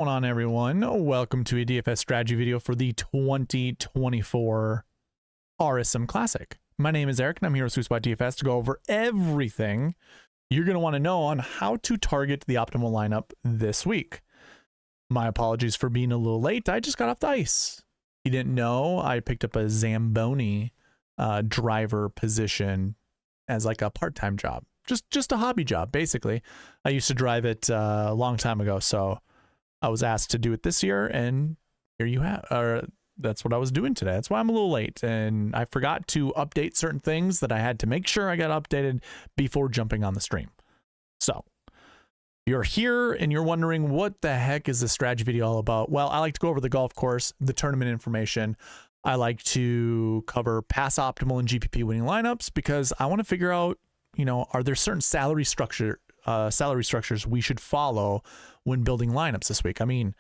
What's going on, everyone? Welcome to a DFS strategy video for the 2024 RSM Classic. My name is Eric and I'm here with SweetSpotDFS to go over everything you're going to want to know on how to target the optimal lineup this week. My apologies for being a little late. I just got off the ice. If you didn't know, I picked up a Zamboni driver position as like a part-time job. Just a hobby job, basically. I used to drive it a long time ago, so I was asked to do it this year, and here you have, or that's what I was doing today. That's why I'm a little late, and I forgot to update certain things that I had to make sure I got updated before jumping on the stream. So, you're here and you're wondering what the heck is this strategy video all about? Well, I like to go over the golf course, the tournament information. I like to cover pass optimal and GPP winning lineups because I want to figure out, you know, are there certain salary structures we should follow when building lineups this week? I mean,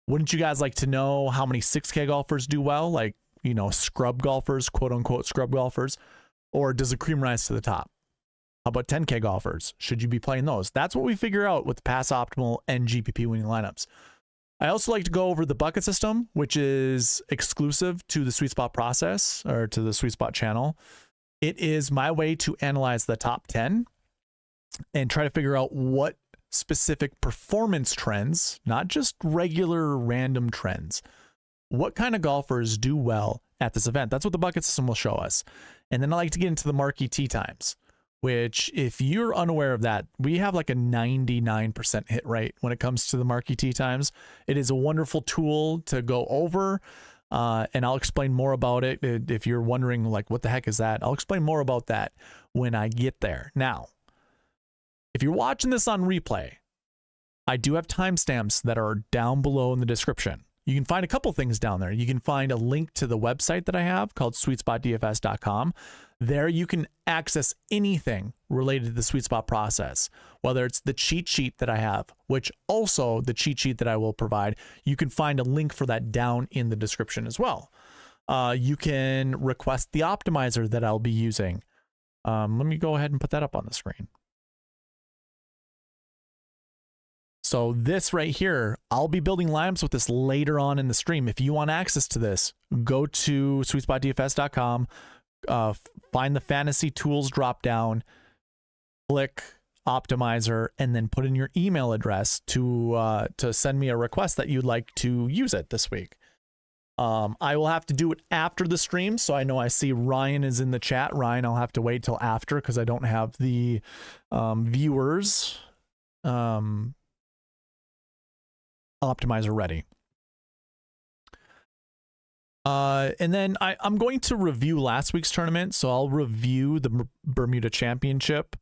wouldn't you guys like to know how many 6K golfers do well? Like, you know, scrub golfers, quote unquote scrub golfers, or does the cream rise to the top? How about 10K golfers? Should you be playing those? That's what we figure out with the pass optimal and GPP winning lineups. I also like to go over the bucket system, which is exclusive to the SweetSpot process or to the SweetSpot channel. It is my way to analyze the top 10 and try to figure out what specific performance trends, not just regular random trends, what kind of golfers do well at this event. That's what the bucket system will show us. And then I like to get into the Marquee Tee Times, which if you're unaware of that, we have like a 99% hit rate when it comes to the Marquee Tee Times. It is a wonderful tool to go over. And I'll explain more about it. If you're wondering like, what the heck is that? I'll explain more about that when I get there. Now, if you're watching this on replay, I do have timestamps that are down below in the description. You can find a couple things down there. You can find a link to the website that I have called SweetSpotDFS.com. There you can access anything related to the SweetSpot process, whether it's the cheat sheet that I have, which also the cheat sheet that I will provide. You can find a link for that down in the description as well. You can request the optimizer that I'll be using. Let me go ahead and put that up on the screen. So this right here, I'll be building lineups with this later on in the stream. If you want access to this, go to SweetSpotDFS.com, find the fantasy tools drop down, click optimizer, and then put in your email address to send me a request that you'd like to use it this week. I will have to do it after the stream, so I know I see Ryan is in the chat. Ryan, I'll have to wait till after because I don't have the viewers optimizer ready. And then I'm going to review last week's tournament. So I'll review the Bermuda Championship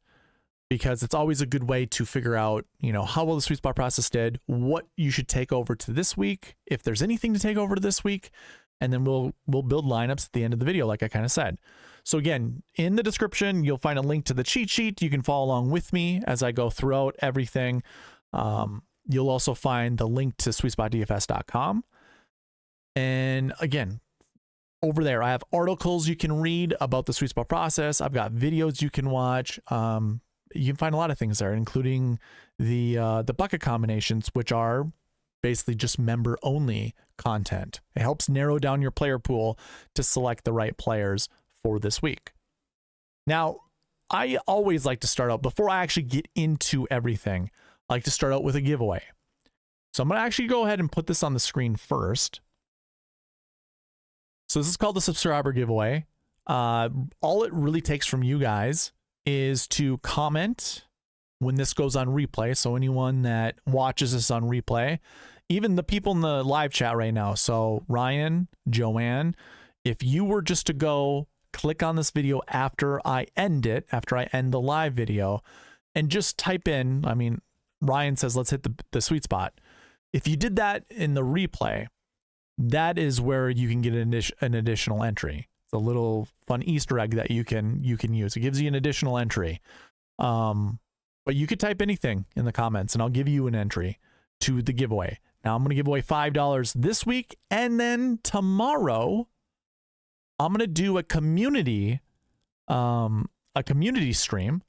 because it's always a good way to figure out, you know, how well the SweetSpot process did, what you should take over to this week, if there's anything to take over to this week, and then we'll build lineups at the end of the video, like I kind of said. So again, in the description, you'll find a link to the cheat sheet. You can follow along with me as I go throughout everything. You'll also find the link to SweetSpotDFS.com. And again, over there, I have articles you can read about the SweetSpot process. I've got videos you can watch. You can find a lot of things there, including the bucket combinations, which are basically just member-only content. It helps narrow down your player pool to select the right players for this week. Now, I always like to start out, before I actually get into everything, I like to start out with a giveaway. So I'm going to actually go ahead and put this on the screen first. So this is called the subscriber giveaway. All it really takes from you guys is to comment when this goes on replay. So anyone that watches this on replay, even the people in the live chat right now. So Ryan, Joanne, if you were just to go click on this video after I end it, after I end the live video, and just type in, I mean, Ryan says, let's hit the sweet spot. If you did that in the replay, that is where you can get an additional entry. It's a little fun Easter egg that you can use. It gives you an additional entry. But you could type anything in the comments and I'll give you an entry to the giveaway. Now I'm going to give away $5 this week. And then tomorrow I'm going to do a community stream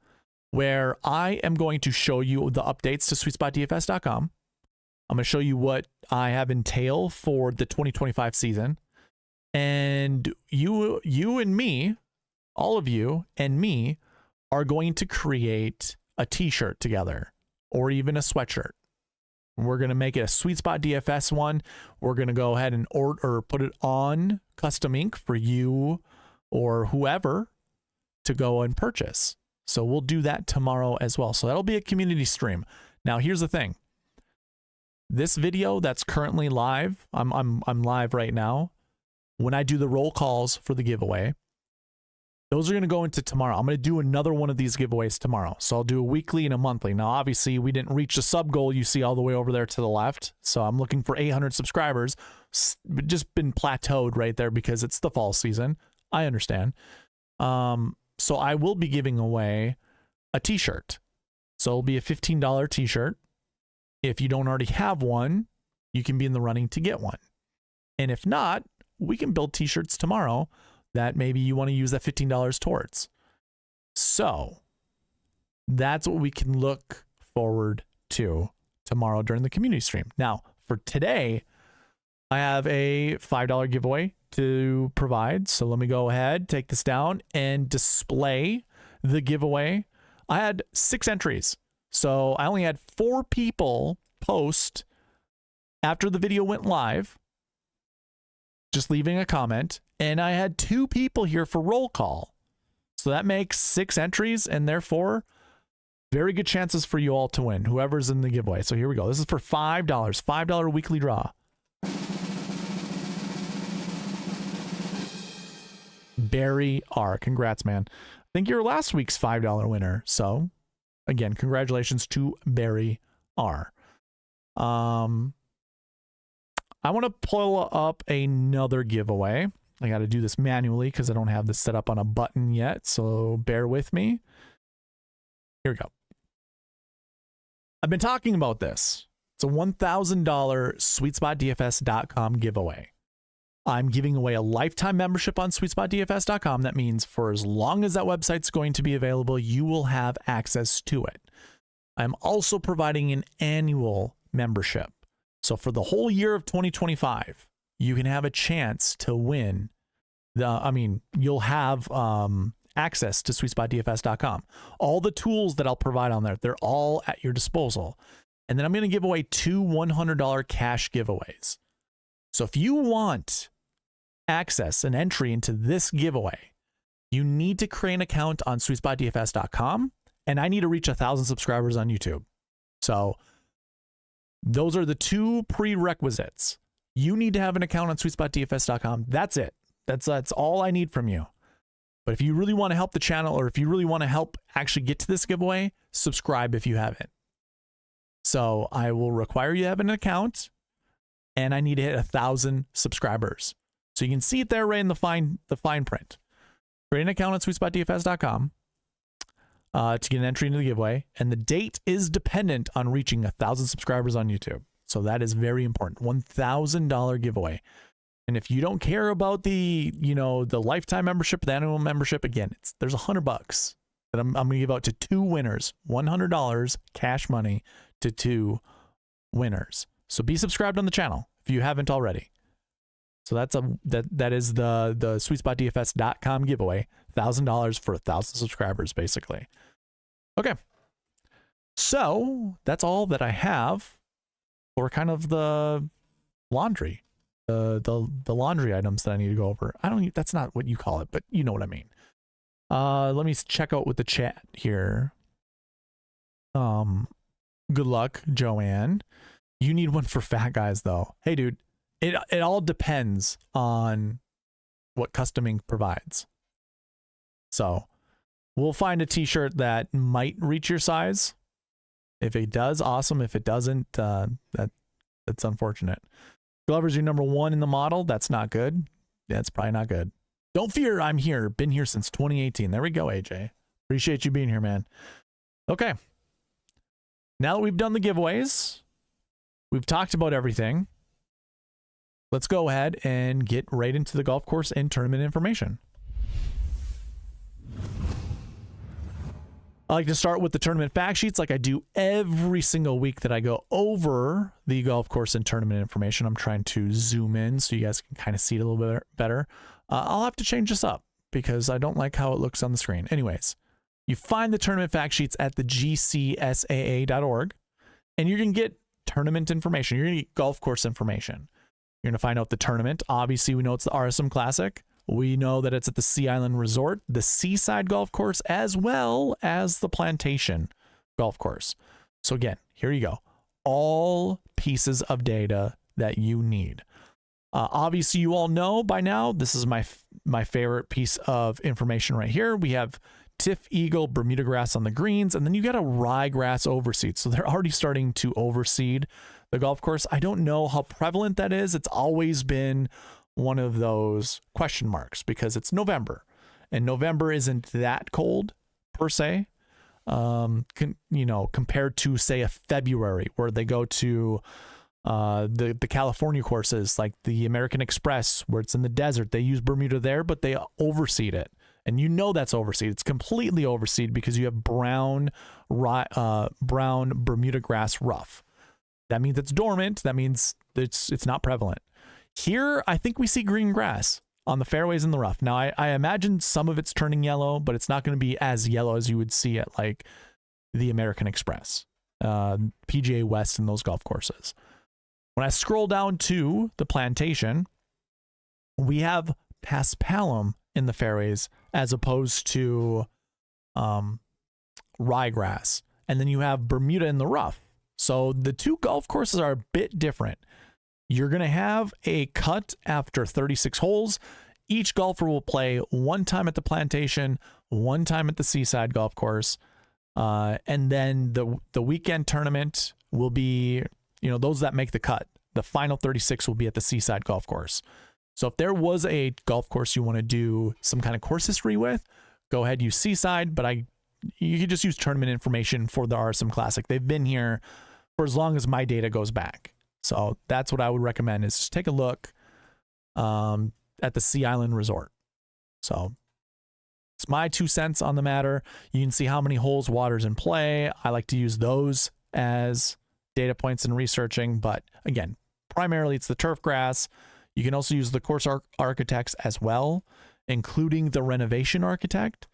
where I am going to show you the updates to SweetSpotDFS.com. I'm going to show you what I have in tail for the 2025 season. And you and me, all of you and me, are going to create a t-shirt together or even a sweatshirt. We're going to make it a SweetSpot DFS one. We're going to go ahead and order or put it on custom ink for you or whoever to go and purchase. So we'll do that tomorrow as well. So that'll be a community stream. Now, here's the thing. This video that's currently live, I'm live right now. When I do the roll calls for the giveaway, those are going to go into tomorrow. I'm going to do another one of these giveaways tomorrow. So I'll do a weekly and a monthly. Now, obviously, we didn't reach the sub goal you see all the way over there to the left. So I'm looking for 800 subscribers. Just been plateaued right there because it's the fall season. I understand. So I will be giving away a t-shirt. So it'll be a $15 t-shirt. If you don't already have one, you can be in the running to get one. And if not, we can build t-shirts tomorrow that maybe you want to use that $15 towards. So that's what we can look forward to tomorrow during the community stream. Now, for today, I have a $5 giveaway to provide. So let me go ahead, take this down and display the giveaway. I had 6 entries. So I only had 4 people post after the video went live, just leaving a comment. And I had 2 people here for roll call. So that makes 6 entries and therefore very good chances for you all to win, whoever's in the giveaway. So here we go. This is for $5, $5 weekly draw. Barry R. Congrats, man. I think you're last week's $5 winner. So again, congratulations to Barry R. I want to pull up another giveaway. I got to do this manually because I don't have this set up on a button yet. So bear with me. Here we go. I've been talking about this. It's a $1,000 SweetSpotDFS.com giveaway. I'm giving away a lifetime membership on SweetSpotDFS.com. That means for as long as that website's going to be available, you will have access to it. I'm also providing an annual membership. So for the whole year of 2025, you can have a chance to win. You'll have access to SweetSpotDFS.com. All the tools that I'll provide on there, they're all at your disposal. And then I'm going to give away 2 $100 cash giveaways. So if you want access and entry into this giveaway, you need to create an account on SweetSpotDFS.com, and I need to reach 1,000 subscribers on YouTube. So those are the 2 prerequisites. You need to have an account on SweetSpotDFS.com. That's it. That's all I need from you. But if you really want to help the channel, or if you really want to help actually get to this giveaway, subscribe if you haven't. So I will require you to have an account, and I need to hit 1,000 subscribers. So you can see it there right in the fine print. Create an account at SweetSpotDFS.com to get an entry into the giveaway, and the date is dependent on reaching 1,000 subscribers on YouTube. So that is very important. $1,000 giveaway. And if you don't care about the lifetime membership, the annual membership, again, there's $100 that I'm going to give out to 2 winners. $100 cash money to 2 winners. So be subscribed on the channel if you haven't already. So that is the SweetSpotDFS.com giveaway. $1,000 for 1,000 subscribers, basically. Okay. So that's all that I have for kind of the laundry. The laundry items that I need to go over. That's not what you call it, but you know what I mean. Let me check out with the chat here. Good luck, Joanne. You need one for fat guys though. Hey dude, it all depends on what custom ink provides. So we'll find a t-shirt that might reach your size. If it does, awesome. If it doesn't, that's unfortunate. Glover's your number 1 in the model. That's not good. That's probably not good. Don't fear, I'm here. Been here since 2018. There we go, AJ. Appreciate you being here, man. Okay. Now that we've done the giveaways, we've talked about everything. Let's go ahead and get right into the golf course and tournament information. I like to start with the tournament fact sheets like I do every single week that I go over the golf course and tournament information. I'm trying to zoom in so you guys can kind of see it a little bit better. I'll have to change this up because I don't like how it looks on the screen. Anyways, you find the tournament fact sheets at the gcsaa.org, and you're going to get tournament information. You're going to get golf course information. You're going to find out the tournament. Obviously, we know it's the RSM Classic. We know that it's at the Sea Island Resort, the Seaside Golf Course, as well as the Plantation Golf Course. So again, here you go. All pieces of data that you need. Obviously, you all know by now, this is my favorite piece of information right here. We have Tiff Eagle, Bermuda grass on the greens, and then you got a ryegrass overseed. So they're already starting to overseed the golf course. I don't know how prevalent that is. It's always been one of those question marks because it's November, and November isn't that cold per se, compared to say a February where they go to the California courses like the American Express where it's in the desert. They use Bermuda there, but they overseed it, and that's overseed. It's completely overseed because you have brown Bermuda grass rough. That means it's dormant. That means it's not prevalent. Here, I think we see green grass on the fairways in the rough. Now, I imagine some of it's turning yellow, but it's not going to be as yellow as you would see at like the American Express, PGA West, and those golf courses. When I scroll down to the Plantation, we have paspalum in the fairways as opposed to ryegrass. And then you have Bermuda in the rough. So the two golf courses are a bit different. You're going to have a cut after 36 holes. Each golfer will play one time at the Plantation, one time at the Seaside Golf Course. And then the weekend tournament will be, those that make the cut. The final 36 will be at the Seaside Golf Course. So if there was a golf course you want to do some kind of course history with, go ahead, use Seaside, but you could just use tournament information for the RSM Classic. They've been here for as long as my data goes back. So that's what I would recommend is just take a look at the Sea Island Resort. So it's my 2 cents on the matter. You can see how many holes water's in play. I like to use those as data points in researching. But again, primarily it's the turf grass. You can also use the course architects as well, including the renovation architect.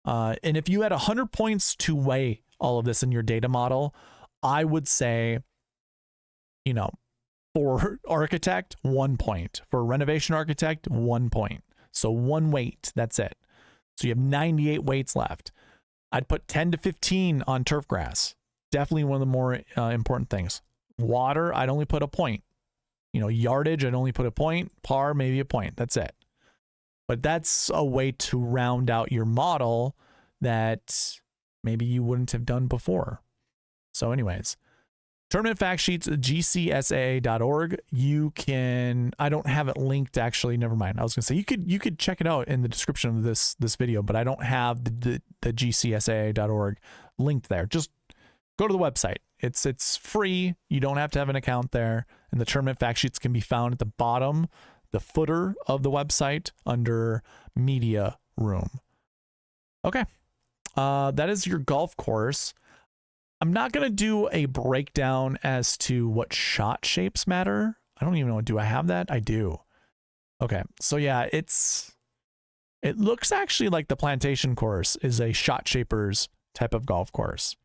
And if you had 100 points to weigh all of this in your data model, I would say, for architect, 1 point. For renovation architect, 1 point. So 1 weight, that's it. So you have 98 weights left. I'd put 10 to 15 on turf grass. Definitely one of the more important things. Water, I'd only put a point. Yardage, I'd only put a point. Par, maybe a point. That's it. But that's a way to round out your model that maybe you wouldn't have done before. So anyways, tournament fact sheets, gcsaa.org. I don't have it linked actually. Never mind. I was going to say you could check it out in the description of this video, but I don't have the gcsaa.org linked there. Just go to the website. It's free. You don't have to have an account there. And the tournament fact sheets can be found at the bottom, the footer of the website under media room. Okay. That is your golf course. I'm not going to do a breakdown as to what shot shapes matter. I don't even know. Do I have that? I do. Okay. So yeah, it looks actually like the Plantation course is a shot shapers type of golf course.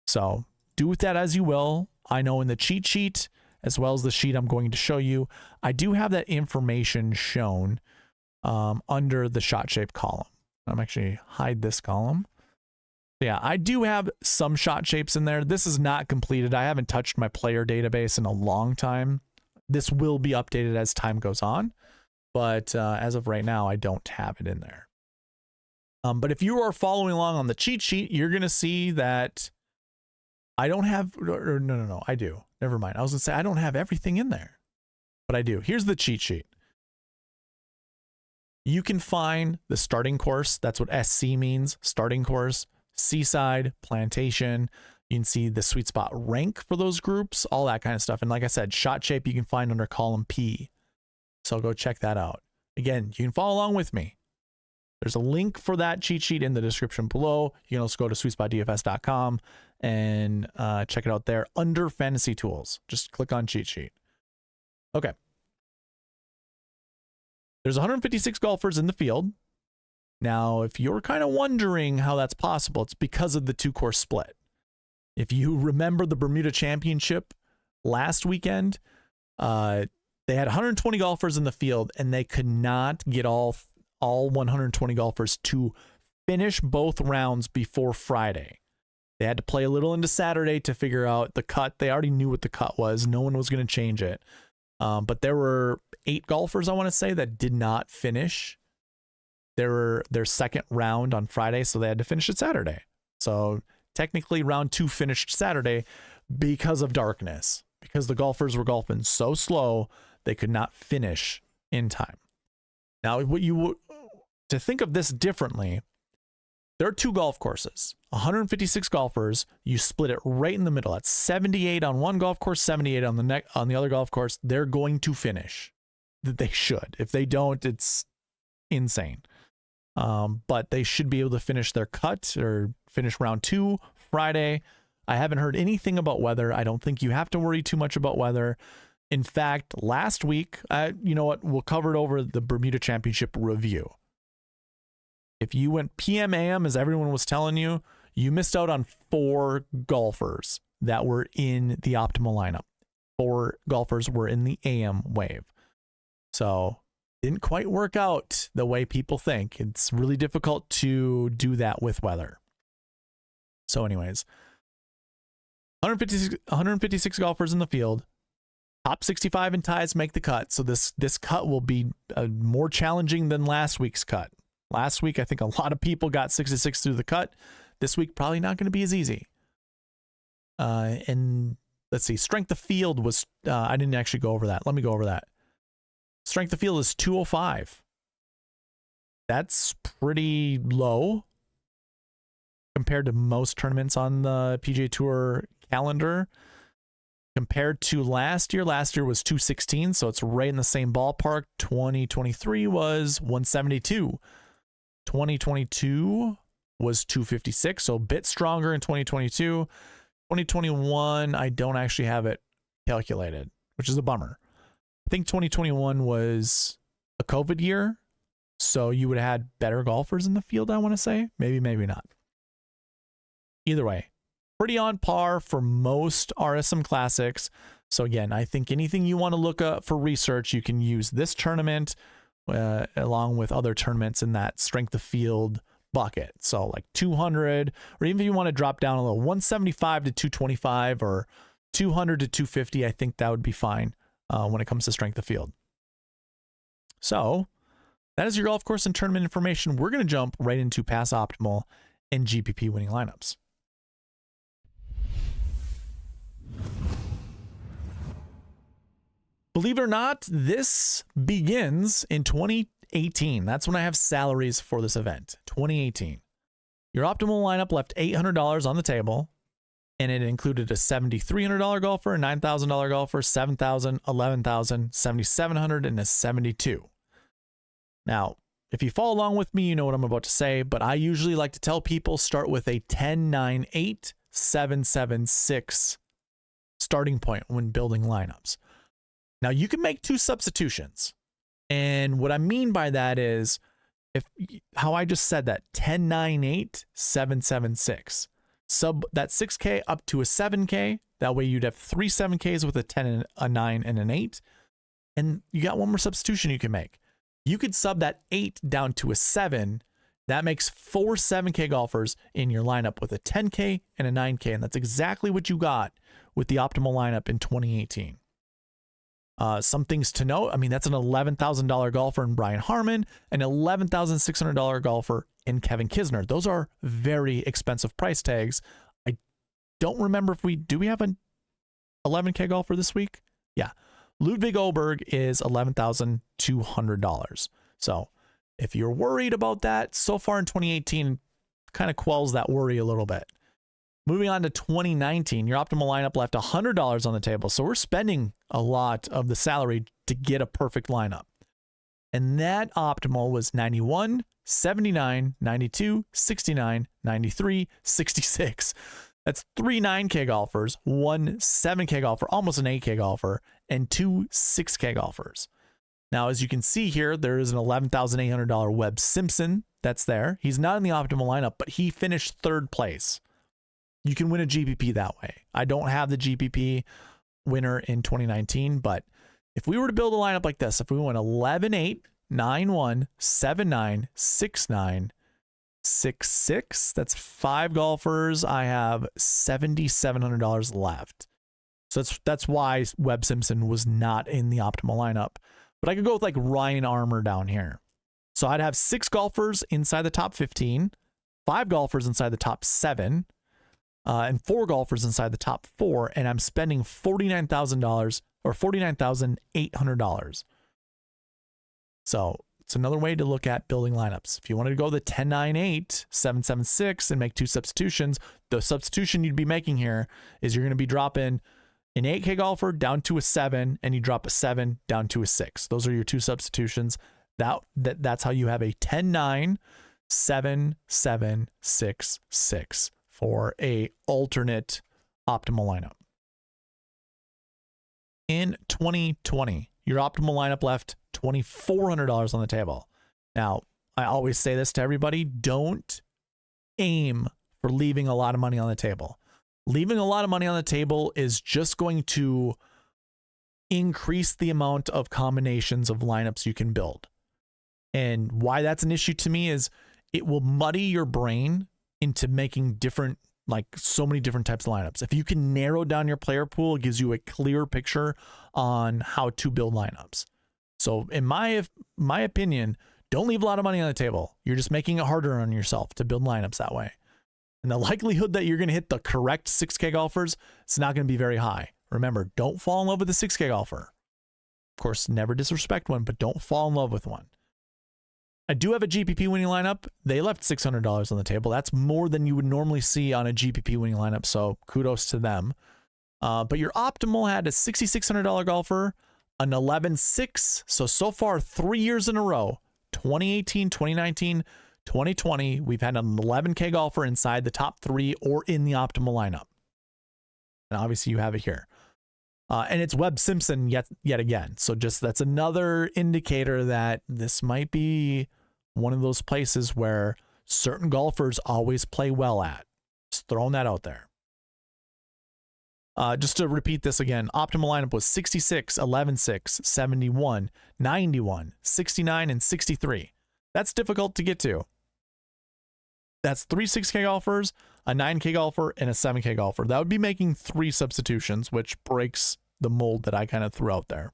So do with that as you will. I know in the cheat sheet, as well as the sheet I'm going to show you, I do have that information shown under the shot shape column. I'm actually hide this column. Yeah, I do have some shot shapes in there. This is not completed. I haven't touched my player database in a long time. This will be updated as time goes on, but as of right now, I don't have it in there. But if you are following along on the cheat sheet, you're going to see that I don't have, no, I do. Never mind. I was going to say I don't have everything in there, but I do. Here's the cheat sheet. You can find the starting course. That's what SC means, starting course. Seaside, Plantation. You can see the sweet spot rank for those groups, all that kind of stuff. And like I said, shot shape you can find under column P. So go check that out. Again, you can follow along with me. There's a link for that cheat sheet in the description below. You can also go to SweetSpotDFS.com and check it out there under Fantasy Tools. Just click on cheat sheet. Okay. There's 156 golfers in the field. Now, if you're kind of wondering how that's possible, it's because of the 2-course split. If you remember the Bermuda Championship last weekend, they had 120 golfers in the field, and they could not get all 120 golfers to finish both rounds before Friday. They had to play a little into Saturday to figure out the cut. They already knew what the cut was. No one was going to change it. But there were 8 golfers, I want to say, that did not finish their second round on Friday, so they had to finish it Saturday. So technically round 2 finished Saturday because of darkness, because the golfers were golfing so slow they could not finish in time. Now, to think of this differently, there are 2 golf courses, 156 golfers. You split it right in the middle. That's 78 on one golf course, 78 on the other golf course. They're going to finish. They should. If they don't, it's insane. But they should be able to finish their cut or finish round 2 Friday. I haven't heard anything about weather. I don't think you have to worry too much about weather. In fact, last week, you know what? We'll cover it over the Bermuda Championship review. If you went PM AM, as everyone was telling you, you missed out on 4 golfers that were in the optimal lineup. 4 golfers were in the AM wave. So didn't quite work out the way people think. It's really difficult to do that with weather. So anyways, 156 golfers in the field. Top 65 in ties make the cut. So this cut will be more challenging than last week's cut. Last week, I think a lot of people got 66 through the cut. This week, probably not going to be as easy. And let's see, strength of field was, I didn't actually go over that. Let me go over that. Strength of field is 205. That's pretty low compared to most tournaments on the PGA Tour calendar. Compared to last year was 216, so it's right in the same ballpark. 2023 was 172. 2022 was 256, so a bit stronger in 2022. 2021, I don't actually have it calculated, which is a bummer. I think 2021 was a COVID year, so you would have had better golfers in the field, I want to say. Maybe, maybe not. Either way, pretty on par for most RSM Classics. So again, I think anything you want to look up for research, you can use this tournament along with other tournaments in that strength of field bucket. So like 200, or even if you want to drop down a little, 175 to 225 or 200 to 250, I think that would be fine when it comes to strength of field. So that is your golf course and tournament information. We're going to jump right into pass optimal and GPP winning lineups. Believe it or not, this begins in 2018. That's when I have salaries for this event, 2018. Your optimal lineup left $800 on the table, and it included a $7,300 golfer, a $9,000 golfer, $7,000, $11,000, $7,700, and a $72,000. Now, if you follow along with me, you know what I'm about to say, but I usually like to tell people start with a 10, 9, 8, 7, 7, 6 starting point when building lineups. Now, you can make 2 substitutions. And what I mean by that is how I just said that 10, 9, 8, 7, 7, 6. Sub that 6K up to a 7K. That way you'd have 3 7Ks with a 10, a 9, and an 8. And you got one more substitution you can make. You could sub that 8 down to a 7. That makes 4 7K golfers in your lineup with a 10K and a 9K. And that's exactly what you got with the optimal lineup in 2018. Some things to note. I mean, that's an $11,000 golfer in Brian Harmon, an $11,600 golfer in Kevin Kisner. Those are very expensive price tags. I don't remember if we have an 11K golfer this week. Yeah. Ludwig Oberg is $11,200. So if you're worried about that, so far in 2018, kind of quells that worry a little bit. Moving on to 2019, your optimal lineup left $100 on the table. So we're spending a lot of the salary to get a perfect lineup. And that optimal was 91, 79, 92, 69, 93, 66. That's 3 9K golfers, 1 7K golfer, almost an 8K golfer, and 2 6K golfers. Now, as you can see here, there is an $11,800 Webb Simpson that's there. He's not in the optimal lineup, but he finished 3rd place. You can win a GPP that way. I don't have the GPP winner in 2019, but if we were to build a lineup like this, if we went 11-8, 9-1, 7-9, 6-9, 6-6, that's 5 golfers, I have $7,700 left. So that's why Webb Simpson was not in the optimal lineup. But I could go with like Ryan Armour down here. So I'd have 6 golfers inside the top 15, 5 golfers inside the top 7, and 4 golfers inside the top 4, and I'm spending $49,000 or $49,800. So it's another way to look at building lineups. If you wanted to go the 10-9-8, 7-7-6 and make 2 substitutions, the substitution you'd be making here is you're going to be dropping an 8K golfer down to a 7, and you drop a 7 down to a 6. Those are your 2 substitutions. That's how you have a 10-9, 7-7-6-6 for a alternate optimal lineup. In 2020, your optimal lineup left $2,400 on the table. Now, I always say this to everybody, don't aim for leaving a lot of money on the table. Leaving a lot of money on the table is just going to increase the amount of combinations of lineups you can build. And why that's an issue to me is it will muddy your brain into making different, like so many different types of lineups. If you can narrow down your player pool, it gives you a clear picture on how to build lineups. So in my opinion, don't leave a lot of money on the table. You're just making it harder on yourself to build lineups that way. And the likelihood that you're going to hit the correct 6K golfers, it's not going to be very high. Remember, don't fall in love with a 6K golfer. Of course, never disrespect one, but don't fall in love with one. I do have a GPP winning lineup. They left $600 on the table. That's more than you would normally see on a GPP winning lineup, so kudos to them. But your optimal had a $6,600 golfer, an 11-6. So far, 3 years in a row, 2018, 2019, 2020, we've had an 11K golfer inside the top 3 or in the optimal lineup. And obviously you have it here. And it's Webb Simpson yet again. So just that's another indicator that this might be one of those places where certain golfers always play well at. Just throwing that out there. Just to repeat this again, optimal lineup was 66, 11-6, 71, 91, 69, and 63. That's difficult to get to. That's 3 6K golfers, a 9K golfer, and a 7K golfer. That would be making 3 substitutions, which breaks the mold that I kind of threw out there.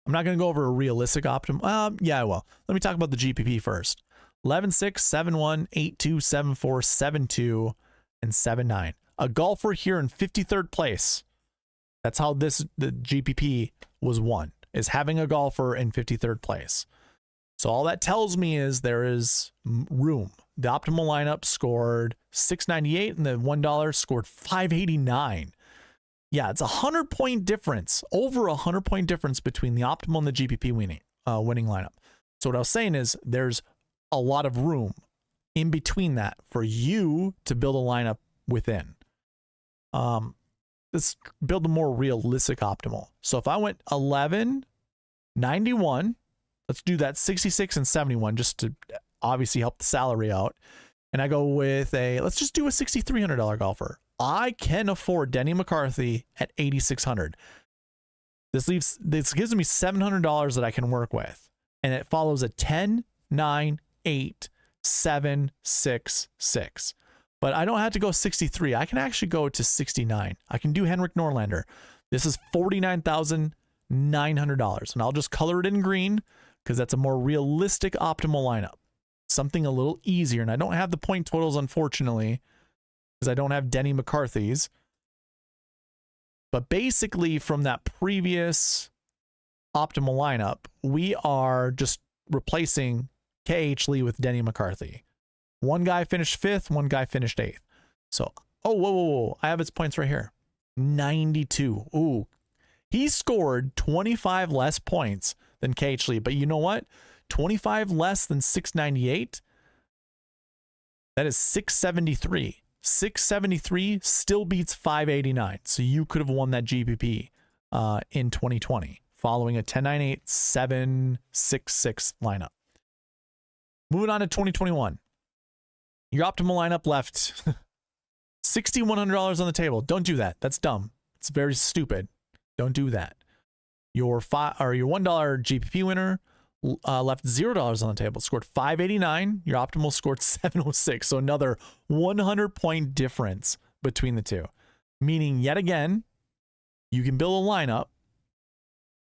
I'm not going to go over a realistic optimal. Yeah, I will. Let me talk about the GPP first. 11-6, 7-1, 8-2, 7-4, 7-2, and 7-9. A golfer here in 53rd place. That's how the GPP was won, is having a golfer in 53rd place. So all that tells me is there is room. The optimal lineup scored $698 and the $1 scored $589. Yeah, it's a 100-point difference, over a 100-point difference between the optimal and the GPP winning lineup. So what I was saying is there's a lot of room in between that for you to build a lineup within. Let's build a more realistic optimal. So if I went 11, 91, let's do that 66 and 71 just to obviously help the salary out. And I go with let's just do a $6,300 golfer. I can afford Denny McCarthy at $8,600. This gives me $700 that I can work with. And it follows a 10, 9, 8, 7, 6, 6. But I don't have to go 63. I can actually go to 69. I can do Henrik Norlander. This is $49,900. And I'll just color it in green because that's a more realistic optimal lineup. Something a little easier. And I don't have the point totals, unfortunately, because I don't have Denny McCarthy's. But basically, from that previous optimal lineup, we are just replacing KH Lee with Denny McCarthy. One guy finished 5th, one guy finished 8th. So, whoa. I have his points right here. 92. Ooh. He scored 25 less points than KH Lee. But you know what? 25 less than 698. That is 673. 673 still beats 589. So you could have won that GPP in 2020 following a 10-9-8-7-6-6 lineup. Moving on to 2021. Your optimal lineup left $6,100 on the table. Don't do that. That's dumb. It's very stupid. Don't do that. Your $1 GPP winner left $0 on the table. Scored 589. Your optimal scored 706. So another 100-point difference between the two. Meaning, yet again, you can build a lineup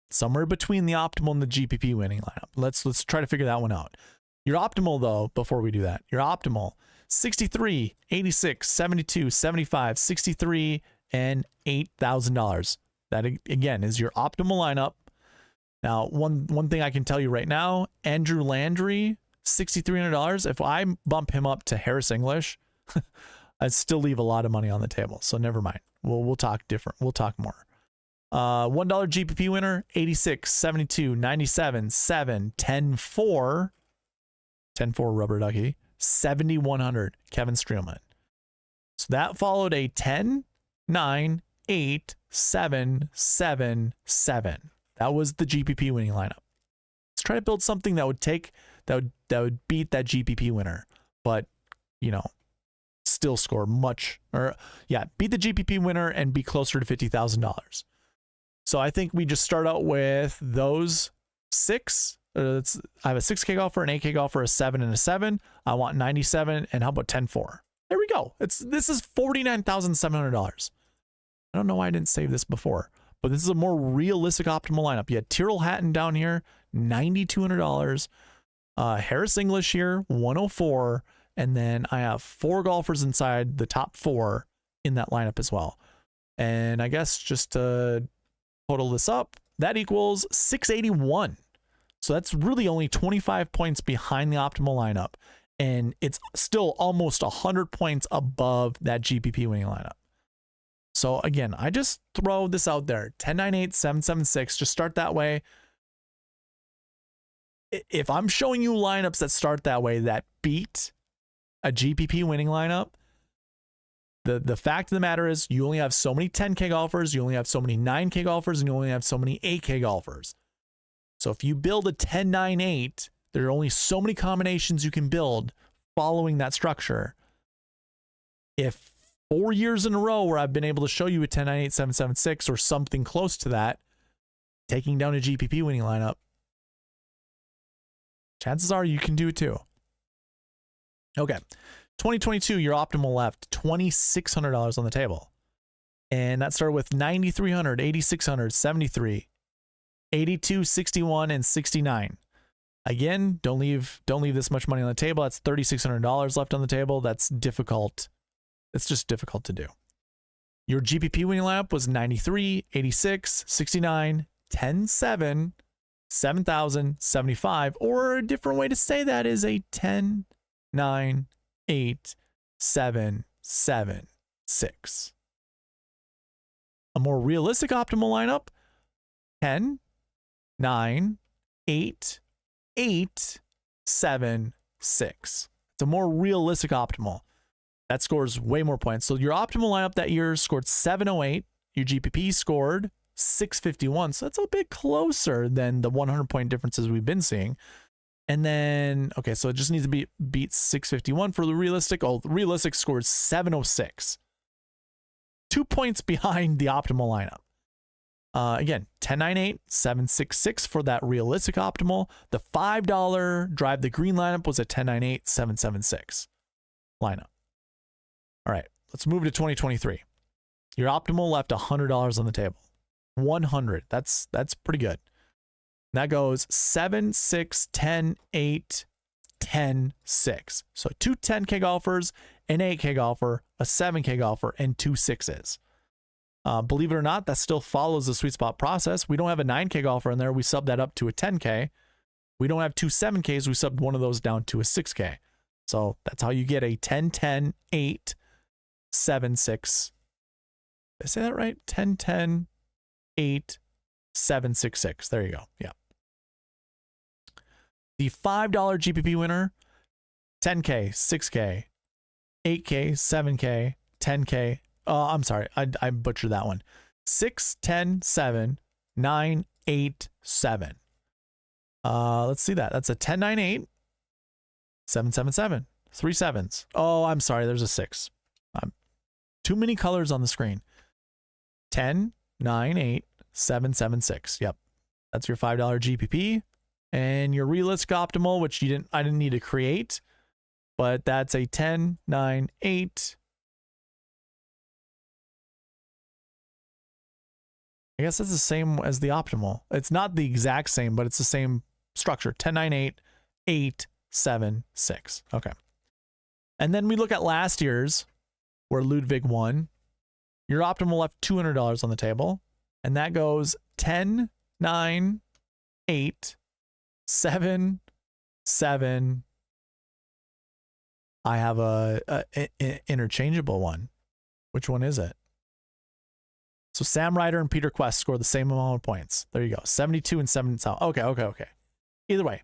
somewhere between the optimal and the GPP winning lineup. Let's try to figure that one out. Your optimal, though, before we do that, your optimal 63, 86, 72, 75, 63, and $8,000. That, again, is your optimal lineup. Now, one thing I can tell you right now, Andrew Landry, $6,300. If I bump him up to Harris English, I'd still leave a lot of money on the table. So never mind. We'll talk different. We'll talk more. $1 GPP winner, 86, 72, 97, 7, 10, 4. 10-4 rubber ducky, 7,100 Kevin Streelman. So that followed a 10, 9, 8, 7, 7, 7. That was the GPP winning lineup. Let's try to build something that would beat that GPP winner, but still score beat the GPP winner and be closer to $50,000. So I think we just start out with those 6. I have a 6K golfer, an 8K golfer, a 7 and a 7. I want 97, and how about 10-4? There we go. This is $49,700. I don't know why I didn't save this before, but this is a more realistic optimal lineup. You had Tyrrell Hatton down here, $9,200. Harris English here, $104, and then I have 4 golfers inside the top 4 in that lineup as well. And I guess just to total this up, that equals 681. So that's really only 25 points behind the optimal lineup. And it's still almost 100 points above that GPP winning lineup. So again, I just throw this out there. 10-9-8-7-7-6. Just start that way. If I'm showing you lineups that start that way that beat a GPP winning lineup, the fact of the matter is you only have so many 10K golfers, you only have so many 9K golfers, and you only have so many 8K golfers. So if you build a 10-9-8, there are only so many combinations you can build following that structure. If 4 years in a row where I've been able to show you a 10-9-8-7-7-6 or something close to that, taking down a GPP winning lineup, chances are you can do it too. Okay, 2022, your optimal left $2,600 on the table. And that started with 9,300, 8,600, 73. 82, 61, and 69. Again, don't leave this much money on the table. That's $3,600 left on the table. That's difficult. It's just difficult to do. Your GPP winning lineup was 93, 86, 69, 10, 7, 7,000, 75, or a different way to say that is a 10, 9, 8, 7, 7, 6. A more realistic optimal lineup, 10, 9, 8, 8, 7, 6. It's a more realistic optimal. That scores way more points. So your optimal lineup that year scored 708. Your GPP scored 651. So that's a bit closer than the 100-point differences we've been seeing. And then, okay, so it just needs to beat 651 for the realistic. Oh, the realistic scores 706. 2 points behind the optimal lineup. Again, 10-9-8, 7-6-6 for that realistic optimal. The $5 drive the green lineup was a 10-9-8, 7-7-6 lineup. All right, let's move to 2023. Your optimal left $100 on the table. 100. That's pretty good. That goes 7, 6, 10, 8, 10, 6. So 2 10K golfers, an 8K golfer, a 7K golfer, and 2 6s. Believe it or not, that still follows the sweet spot process. We don't have a 9K golfer in there. We sub that up to a 10K. We don't have 2 7Ks. We subbed one of those down to a 6K. So that's how you get a 10, 10, 8, 7, 6. Did I say that right? 10, 10, 8, 7, 6, 6. There you go. Yeah. The $5 GPP winner, 10K, 6K, 8K, 7K, 10K. I'm sorry, I butchered that one. 6, 10, 7, 9, 8, 7. Let's see that. That's a 10, 9, 8, 7, 7, 7. 3 sevens. Oh, I'm sorry. There's a 6. Too many colors on the screen. 10, 9, 8, 7, 7, 6. Yep. That's your $5 GPP. And your realistic optimal, which I didn't need to create, but that's a 10, 9, 8. I guess it's the same as the optimal. It's not the exact same, but it's the same structure. 10, 9, 8, 8, 7, 6. Okay. And then we look at last year's, where Ludwig won. Your optimal left $200 on the table, and that goes 10, 9, 8, 7, 7. I have a interchangeable one. Which one is it? So Sam Ryder and Peter Quest score the same amount of points. There you go. 72 and 7. Okay. Either way,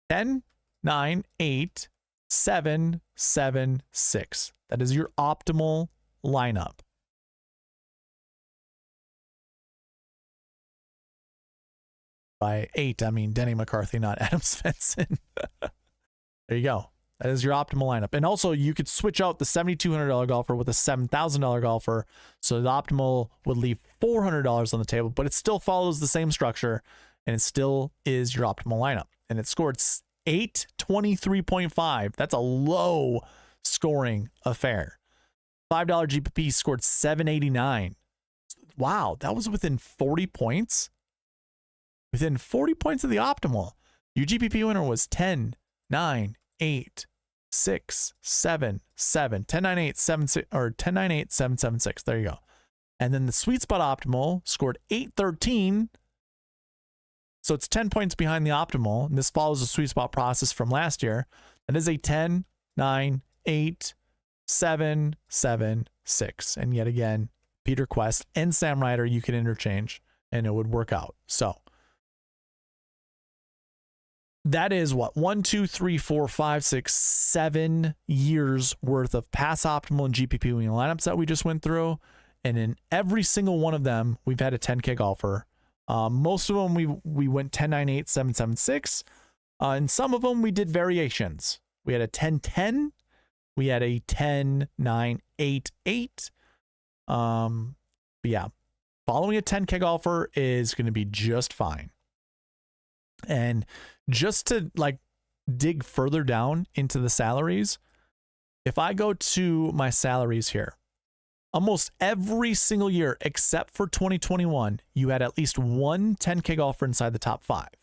10, 9, 8, 7, 7, 6. That is your optimal lineup. By 8, I mean Denny McCarthy, not Adam Svensson. There you go. That is your optimal lineup. And also, you could switch out the $7,200 golfer with a $7,000 golfer. So the optimal would leave $400 on the table, but it still follows the same structure, and it still is your optimal lineup. And it scored 823.5. That's a low scoring affair. $5 GPP scored 789. Wow, that was within 40 points. Within 40 points of the optimal. Your GPP winner was 10, 9, 8, 6, 7, 7. 10, 9, 8, 7, 6, or 10, 9, 8, 7, 7, 6. There you go. And then the Sweet Spot optimal scored 813. So it's 10 points behind the optimal. And this follows the Sweet Spot process from last year. That is a 10, 9, 8, 7, 7, 6. And yet again, Peter Quest and Sam Ryder, you can interchange and it would work out. So that is what? 1, 2, 3, 4, 5, 6, 7 years worth of pass optimal and GPP winning lineups that we just went through. And in every single one of them, we've had a 10K golfer. Most of them we went 10, 9, 8, 7, 7, 6. And some of them we did variations. We had a 10, 10. We had a 10, 9, 8, 8. But yeah, following a 10K golfer is going to be just fine. And just to like dig further down into the salaries, if I go to my salaries here, almost every single year except for 2021, you had at least one 10K golfer inside the top 5. If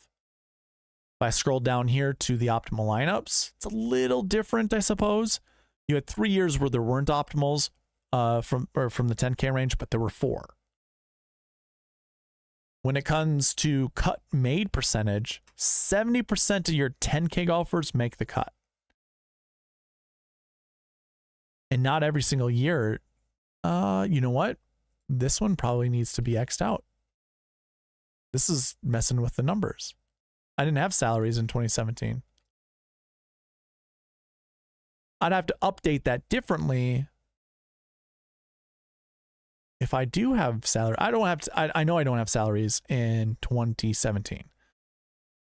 I scroll down here to the optimal lineups, it's a little different, I suppose. You had 3 years where there weren't optimals from the 10K range, but there were 4. When it comes to cut made percentage, 70% of your 10K golfers make the cut. And not every single year. You know what? This one probably needs to be X'd out. This is messing with the numbers. I didn't have salaries in 2017. I'd have to update that differently. If I do have salary, I know I don't have salaries in 2017.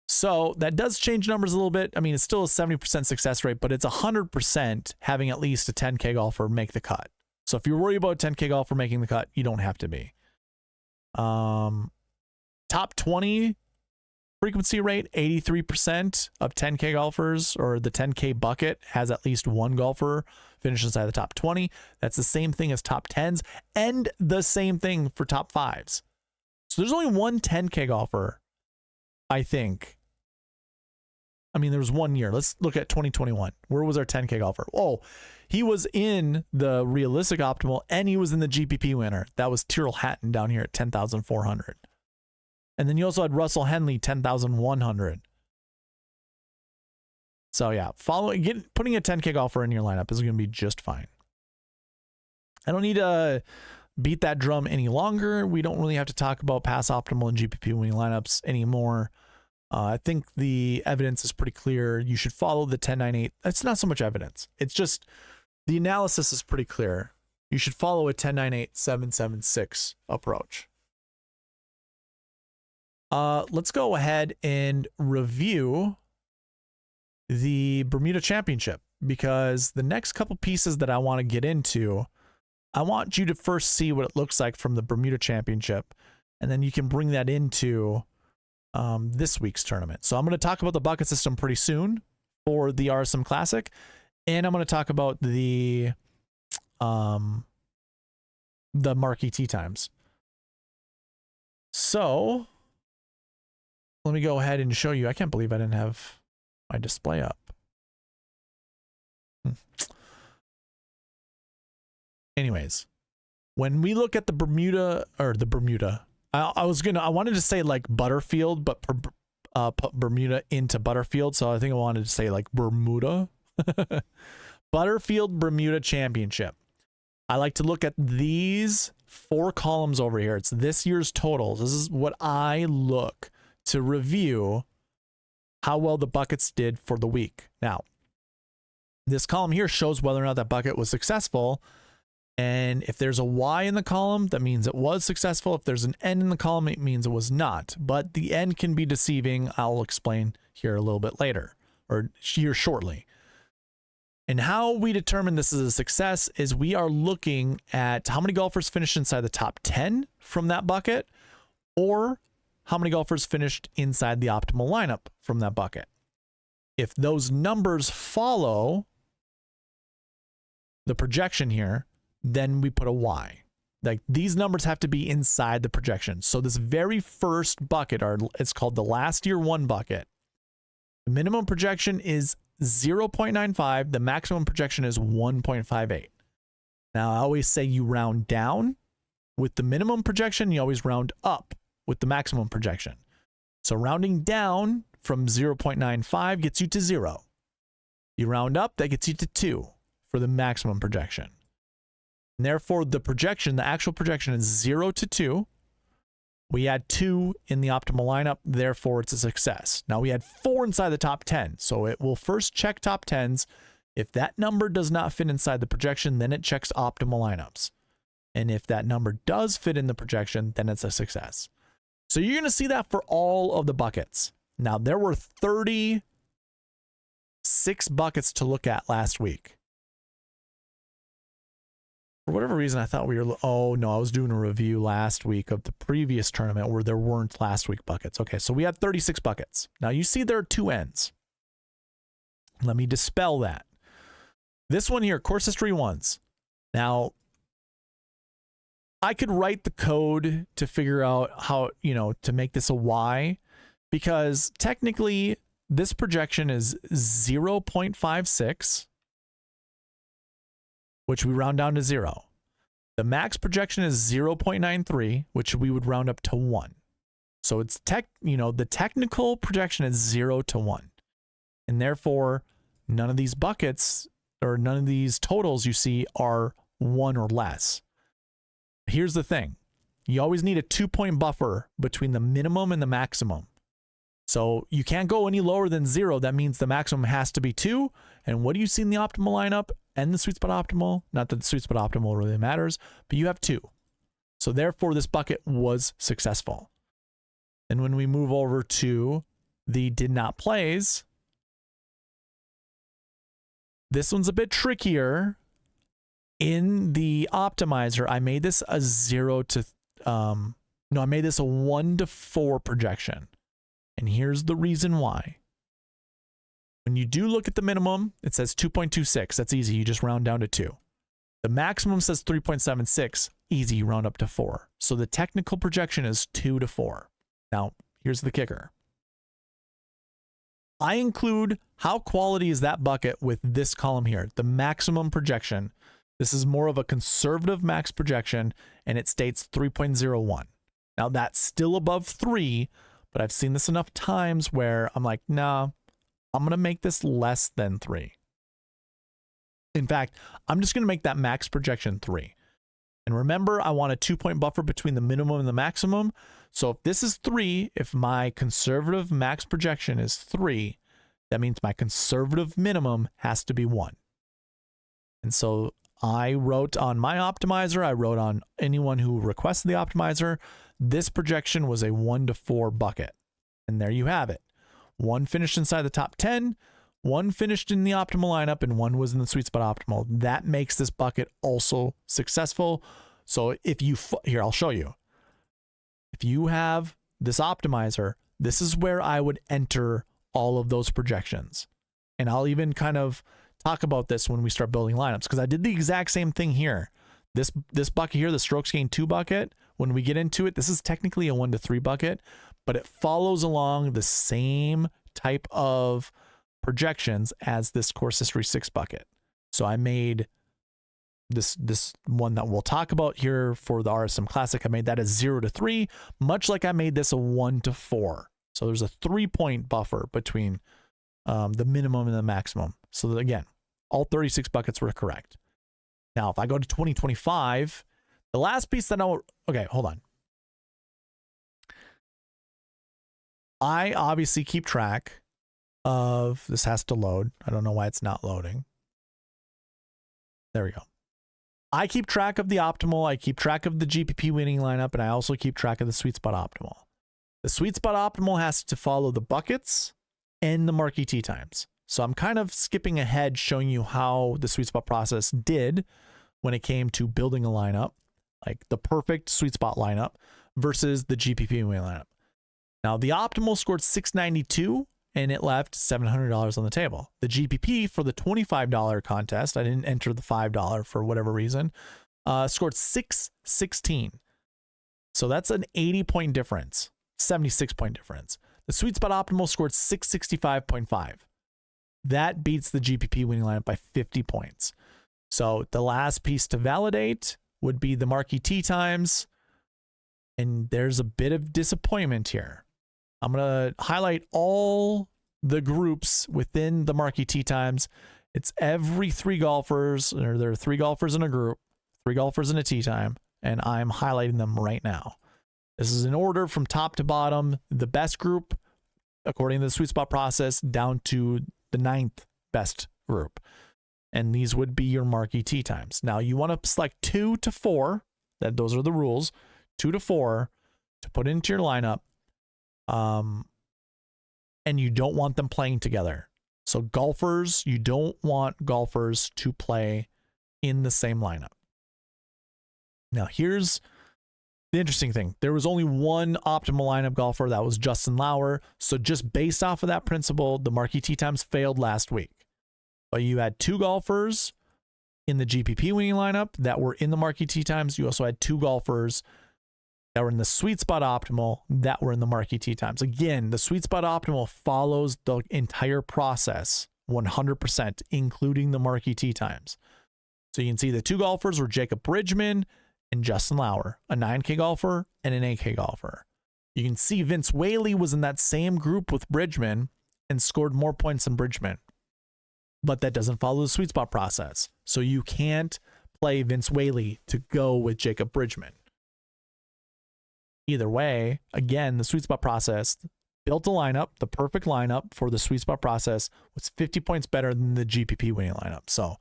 So that does change numbers a little bit. I mean, it's still a 70% success rate, but it's 100% having at least a 10K golfer make the cut. So if you're worried about a 10K golfer making the cut, you don't have to be. Top 20 frequency rate, 83% of 10K golfers, or the 10K bucket has at least one golfer finish inside the top 20. That's the same thing as top 10s and the same thing for top 5s. So there's only one 10K golfer, I think. I mean, there was 1 year. Let's look at 2021. Where was our 10K golfer? Oh, he was in the realistic optimal and he was in the GPP winner. That was Tyrrell Hatton down here at 10,400. And then you also had Russell Henley, 10,100. So yeah, putting a 10K golfer in your lineup is going to be just fine. I don't need to beat that drum any longer. We don't really have to talk about pass optimal and GPP winning lineups anymore. I think the evidence is pretty clear. You should follow the 10-9-8. It's not so much evidence. It's just the analysis is pretty clear. You should follow a 10-9-8-7-7-6 approach. Let's go ahead and review the Bermuda Championship, because the next couple pieces that I want to get into, I want you to first see what it looks like from the Bermuda Championship, and then you can bring that into this week's tournament. So I'm going to talk about the bucket system pretty soon for the RSM Classic, and I'm going to talk about the Marquee Tee Times. So let me go ahead and show you. I can't believe I didn't have my display up. Anyways, when we look at the Bermuda, I wanted to say like Butterfield, but put Bermuda into Butterfield. So I think I wanted to say like Bermuda. Butterfield Bermuda Championship. I like to look at these 4 columns over here. It's this year's totals. This is what I look to review how well the buckets did for the week. Now, this column here shows whether or not that bucket was successful. And if there's a Y in the column, that means it was successful. If there's an N in the column, it means it was not. But the N can be deceiving. I'll explain here a little bit later, or here shortly. And how we determine this is a success is we are looking at how many golfers finished inside the top 10 from that bucket, or how many golfers finished inside the optimal lineup from that bucket. If those numbers follow the projection here, then we put a Y. Like, these numbers have to be inside the projection. So this very first bucket, it's called the last year 1 bucket. The minimum projection is 0.95. The maximum projection is 1.58. Now, I always say you round down with the minimum projection. You always round up with the maximum projection. So rounding down from 0.95 gets you to 0. You round up, that gets you to 2 for the maximum projection. And therefore, the projection, the actual projection is 0 to 2. We add 2 in the optimal lineup, therefore it's a success. Now we had 4 inside the top 10, so it will first check top 10s. If that number does not fit inside the projection, then it checks optimal lineups. And if that number does fit in the projection, then it's a success. So you're going to see that for all of the buckets. Now, there were 36 buckets to look at last week. For whatever reason, I thought we were, oh no, I was doing a review last week of the previous tournament where there weren't last week buckets. Okay, so we had 36 buckets. Now you see there are 2 ends. Let me dispel that. This one here, course history 1s. Now, I could write the code to figure out how, to make this a Y, because technically this projection is 0.56. which we round down to 0. The max projection is 0.93, which we would round up to 1. So it's the technical projection is 0 to 1. And therefore, none of these buckets or none of these totals you see are 1 or less. Here's the thing. You always need a 2-point buffer between the minimum and the maximum. So you can't go any lower than 0. That means the maximum has to be 2. And what do you see in the optimal lineup and the SweetSpot optimal? Not that the SweetSpot optimal really matters, but you have 2. So therefore, this bucket was successful. And when we move over to the did not plays, this one's a bit trickier. In the optimizer, I made this a 1 to 4 projection. And here's the reason why. When you do look at the minimum, it says 2.26. That's easy. You just round down to 2. The maximum says 3.76. Easy. You round up to 4. So the technical projection is 2 to 4. Now, here's the kicker. I include how quality is that bucket with this column here, the maximum projection. This is more of a conservative max projection, and it states 3.01. Now, that's still above 3, but I've seen this enough times where I'm like, nah, I'm going to make this less than 3. In fact, I'm just going to make that max projection 3. And remember, I want a 2-point buffer between the minimum and the maximum. So if this is 3, if my conservative max projection is 3, that means my conservative minimum has to be 1. And so I wrote on my optimizer, I wrote on anyone who requested the optimizer, this projection was a 1 to 4 bucket. And there you have it. 1 finished inside the top 10, 1 finished in the optimal lineup, and 1 was in the sweet spot optimal. That makes this bucket also successful. So if you, here, I'll show you. If you have this optimizer, this is where I would enter all of those projections. And I'll even kind of talk about this when we start building lineups, because I did the exact same thing here. This bucket here, the strokes gain 2 bucket, when we get into it, this is technically a 1 to 3 bucket, but it follows along the same type of projections as this course history 6 bucket. So I made this one that we'll talk about here for the RSM Classic. I made that as 0 to 3, much like I made this a 1 to 4. So there's a 3-point buffer between the minimum and the maximum. So that, again, all 36 buckets were correct. Now, if I go to 2025, the last piece that okay, hold on. I obviously keep track of, this has to load. I don't know why it's not loading. There we go. I keep track of the optimal. I keep track of the GPP winning lineup, and I also keep track of the sweet spot optimal. The sweet spot optimal has to follow the buckets and the marquee tee times. So I'm kind of skipping ahead, showing you how the sweet spot process did when it came to building a lineup, like the perfect sweet spot lineup versus the GPP winning lineup. Now, the optimal scored 692 and it left $700 on the table. The GPP for the $25 contest, I didn't enter the $5 for whatever reason, scored 616. So that's an 80-point difference, 76-point difference. The sweet spot optimal scored 665.5. That beats the GPP winning lineup by 50 points. So the last piece to validate would be the Marquee Tee Times. And there's a bit of disappointment here. I'm going to highlight all the groups within the Marquee Tee Times. It's every 3 golfers, or there are 3 golfers in a group, 3 golfers in a tee time, and I'm highlighting them right now. This is in order from top to bottom, the best group, according to the sweet spot process, down to the 9th best group. And these would be your Marquee Tee Times. Now, you want to select 2 to 4, those are the rules, 2 to 4 to put into your lineup. And you don't want them playing together. So golfers, you don't want golfers to play in the same lineup. Now, here's the interesting thing. There was only one optimal lineup golfer, that was Justin Lauer. So just based off of that principle, the Marquee Tee Times failed last week. But you had 2 golfers in the GPP winning lineup that were in the Marquee Tee Times. You also had 2 golfers that were in the sweet spot optimal that were in the Marquee Tee Times. Again, the sweet spot optimal follows the entire process 100%, including the Marquee Tee Times. So you can see the 2 golfers were Jacob Bridgman and Justin Lauer, a 9K golfer and an 8K golfer. You can see Vince Whaley was in that same group with Bridgman and scored more points than Bridgman. But that doesn't follow the sweet spot process. So you can't play Vince Whaley to go with Jacob Bridgman. Either way, again, the sweet spot process built a lineup, the perfect lineup for the sweet spot process was 50 points better than the GPP winning lineup. So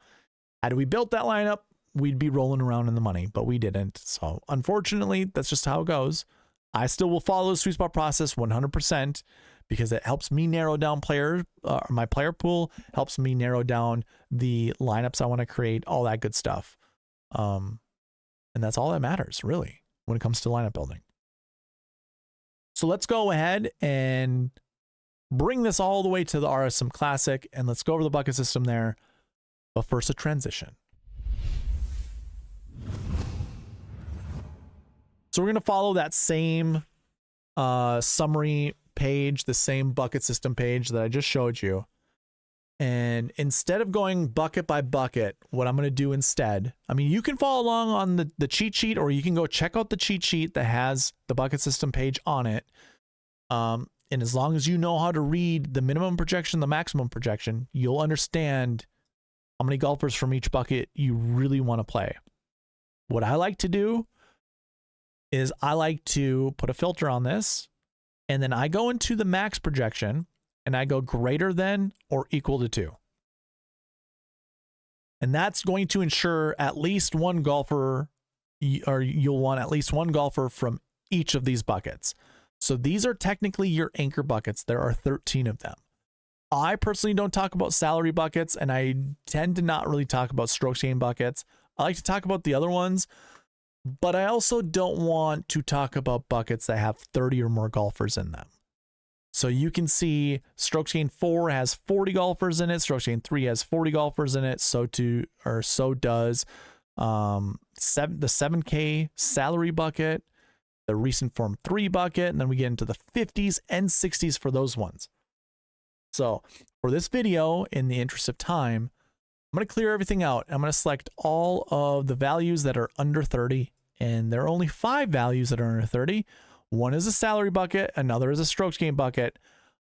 had we built that lineup, we'd be rolling around in the money, but we didn't. So unfortunately, that's just how it goes. I still will follow the sweet spot process 100% because it helps me narrow down my player pool, helps me narrow down the lineups I want to create, all that good stuff. And that's all that matters, really, when it comes to lineup building. So let's go ahead and bring this all the way to the RSM Classic, and let's go over the bucket system there. But first, a transition. So we're going to follow that same summary page, the same bucket system page that I just showed you. And instead of going bucket by bucket, what I'm going to do instead, I mean, you can follow along on the cheat sheet, or you can go check out the cheat sheet that has the bucket system page on it. And as long as you know how to read the minimum projection, the maximum projection, you'll understand how many golfers from each bucket you really want to play. What I like to do is I like to put a filter on this, and then I go into the max projection and I go greater than or equal to 2. And that's going to ensure at least one golfer, or you'll want at least one golfer from each of these buckets. So these are technically your anchor buckets. There are 13 of them. I personally don't talk about salary buckets, and I tend to not really talk about strokes gained buckets. I like to talk about the other ones, but I also don't want to talk about buckets that have 30 or more golfers in them. So you can see strokes gained 4 has 40 golfers in it. Strokes gained 3 has 40 golfers in it. So does the 7K salary bucket, the recent form 3 bucket, and then we get into the 50s and 60s for those ones. So for this video, in the interest of time, I'm going to clear everything out. I'm going to select all of the values that are under 30, and there are only 5 values that are under 30. One is a salary bucket, another is a strokes gained bucket.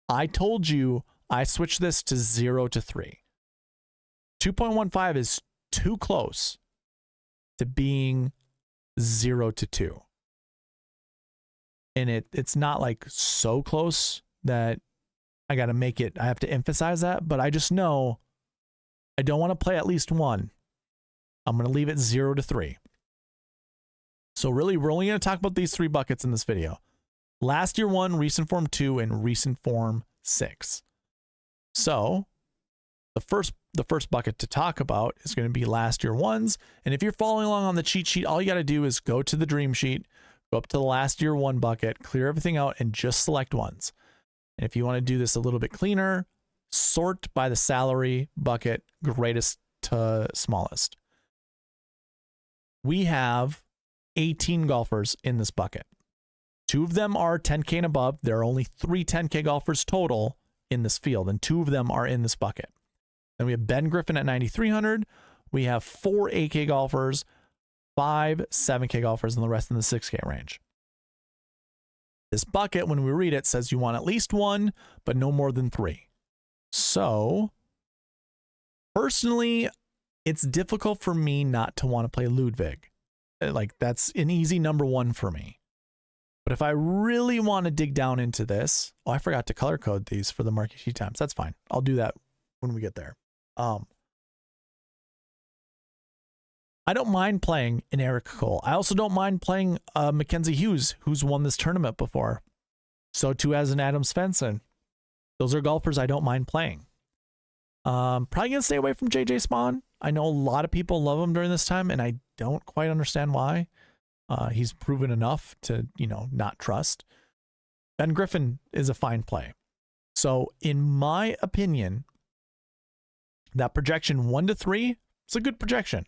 I told you I switched this to 0 to 3. 2.15 is too close to being 0 to 2. And it's not like so close that I got to make it, I have to emphasize that, but I just know I don't want to play at least one. I'm going to leave it 0 to 3. So really, we're only going to talk about these 3 buckets in this video. Last year 1, recent form 2, and recent form 6. So the first bucket to talk about is going to be last year 1s. And if you're following along on the cheat sheet, all you got to do is go to the dream sheet, go up to the last year 1 bucket, clear everything out, and just select ones. And if you want to do this a little bit cleaner, sort by the salary bucket, greatest to smallest. We have 18 golfers in this bucket. 2 of them are 10K and above. There are only 3 10K golfers total in this field, and 2 of them are in this bucket. Then we have Ben Griffin at 9,300. We have 4 8K golfers, 5 7K golfers, and the rest in the 6K range. This bucket, when we read it, says you want at least 1, but no more than 3. So, personally, it's difficult for me not to want to play Ludwig. Like, that's an easy number 1 for me. But if I really want to dig down into this, oh, I forgot to color code these for the Marquee Tee Times. That's fine. I'll do that when we get there. I don't mind playing an Eric Cole. I also don't mind playing Mackenzie Hughes, who's won this tournament before. So too has an Adam Svensson. Those are golfers I don't mind playing. Probably going to stay away from JJ Spawn. I know a lot of people love him during this time, and I don't quite understand why. He's proven enough to, not trust. Ben Griffin is a fine play. So in my opinion, that projection 1 to 3, it's a good projection.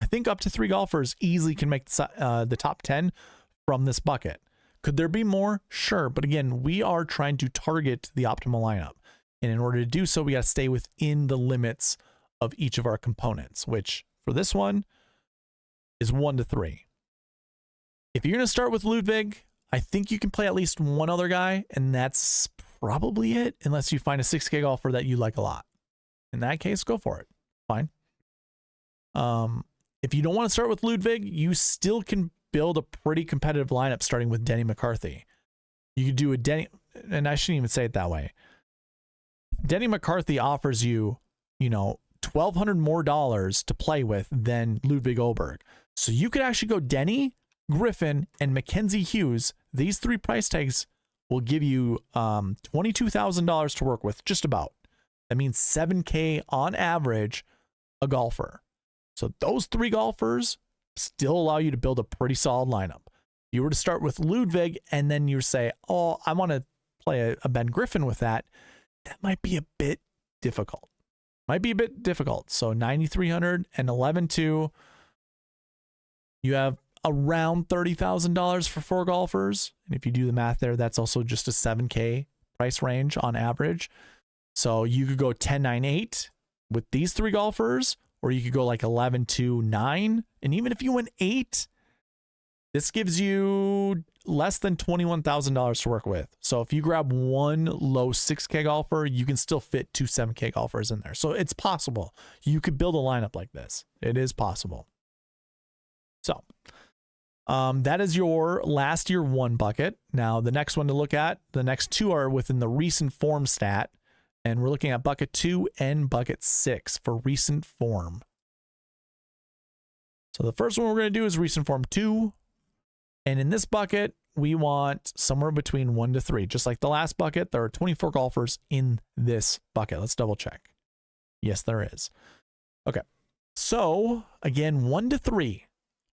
I think up to 3 golfers easily can make the top 10 from this bucket. Could there be more? Sure. But again, we are trying to target the optimal lineup. And in order to do so, we got to stay within the limits of each of our components, which for this one is 1 to 3. If you're going to start with Ludwig, I think you can play at least one other guy, and that's probably it, unless you find a 6K golfer that you like a lot. In that case, go for it. Fine. If you don't want to start with Ludwig, you still can build a pretty competitive lineup starting with Denny McCarthy. You could do a Denny, and I shouldn't even say it that way. Denny McCarthy offers you, $1,200 more to play with than Ludwig Oberg. So you could actually go Denny, Griffin, and Mackenzie Hughes. These 3 price tags will give you $22,000 to work with, just about. That means 7K on average a golfer. So those 3 golfers still allow you to build a pretty solid lineup. If you were to start with Ludwig and then you say, oh, I want to play a Ben Griffin with that might be a bit difficult. So 9,300 and 11,200. You have around $30,000 for 4 golfers. And if you do the math there, that's also just a 7K price range on average. So you could go 10-9-8 with these 3 golfers, or you could go like 11-2-9. And even if you went 8, this gives you less than $21,000 to work with. So if you grab one low 6K golfer, you can still fit 2 7K golfers in there. So it's possible. You could build a lineup like this. It is possible. So that is your last year one bucket. Now, the next one to look at, the next two are within the recent form stat. And we're looking at bucket 2 and bucket 6 for recent form. So the first one we're going to do is recent form 2. And in this bucket, we want somewhere between 1 to 3. Just like the last bucket, there are 24 golfers in this bucket. Let's double check. Yes, there is. Okay. So again, 1 to 3.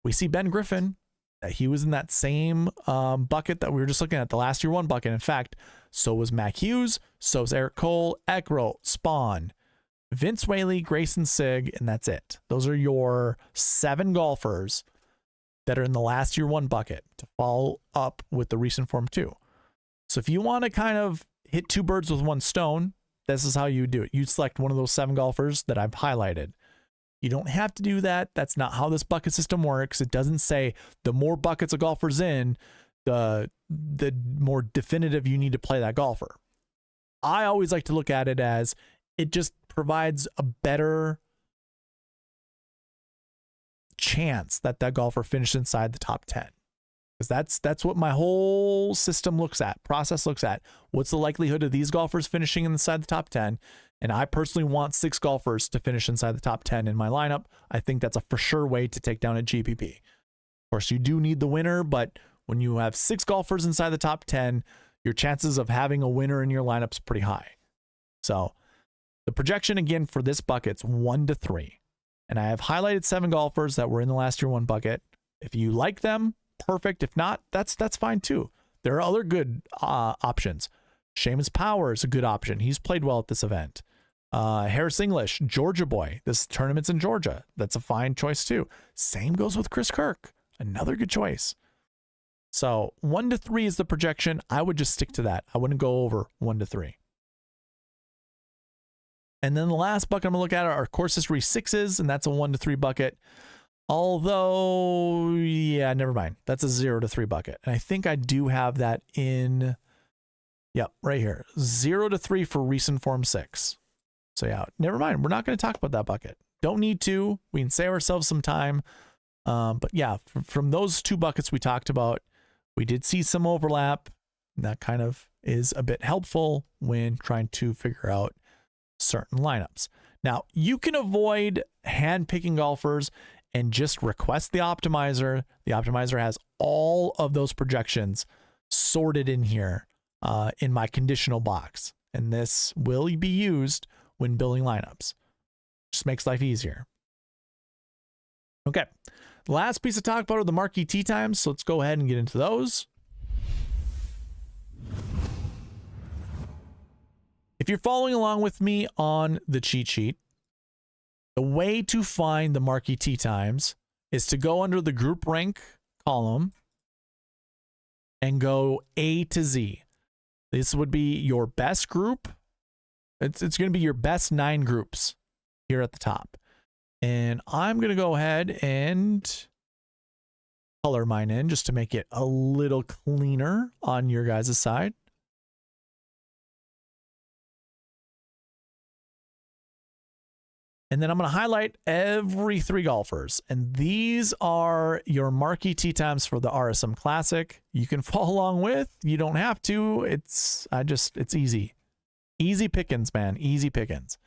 We see Ben Griffin. He was in that same bucket that we were just looking at, the last year one bucket. In fact, so was Mac Hughes, so was Eric Cole, Ekro, Spawn, Vince Whaley, Grayson Sigg, and that's it. Those are your 7 golfers that are in the last year one bucket to follow up with the recent form 2. So if you want to kind of hit 2 birds with 1 stone, this is how you do it. You'd select one of those 7 golfers that I've highlighted. You don't have to do that. That's not how this bucket system works. It doesn't say the more buckets a golfer's in, the more definitive you need to play that golfer. I always like to look at it as it just provides a better chance that that golfer finishes inside the top 10. Because that's what my whole system looks at, process looks at. What's the likelihood of these golfers finishing inside the top 10? And I personally want 6 golfers to finish inside the top 10 in my lineup. I think that's a for sure way to take down a GPP. Of course, you do need the winner, but when you have 6 golfers inside the top 10, your chances of having a winner in your lineup is pretty high. So the projection again for this bucket's 1 to 3. And I have highlighted 7 golfers that were in the last year one bucket. If you like them, perfect. If not, that's fine too. There are other good options. Seamus Power is a good option. He's played well at this event. Harris English, Georgia boy. This tournament's in Georgia. That's a fine choice too. Same goes with Chris Kirk. Another good choice. So 1 to 3 is the projection. I would just stick to that. I wouldn't go over 1 to 3. And then the last bucket I'm going to look at are course history 6s, and that's a 1 to 3 bucket. Although, yeah, never mind. That's a 0 to 3 bucket. And I think I do have that in, yep, right here. 0 to 3 for recent form 6. So yeah, never mind. We're not going to talk about that bucket. Don't need to. We can save ourselves some time. But yeah, from those 2 buckets we talked about, we did see some overlap. That kind of is a bit helpful when trying to figure out certain lineups. Now, you can avoid hand-picking golfers and just request the optimizer. The optimizer has all of those projections sorted in here in my conditional box. And this will be used when building lineups. Just makes life easier. Okay. The last piece to talk about are the Marquee Tee Times. So let's go ahead and get into those. If you're following along with me on the cheat sheet, the way to find the Marquee Tee Times is to go under the group rank column and go A to Z. This would be your best group. It's going to be your best 9 groups here at the top. And I'm going to go ahead and color mine in just to make it a little cleaner on your guys' side. And then I'm going to highlight every 3 golfers. And these are your Marquee Tee Times for the RSM Classic. You can follow along with. You don't have to. It's easy. Easy pickings, man. Easy pickings.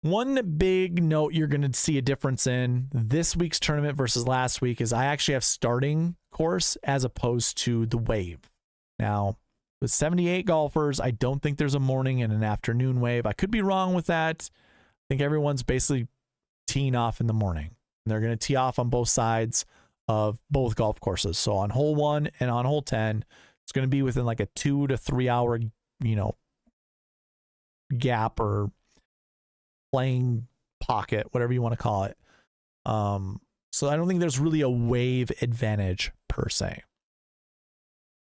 One big note you're going to see a difference in this week's tournament versus last week is I actually have starting course as opposed to the wave. Now, with 78 golfers, I don't think there's a morning and an afternoon wave. I could be wrong with that. I think everyone's basically teeing off in the morning. And they're going to tee off on both sides of both golf courses. So on hole 1 and on hole 10, it's going to be within like a 2 to 3 hour, gap or playing pocket, whatever you want to call it. So I don't think there's really a wave advantage per se.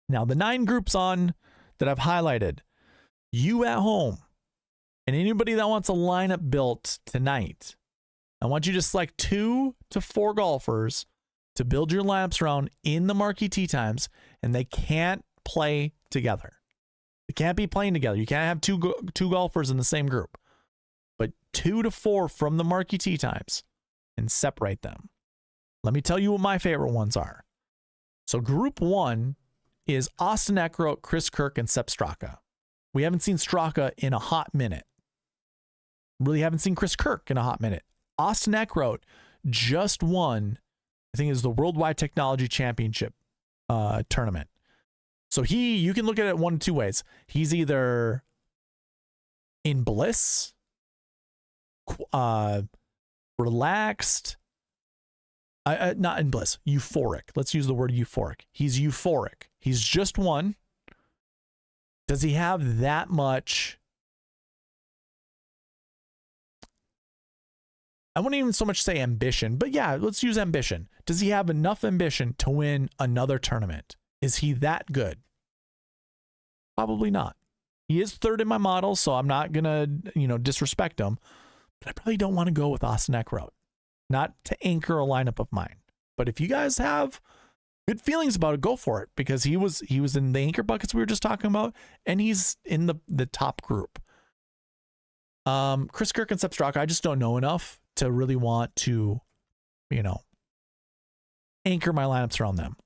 Now, the 9 groups on that I've highlighted, you at home, and anybody that wants a lineup built tonight, I want you to select 2 to 4 golfers to build your lineups around in the Marquee Tee Times, and they can't play together. They can't be playing together. You can't have two golfers in the same group, but 2 to 4 from the Marquee Tee Times and separate them. Let me tell you what my favorite ones are. So group 1 is Austin Eckroat, Chris Kirk, and Sepp Straka. We haven't seen Straka in a hot minute. Really haven't seen Chris Kirk in a hot minute. Austin Eckroat just won, I think it was the Worldwide Technology Championship tournament. So you can look at it one of two ways. He's either in bliss, relaxed, not in bliss, euphoric. Let's use the word euphoric. He's euphoric. He's just won. Does he have that much? I wouldn't even so much say ambition, but yeah, let's use ambition. Does he have enough ambition to win another tournament? Is he that good? Probably not. He is third in my model, so I'm not going to, disrespect him, but I probably don't want to go with Austin Eckroat. Not to anchor a lineup of mine. But if you guys have good feelings about it, go for it, because he was in the anchor buckets we were just talking about, and he's in the top group. Chris Kirk and Sepp Straka, I just don't know enough to really want to, anchor my lineups around them.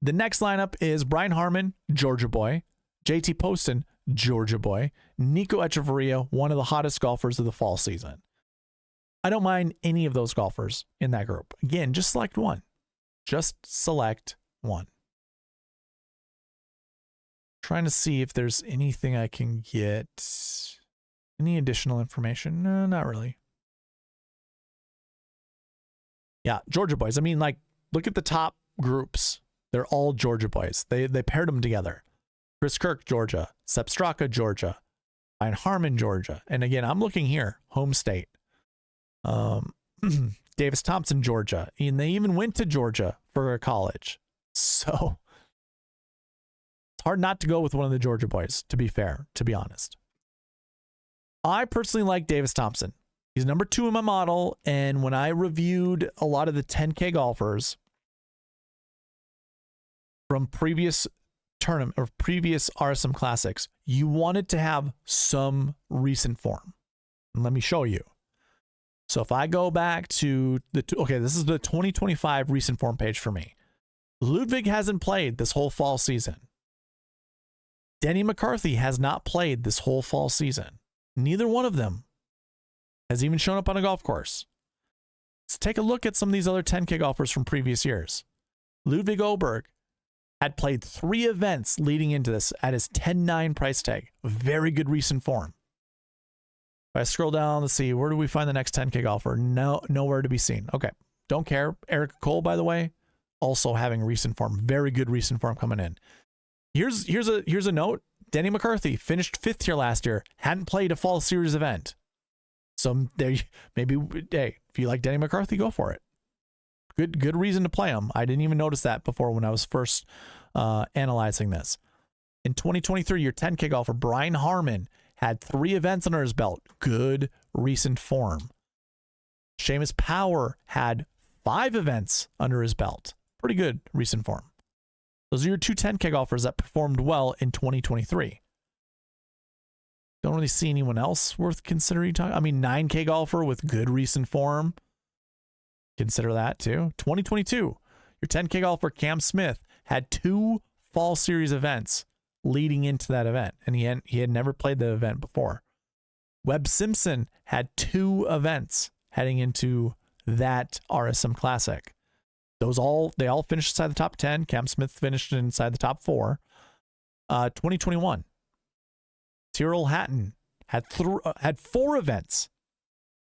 The next lineup is Brian Harman, Georgia boy, JT Poston, Georgia boy, Nico Echeverria, one of the hottest golfers of the fall season. I don't mind any of those golfers in that group. Again, just select one. Just select one. Trying to see if there's anything I can get. Any additional information? No, not really. Yeah, Georgia boys. I mean, look at the top groups. They're all Georgia boys. They paired them together. Chris Kirk, Georgia. Sepp Straka, Georgia. Brian Harman, Georgia. And again, I'm looking here, home state. Davis Thompson, Georgia. And they even went to Georgia for college. So it's hard not to go with one of the Georgia boys, to be fair, to be honest. I personally like Davis Thompson. He's number 2 in my model. And when I reviewed a lot of the 10K golfers from previous tournament or previous RSM Classics, you wanted to have some recent form. And let me show you. So if I go back to this is the 2025 recent form page for me. Ludwig hasn't played this whole fall season. Denny McCarthy has not played this whole fall season. Neither one of them has even shown up on a golf course. Let's take a look at some of these other 10K golfers from previous years. Ludwig Oberg had played 3 events leading into this at his 10.9 price tag. Very good recent form. If I scroll down, let's see, where do we find the next 10K golfer? No, nowhere to be seen. Okay, don't care. Eric Cole, by the way, also having recent form. Very good recent form coming in. Here's a note. Denny McCarthy finished 5th here last year. Hadn't played a fall series event. So there, maybe, hey, if you like Denny McCarthy, go for it. Good reason to play him. I didn't even notice that before when I was first analyzing this. In 2023, your 10K golfer Brian Harman had 3 events under his belt. Good recent form. Seamus Power had 5 events under his belt. Pretty good recent form. Those are your 2 10K golfers that performed well in 2023. Don't really see anyone else worth considering. 9K golfer with good recent form. Consider that too. 2022, your 10K golfer Cam Smith had 2 fall series events leading into that event, and he had never played the event before. Webb Simpson had 2 events heading into that RSM Classic. They all finished inside the top 10. Cam Smith finished inside the top 4. 2021, Tyrrell Hatton had 4 events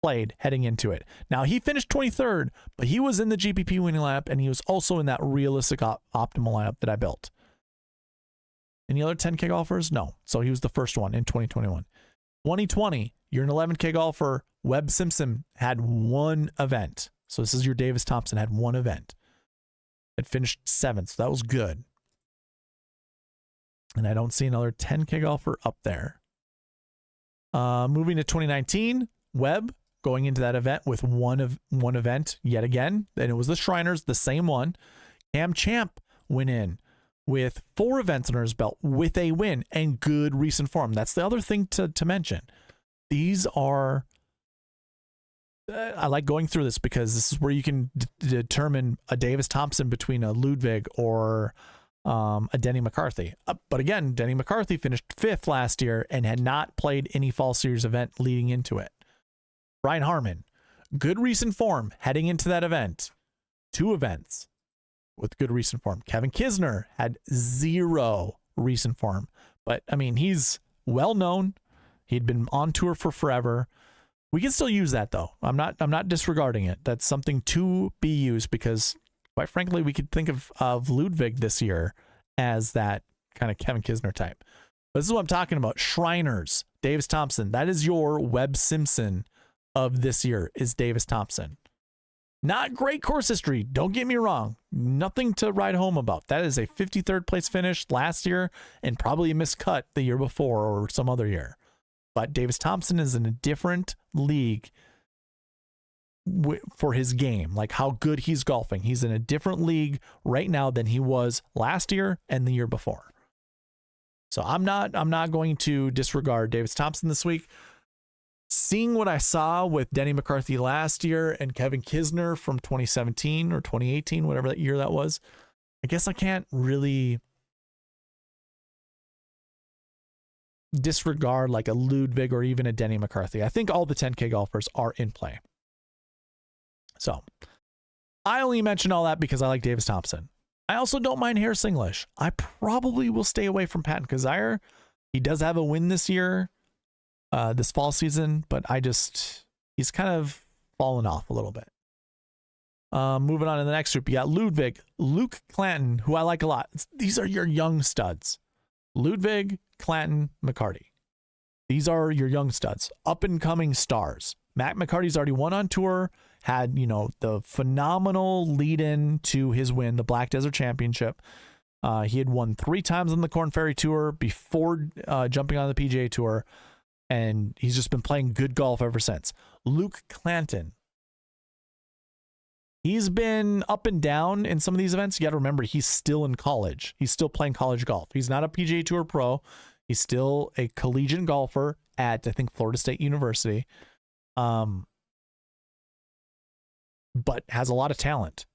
played heading into it. Now, he finished 23rd, but he was in the GPP winning lineup, and he was also in that realistic optimal lineup that I built. Any other 10K golfers? No. So he was the first one in 2021. 2020, you're an 11K golfer. Webb Simpson had 1 event. So this is your Davis Thompson, had 1 event. It finished 7th, so that was good. And I don't see another 10K golfer up there. Moving to 2019, Webb going into that event with one event yet again, and it was the Shriners, the same one. Cam Champ went in with 4 events under his belt with a win and good recent form. That's the other thing to mention. These are I like going through this because this is where you can determine a Davis Thompson between a Ludwig or a Denny McCarthy. But again, Denny McCarthy finished 5th last year and had not played any fall series event leading into it. Brian Harman, good recent form heading into that event. 2 events with good recent form. Kevin Kisner had 0 recent form. But I mean, he's well known. He'd been on tour for forever. We can still use that though. I'm not disregarding it. That's something to be used because quite frankly, we could think of Ludwig this year as that kind of Kevin Kisner type. But this is what I'm talking about. Shriners, Davis Thompson. That is your Webb Simpson of this year is Davis Thompson. Not great course history. Don't get me wrong. Nothing to write home about. That is a 53rd place finish last year and probably a miscut the year before or some other year. But Davis Thompson is in a different league for his game, like how good he's golfing. He's in a different league right now than he was last year and the year before. So I'm not going to disregard Davis Thompson this week. Seeing what I saw with Denny McCarthy last year and Kevin Kisner from 2017 or 2018, whatever that year that was, I guess I can't really disregard like a Ludwig or even a Denny McCarthy. I think all the 10K golfers are in play. So I only mention all that because I like Davis Thompson. I also don't mind Harris English. I probably will stay away from Patton Kizzire. He does have a win this year, this fall season, but he's kind of fallen off a little bit. Moving on to the next group, you got Ludwig, Luke Clanton, who I like a lot. These are your young studs. Ludwig, Clanton, McCarty. These are your young studs, up and coming stars. Matt McCarty's already won on tour, had, the phenomenal lead in to his win, the Black Desert Championship. He had won 3 times on the Korn Ferry Tour before jumping on the PGA Tour, and he's just been playing good golf ever since. Luke Clanton. He's been up and down in some of these events. You got to remember, he's still in college. He's still playing college golf. He's not a PGA Tour pro. He's still a collegiate golfer at, I think, Florida State University. But has a lot of talent.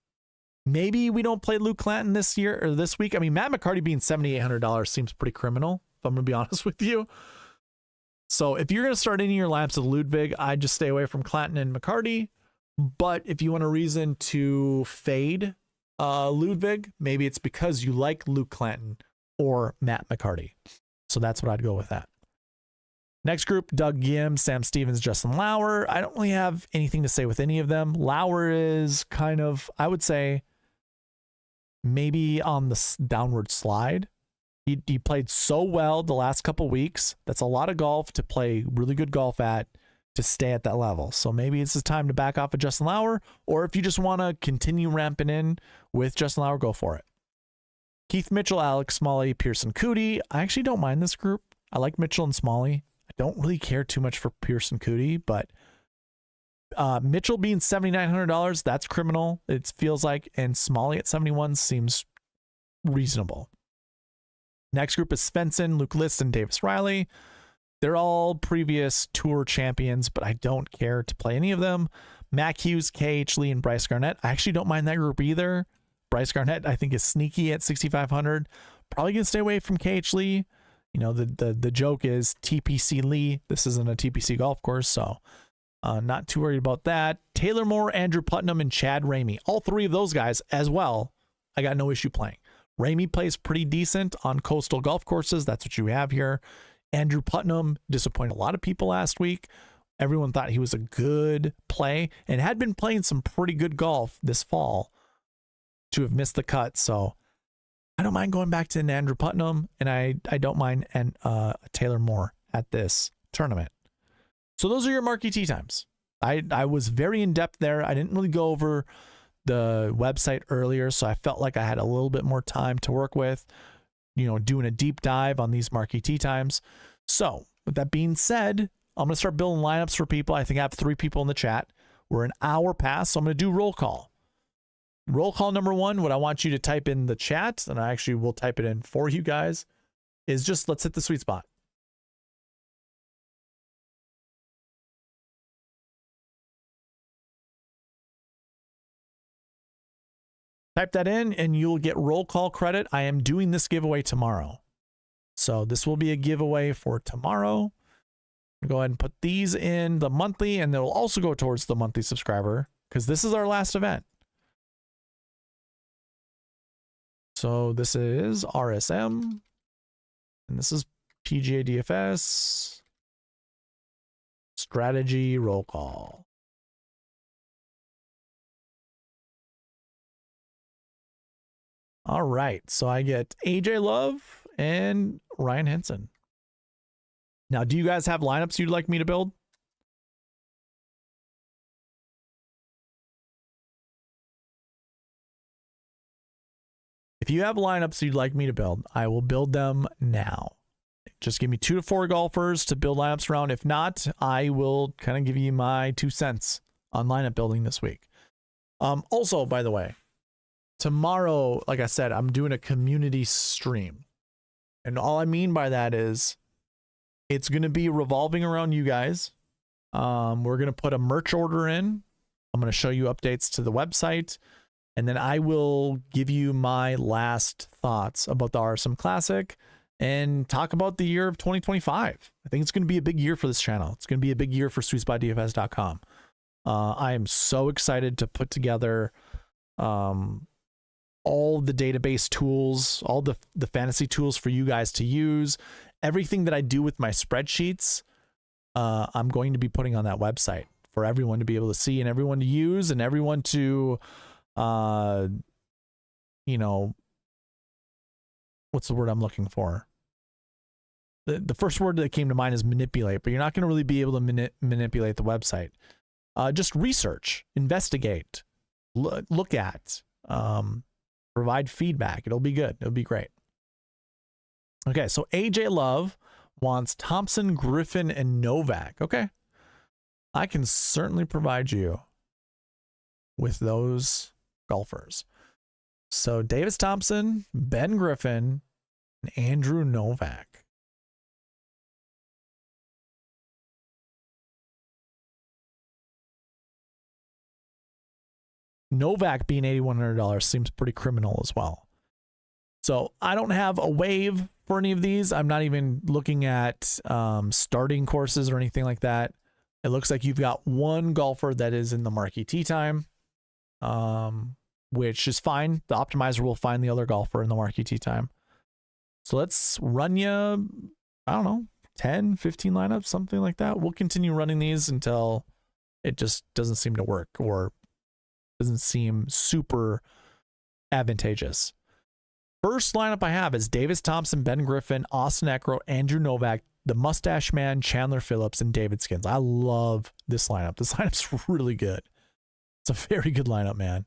Maybe we don't play Luke Clanton this year or this week. I mean, Matt McCarty being $7,800 seems pretty criminal, if I'm going to be honest with you. So if you're going to start any of your laps with Ludwig, I'd just stay away from Clanton and McCarty. But if you want a reason to fade Ludwig, maybe it's because you like Luke Clanton or Matt McCarty. So that's what I'd go with that. Next group, Doug Gim, Sam Stevens, Justin Lauer. I don't really have anything to say with any of them. Lauer is kind of, I would say, maybe on the downward slide. He played so well the last couple weeks. That's a lot of golf to play really good golf at to stay at that level. So maybe it's the time to back off of Justin Lauer, or if you just want to continue ramping in with Justin Lauer, go for it. Keith Mitchell, Alex Smalley, Pearson Cootie. I actually don't mind this group. I like Mitchell and Smalley. I don't really care too much for Pearson Cootie, but Mitchell being $7,900, that's criminal. It feels like, and Smalley at 71 seems reasonable. Next group is Svensson, Luke List, and Davis Riley. They're all previous tour champions, but I don't care to play any of them. Mac Hughes, KH Lee, and Bryce Garnett. I actually don't mind that group either. Bryce Garnett, I think, is sneaky at 6,500. Probably going to stay away from KH Lee. The joke is TPC Lee. This isn't a TPC golf course, so not too worried about that. Taylor Moore, Andrew Putnam, and Chad Ramey. All 3 of those guys as well, I got no issue playing. Ramey plays pretty decent on coastal golf courses. That's what you have here. Andrew Putnam disappointed a lot of people last week. Everyone thought he was a good play and had been playing some pretty good golf this fall to have missed the cut. So I don't mind going back to an Andrew Putnam, and I don't mind Taylor Moore at this tournament. So those are your Marquee Tee Times. I was very in-depth there. I didn't really go over the website earlier, so I felt like I had a little bit more time to work with, doing a deep dive on these Marquee Tee Times. So with that being said, I'm going to start building lineups for people. I think I have 3 people in the chat. We're an hour past, so I'm going to do roll call. Roll call number 1, what I want you to type in the chat, and I actually will type it in for you guys, is just let's hit the sweet spot. Type that in and you'll get roll call credit. I am doing this giveaway tomorrow. So this will be a giveaway for tomorrow. Go ahead and put these in the monthly, and they'll also go towards the monthly subscriber because this is our last event. So this is RSM, and this is PGA DFS Strategy roll call. All right, so I get AJ Love and Ryan Henson. Now, do you guys have lineups you'd like me to build? If you have lineups you'd like me to build, I will build them now. Just give me 2 to 4 golfers to build lineups around. If not, I will kind of give you my 2 cents on lineup building this week. Also, by the way, tomorrow, like I said, I'm doing a community stream. And all I mean by that is it's going to be revolving around you guys. We're going to put a merch order in. I'm going to show you updates to the website. And then I will give you my last thoughts about the RSM Classic and talk about the year of 2025. I think it's going to be a big year for this channel. It's going to be a big year for SweetSpotDFS.com. I am so excited to put together all the database tools, all the fantasy tools for you guys to use. Everything that I do with my spreadsheets, I'm going to be putting on that website for everyone to be able to see and everyone to use and everyone to, you know, what's the word I'm looking for? The first word that came to mind is manipulate, but you're not going to really be able to manipulate the website. Just research, investigate, look at, provide feedback. It'll be good. It'll be great. Okay, so AJ Love wants Thompson, Griffin, and Novak. Okay. I can certainly provide you with those golfers. So Davis Thompson, Ben Griffin, and Andrew Novak. Novak being $8,100 seems pretty criminal as well. So I don't have a wave for any of these. I'm not even looking at starting courses or anything like that. It looks like you've got one golfer that is in the Marquee Tee Time, which is fine. The optimizer will find the other golfer in the Marquee Tee Time. So let's run you, I don't know, 10, 15 lineups, something like that. We'll continue running these until it just doesn't seem to work or doesn't seem super advantageous. First lineup I have is Davis Thompson, Ben Griffin, Austin Eckroat, Andrew Novak, the Mustache Man, Chandler Phillips, and David Skins. I love this lineup. This lineup's really good. It's a very good lineup, man.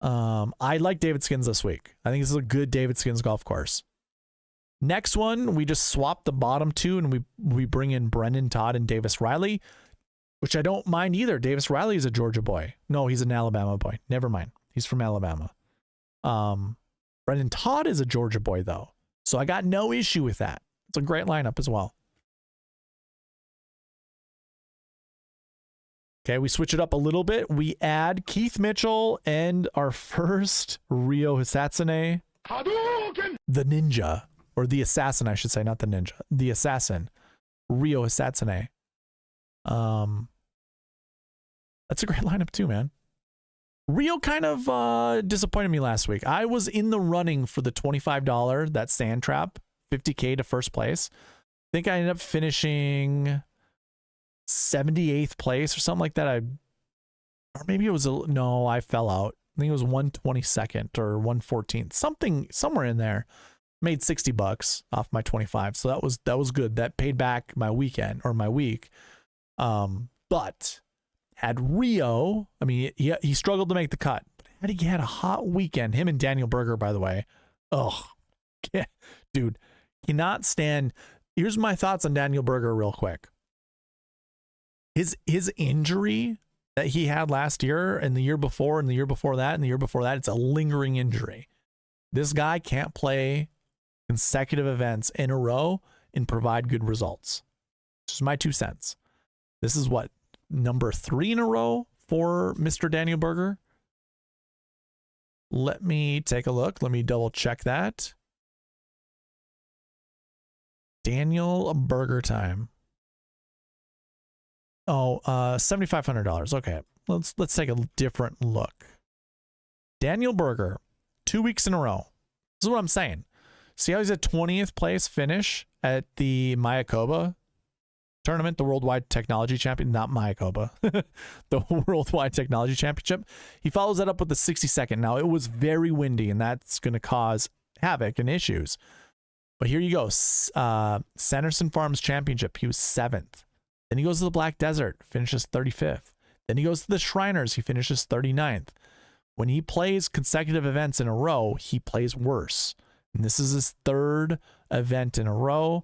I like David Skins this week. I think this is a good David Skins golf course. Next one, we just swap the bottom two and we bring in Brendan Todd and Davis Riley, which I don't mind either. Davis Riley is a Georgia boy. No, he's an Alabama boy. Never mind. He's from Alabama. Brendan Todd is a Georgia boy, though. So I got no issue with that. It's a great lineup as well. Okay, we switch it up a little bit. We add Keith Mitchell and our first Ryo Hisatsune. The ninja, or the assassin, I should say, not the ninja. The assassin, Ryo Hisatsune. That's a great lineup too, man. Ryo kind of disappointed me last week. I was in the running for the $25, that sand trap, 50K to first place. I think I ended up finishing 78th place or something like that. Or maybe it was no, I fell out. I think it was 122nd or 114th, somewhere in there. Made $60 off my 25, so that was good. That paid back my weekend or my week. But had Ryo, I mean, he struggled to make the cut, but he had a hot weekend. Him and Daniel Berger, by the way. Oh, yeah, dude, cannot stand. Here's my thoughts on Daniel Berger real quick. His injury that he had last year and the year before and the year before that and the year before that, it's a lingering injury. This guy can't play consecutive events in a row and provide good results. Just my 2 cents. This is what, number 3 in a row for Mr. Daniel Berger? Let me take a look. Let me double check that. Daniel Berger time. Oh, $7,500. Okay. Let's take a different look. Daniel Berger, 2 weeks in a row. This is what I'm saying. See how he's at 20th place finish at the Mayakoba tournament, the Worldwide Technology Champion, not Mayakoba, the Worldwide Technology Championship. He follows that up with the 62nd. Now, it was very windy, and that's going to cause havoc and issues. But here you go. Sanderson Farms Championship, he was 7th. Then he goes to the Black Desert, finishes 35th. Then he goes to the Shriners, he finishes 39th. When he plays consecutive events in a row, he plays worse. And this is his 3rd event in a row.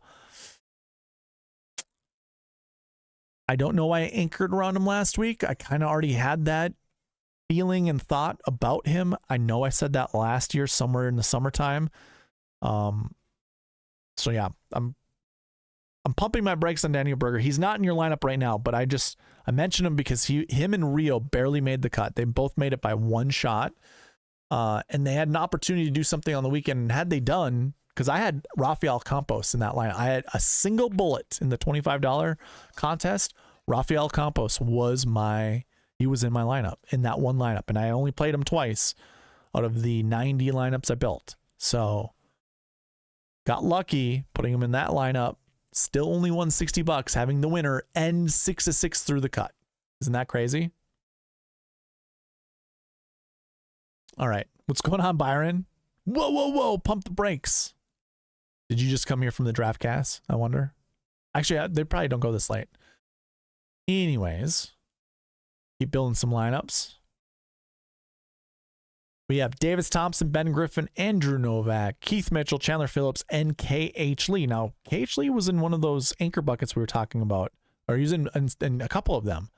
I don't know why I anchored around him last week. I kind of already had that feeling and thought about him. I know I said that last year somewhere in the summertime. So yeah, I'm pumping my brakes on Daniel Berger. He's not in your lineup right now, but I mentioned him because him and Rio barely made the cut. They both made it by 1 shot. And they had an opportunity to do something on the weekend. And had they done, because I had Rafael Campos in that lineup. I had a single bullet in the $25 contest. Rafael Campos was in my lineup, in that one lineup. And I only played him twice out of the 90 lineups I built. So got lucky putting him in that lineup. Still only won $60, having the winner end 6-6 through the cut. Isn't that crazy? All right. What's going on, Byron? Whoa, whoa, whoa. Pump the brakes. Did you just come here from the draft cast? I wonder. Actually, they probably don't go this late. Anyways, keep building some lineups. We have Davis Thompson, Ben Griffin, Andrew Novak, Keith Mitchell, Chandler Phillips, and K.H. Lee. Now, K.H. Lee was in one of those anchor buckets we were talking about, or using in a couple of them,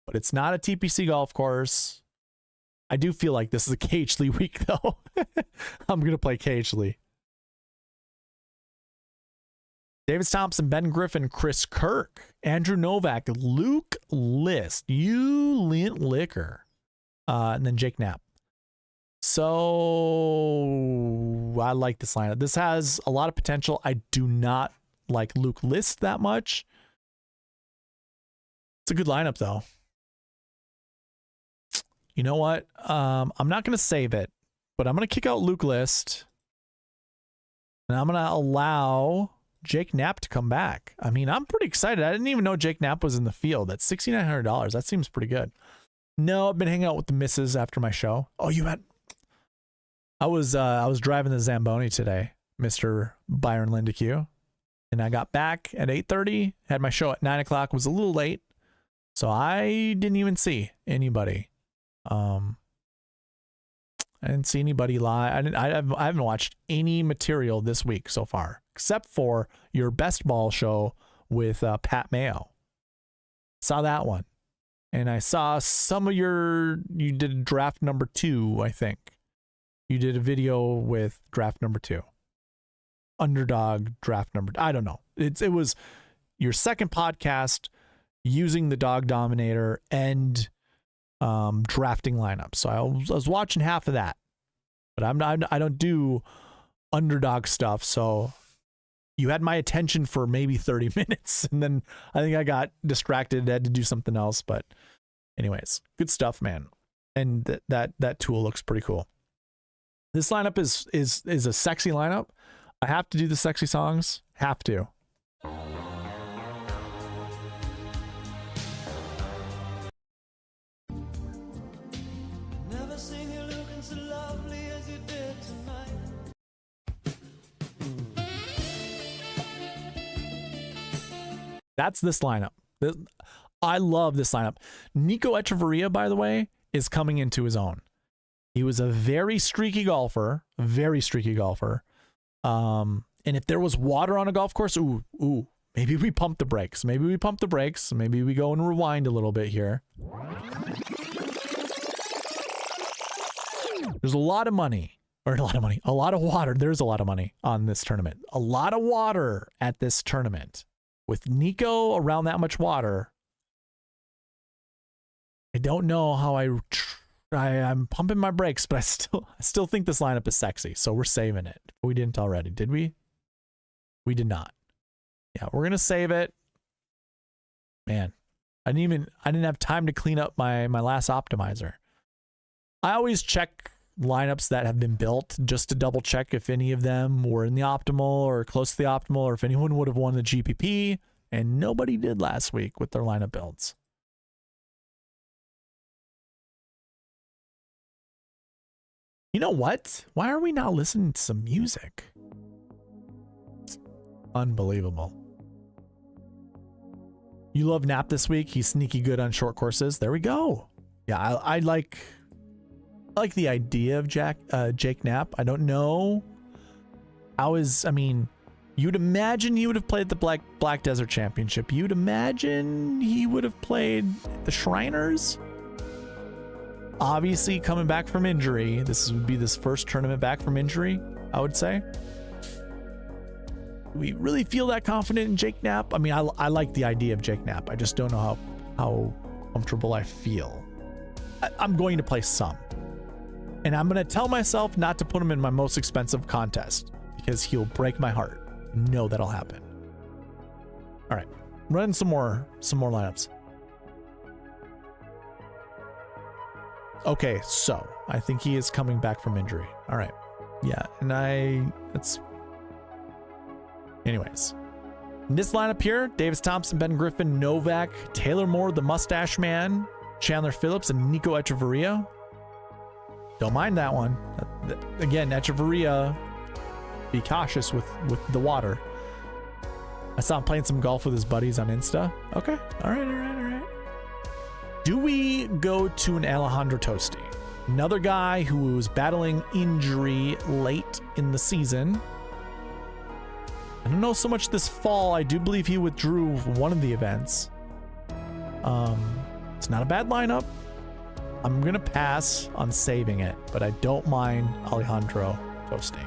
but it's not a TPC golf course. I do feel like this is a K.H. Lee week, though. I'm going to play K.H. Lee. Davis Thompson, Ben Griffin, Chris Kirk, Andrew Novak, Luke List, you lint liquor, and then Jake Knapp. So I like this lineup. This has a lot of potential. I do not like Luke List that much. It's a good lineup, though. You know what? I'm not going to save it, but I'm going to kick out Luke List, and I'm going to allow Jake Knapp to come back. I mean, I'm pretty excited. I didn't even know Jake Knapp was in the field. That's $6,900. That seems pretty good. No, I've been hanging out with the missus after my show. Oh, you had... I was driving the Zamboni today, Mr. Byron Lindeque, and I got back at 8:30, had my show at 9 o'clock, was a little late, so I didn't even see anybody. I didn't see anybody live. I haven't watched any material this week so far, except for your best ball show with Pat Mayo. Saw that one, and I saw some of you did draft number 2, I think. You did a video with draft number 2. Underdog draft number, I don't know. It was your second podcast using the Dog Dominator and drafting lineups. So I was watching half of that, but I don't do underdog stuff. So you had my attention for maybe 30 minutes, and then I think I got distracted, had to do something else. But anyways, good stuff, man. And that tool looks pretty cool. This lineup is a sexy lineup. I have to do the sexy songs. Have to. Never seen you looking so lovely as you did tonight. That's this lineup. I love this lineup. Nico Echeverria, by the way, is coming into his own. He was a very streaky golfer, And if there was water on a golf course, ooh, maybe we pump the brakes. Maybe we go and rewind a little bit here. There's a lot of money, a lot of water. There's a lot of money on this tournament. A lot of water at this tournament. With Nico around that much water, I don't know how I I'm pumping my brakes, but I still think this lineup is sexy. So we're saving it. We didn't already, did we? We did not. Yeah, we're gonna save it. Man, I didn't have time to clean up my last optimizer. I always check lineups that have been built just to double check if any of them were in the optimal or close to the optimal, or if anyone would have won the GPP, and nobody did last week with their lineup builds. You know what? Why are we not listening to some music? Unbelievable. You love Knapp this week. He's sneaky good on short courses. There we go. Yeah, I like the idea of Jake Knapp. I don't know I mean, you'd imagine he would have played the Black Desert Championship. You'd imagine he would have played the Shriners. Obviously, coming back from injury, this would be this first tournament back from injury, I would say. Do we really feel that confident in Jake Knapp? I mean, I like the idea of Jake Knapp. I just don't know how comfortable I feel. I'm going to play some. And I'm going to tell myself not to put him in my most expensive contest because he'll break my heart. I know that'll happen. All right, running some more lineups. Okay, so I think he is coming back from injury. All right, yeah, and anyways. In this lineup here, Davis Thompson, Ben Griffin, Novak, Taylor Moore, the Mustache Man, Chandler Phillips, and Nico Echeverria. Don't mind that one. Again, Echeverria, be cautious with the water. I saw him playing some golf with his buddies on Insta. Okay, all right. Do we go to an Alejandro Tosti? Another guy who was battling injury late in the season. I don't know so much this fall. I do believe he withdrew one of the events. It's not a bad lineup. I'm gonna pass on saving it, but I don't mind Alejandro Tosti.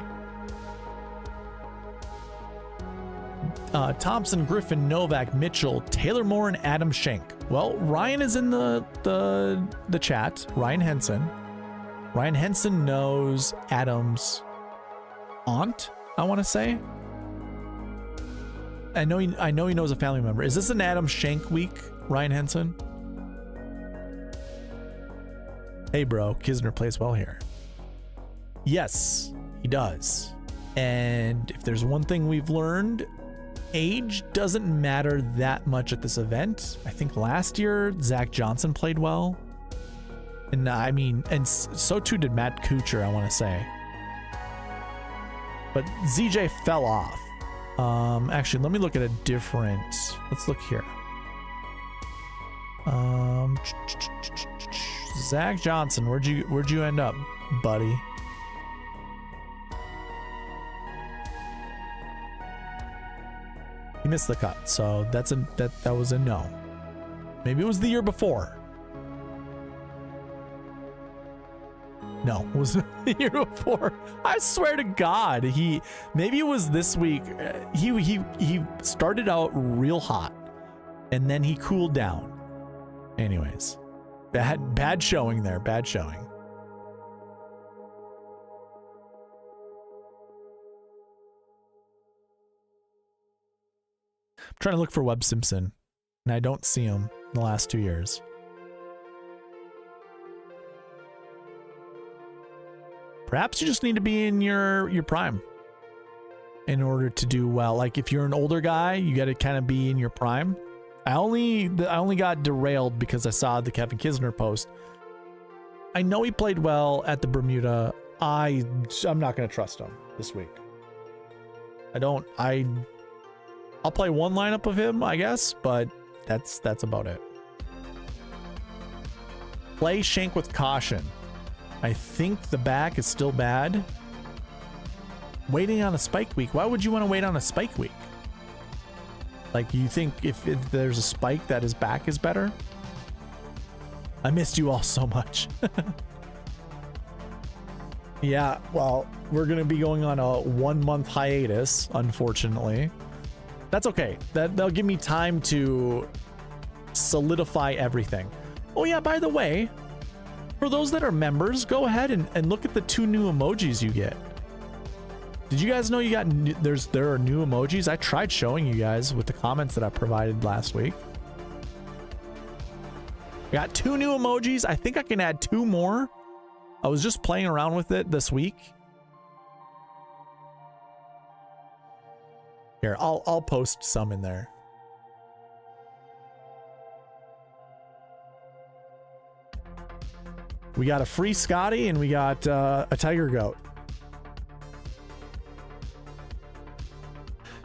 Thompson, Griffin, Novak, Mitchell, Taylor Moore, and Adam Schenk. Well, Ryan is in the chat. Ryan Henson. Ryan Henson knows Adam's aunt, I want to say. I know he knows a family member. Is this an Adam Schenk week, Ryan Henson? Hey bro, Kisner plays well here. Yes, he does. And if there's one thing we've learned, age doesn't matter that much at this event. I think last year Zach Johnson played well, and I mean, and so too did Matt Kuchar, I want to say. But ZJ fell off. Actually, let me look at a different. Let's look here. Zach Johnson, where'd you end up, buddy? He missed the cut, so that was a no. Maybe it was the year before. No, it was the year before. I swear to God, maybe it was this week. He started out real hot, and then he cooled down. Anyways, bad showing there. Bad showing. I'm trying to look for Webb Simpson, and I don't see him in the last 2 years. Perhaps you just need to be in your prime in order to do well. Like if you're an older guy, you got to kind of be in your prime. I only got derailed because I saw the Kevin Kisner post. I know he played well at the Bermuda. I'm not going to trust him this week. I'll play one lineup of him, I guess, but that's about it. Play Schenk with caution. I think the back is still bad. Waiting on a spike week. Why would you want to wait on a spike week? Like, you think if there's a spike that his back is better? I missed you all so much. Yeah, well, we're going to be going on a 1-month hiatus, unfortunately. That's okay. That'll give me time to solidify everything. Oh yeah, by the way, For those that are members, go ahead and look at the 2 new emojis you get. Did you guys know you got there are new emojis? I tried showing you guys with the comments that I provided last week. I got 2 new emojis. I think I can add 2 more. I was just playing around with it this week. Here, I'll post some in there. We got a free Scotty and we got a tiger goat.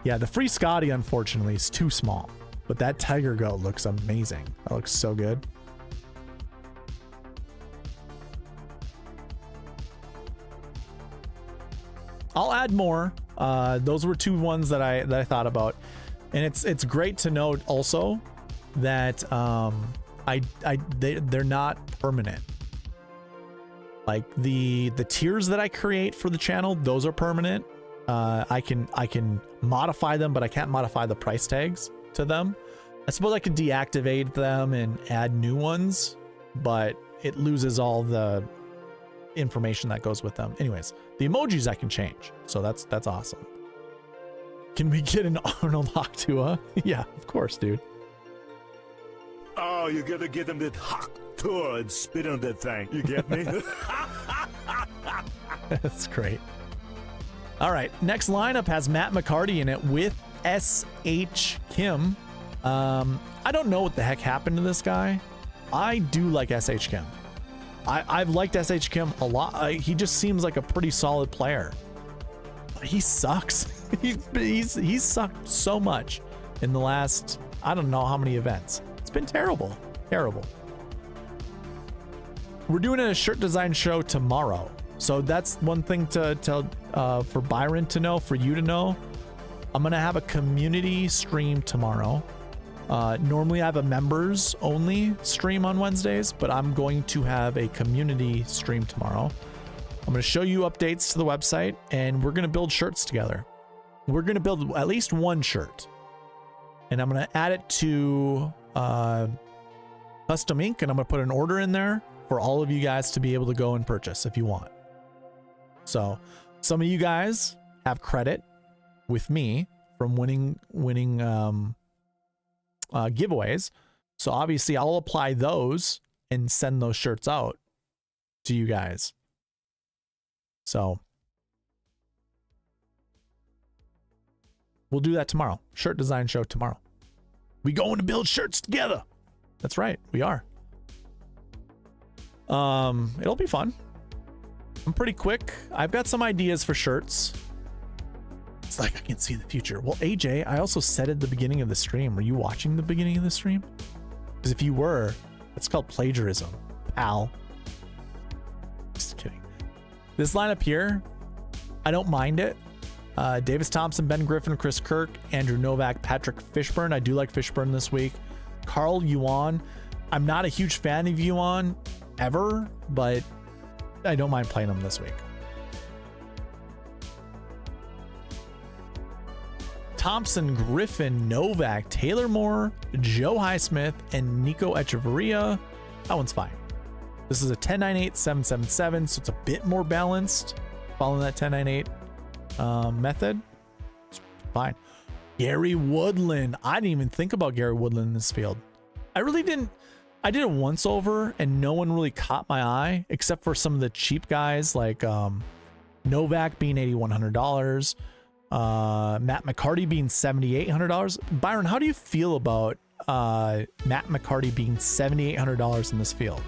Yeah, the free Scotty unfortunately is too small, but that tiger goat looks amazing. That looks so good. I'll add more. Those were 2 ones that I thought about, and it's great to note also that they're not permanent. Like the tiers that I create for the channel, those are permanent. I can modify them, but I can't modify the price tags to them. I suppose I could deactivate them and add new ones, but it loses all the information that goes with them. Anyways, the emojis I can change, so that's awesome. Can we get an Arnold Hawktua? Yeah, of course, dude. Oh, you gotta get him that hot tour and spit on that thing. You get me? That's great. All right, next lineup has Matt McCarty in it with S.H. Kim. I don't know what the heck happened to this guy. I do like S.H. Kim. I've liked S.H. Kim a lot. He just seems like a pretty solid player. But he sucks. He's sucked so much in the last, I don't know how many events. It's been terrible. Terrible. We're doing a shirt design show tomorrow. So that's one thing to tell for Byron to know, for you to know. I'm going to have a community stream tomorrow. Normally I have a members only stream on Wednesdays, but I'm going to have a community stream tomorrow. I'm going to show you updates to the website, and we're going to build shirts together. We're going to build at least one shirt, and I'm going to add it to custom ink, and I'm going to put an order in there for all of you guys to be able to go and purchase if you want. So some of you guys have credit with me from winning giveaways. So obviously I'll apply those and send those shirts out to you guys. So we'll do that tomorrow. Shirt design show tomorrow. We going to build shirts together. That's right. We are. It'll be fun. I'm pretty quick. I've got some ideas for shirts. It's like I can see the future. Well, AJ, I also said at the beginning of the stream, were you watching the beginning of the stream? Because if you were, it's called plagiarism, pal. Just kidding. This lineup here, I don't mind it. Davis Thompson, Ben Griffin, Chris Kirk, Andrew Novak, Patrick Fishburne. I do like Fishburne this week. Carl Yuan. I'm not a huge fan of Yuan ever, but I don't mind playing him this week. Thompson, Griffin, Novak, Taylor Moore, Joe Highsmith, and Nico Echeverria. That one's fine. This is a 10-9-8-7-7-7, so it's a bit more balanced following that 10-9-8 method. It's fine. Gary Woodland. I didn't even think about Gary Woodland in this field. I really didn't. I did it once over and no one really caught my eye except for some of the cheap guys like Novak being $8,100. Matt McCarty being $7,800. Byron, how do you feel about Matt McCarty being $7,800 in this field?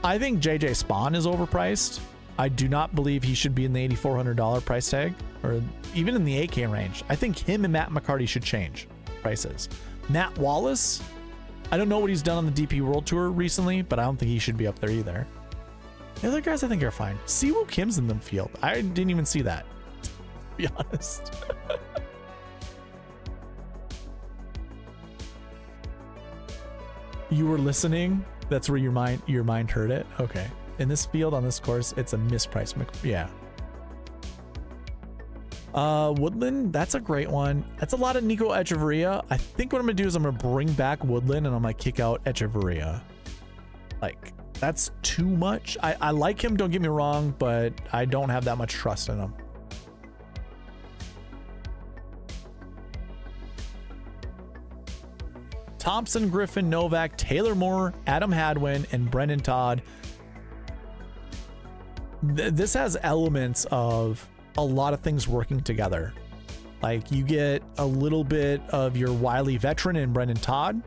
I think JJ Spawn is overpriced. I do not believe he should be in the $8,400 price tag or even in the 8K range. I think him and Matt McCarty should change prices. Matt Wallace, I don't know what he's done on the DP World Tour recently, but I don't think he should be up there either. The other guys I think are fine. Siwoo Kim's in the field. I didn't even see that, to be honest. You were listening? That's where your mind heard it? Okay. In this field, on this course, it's a mispriced. Yeah. Woodland, that's a great one. That's a lot of Nico Echeverria. I think what I'm gonna do is I'm gonna bring back Woodland and I'm gonna kick out Echeverria. Like, that's too much. I like him, don't get me wrong, but I don't have that much trust in him. Thompson, Griffin, Novak, Taylor Moore, Adam Hadwin, and Brendan Todd. This has elements of a lot of things working together. Like, you get a little bit of your wily veteran in Brendan Todd.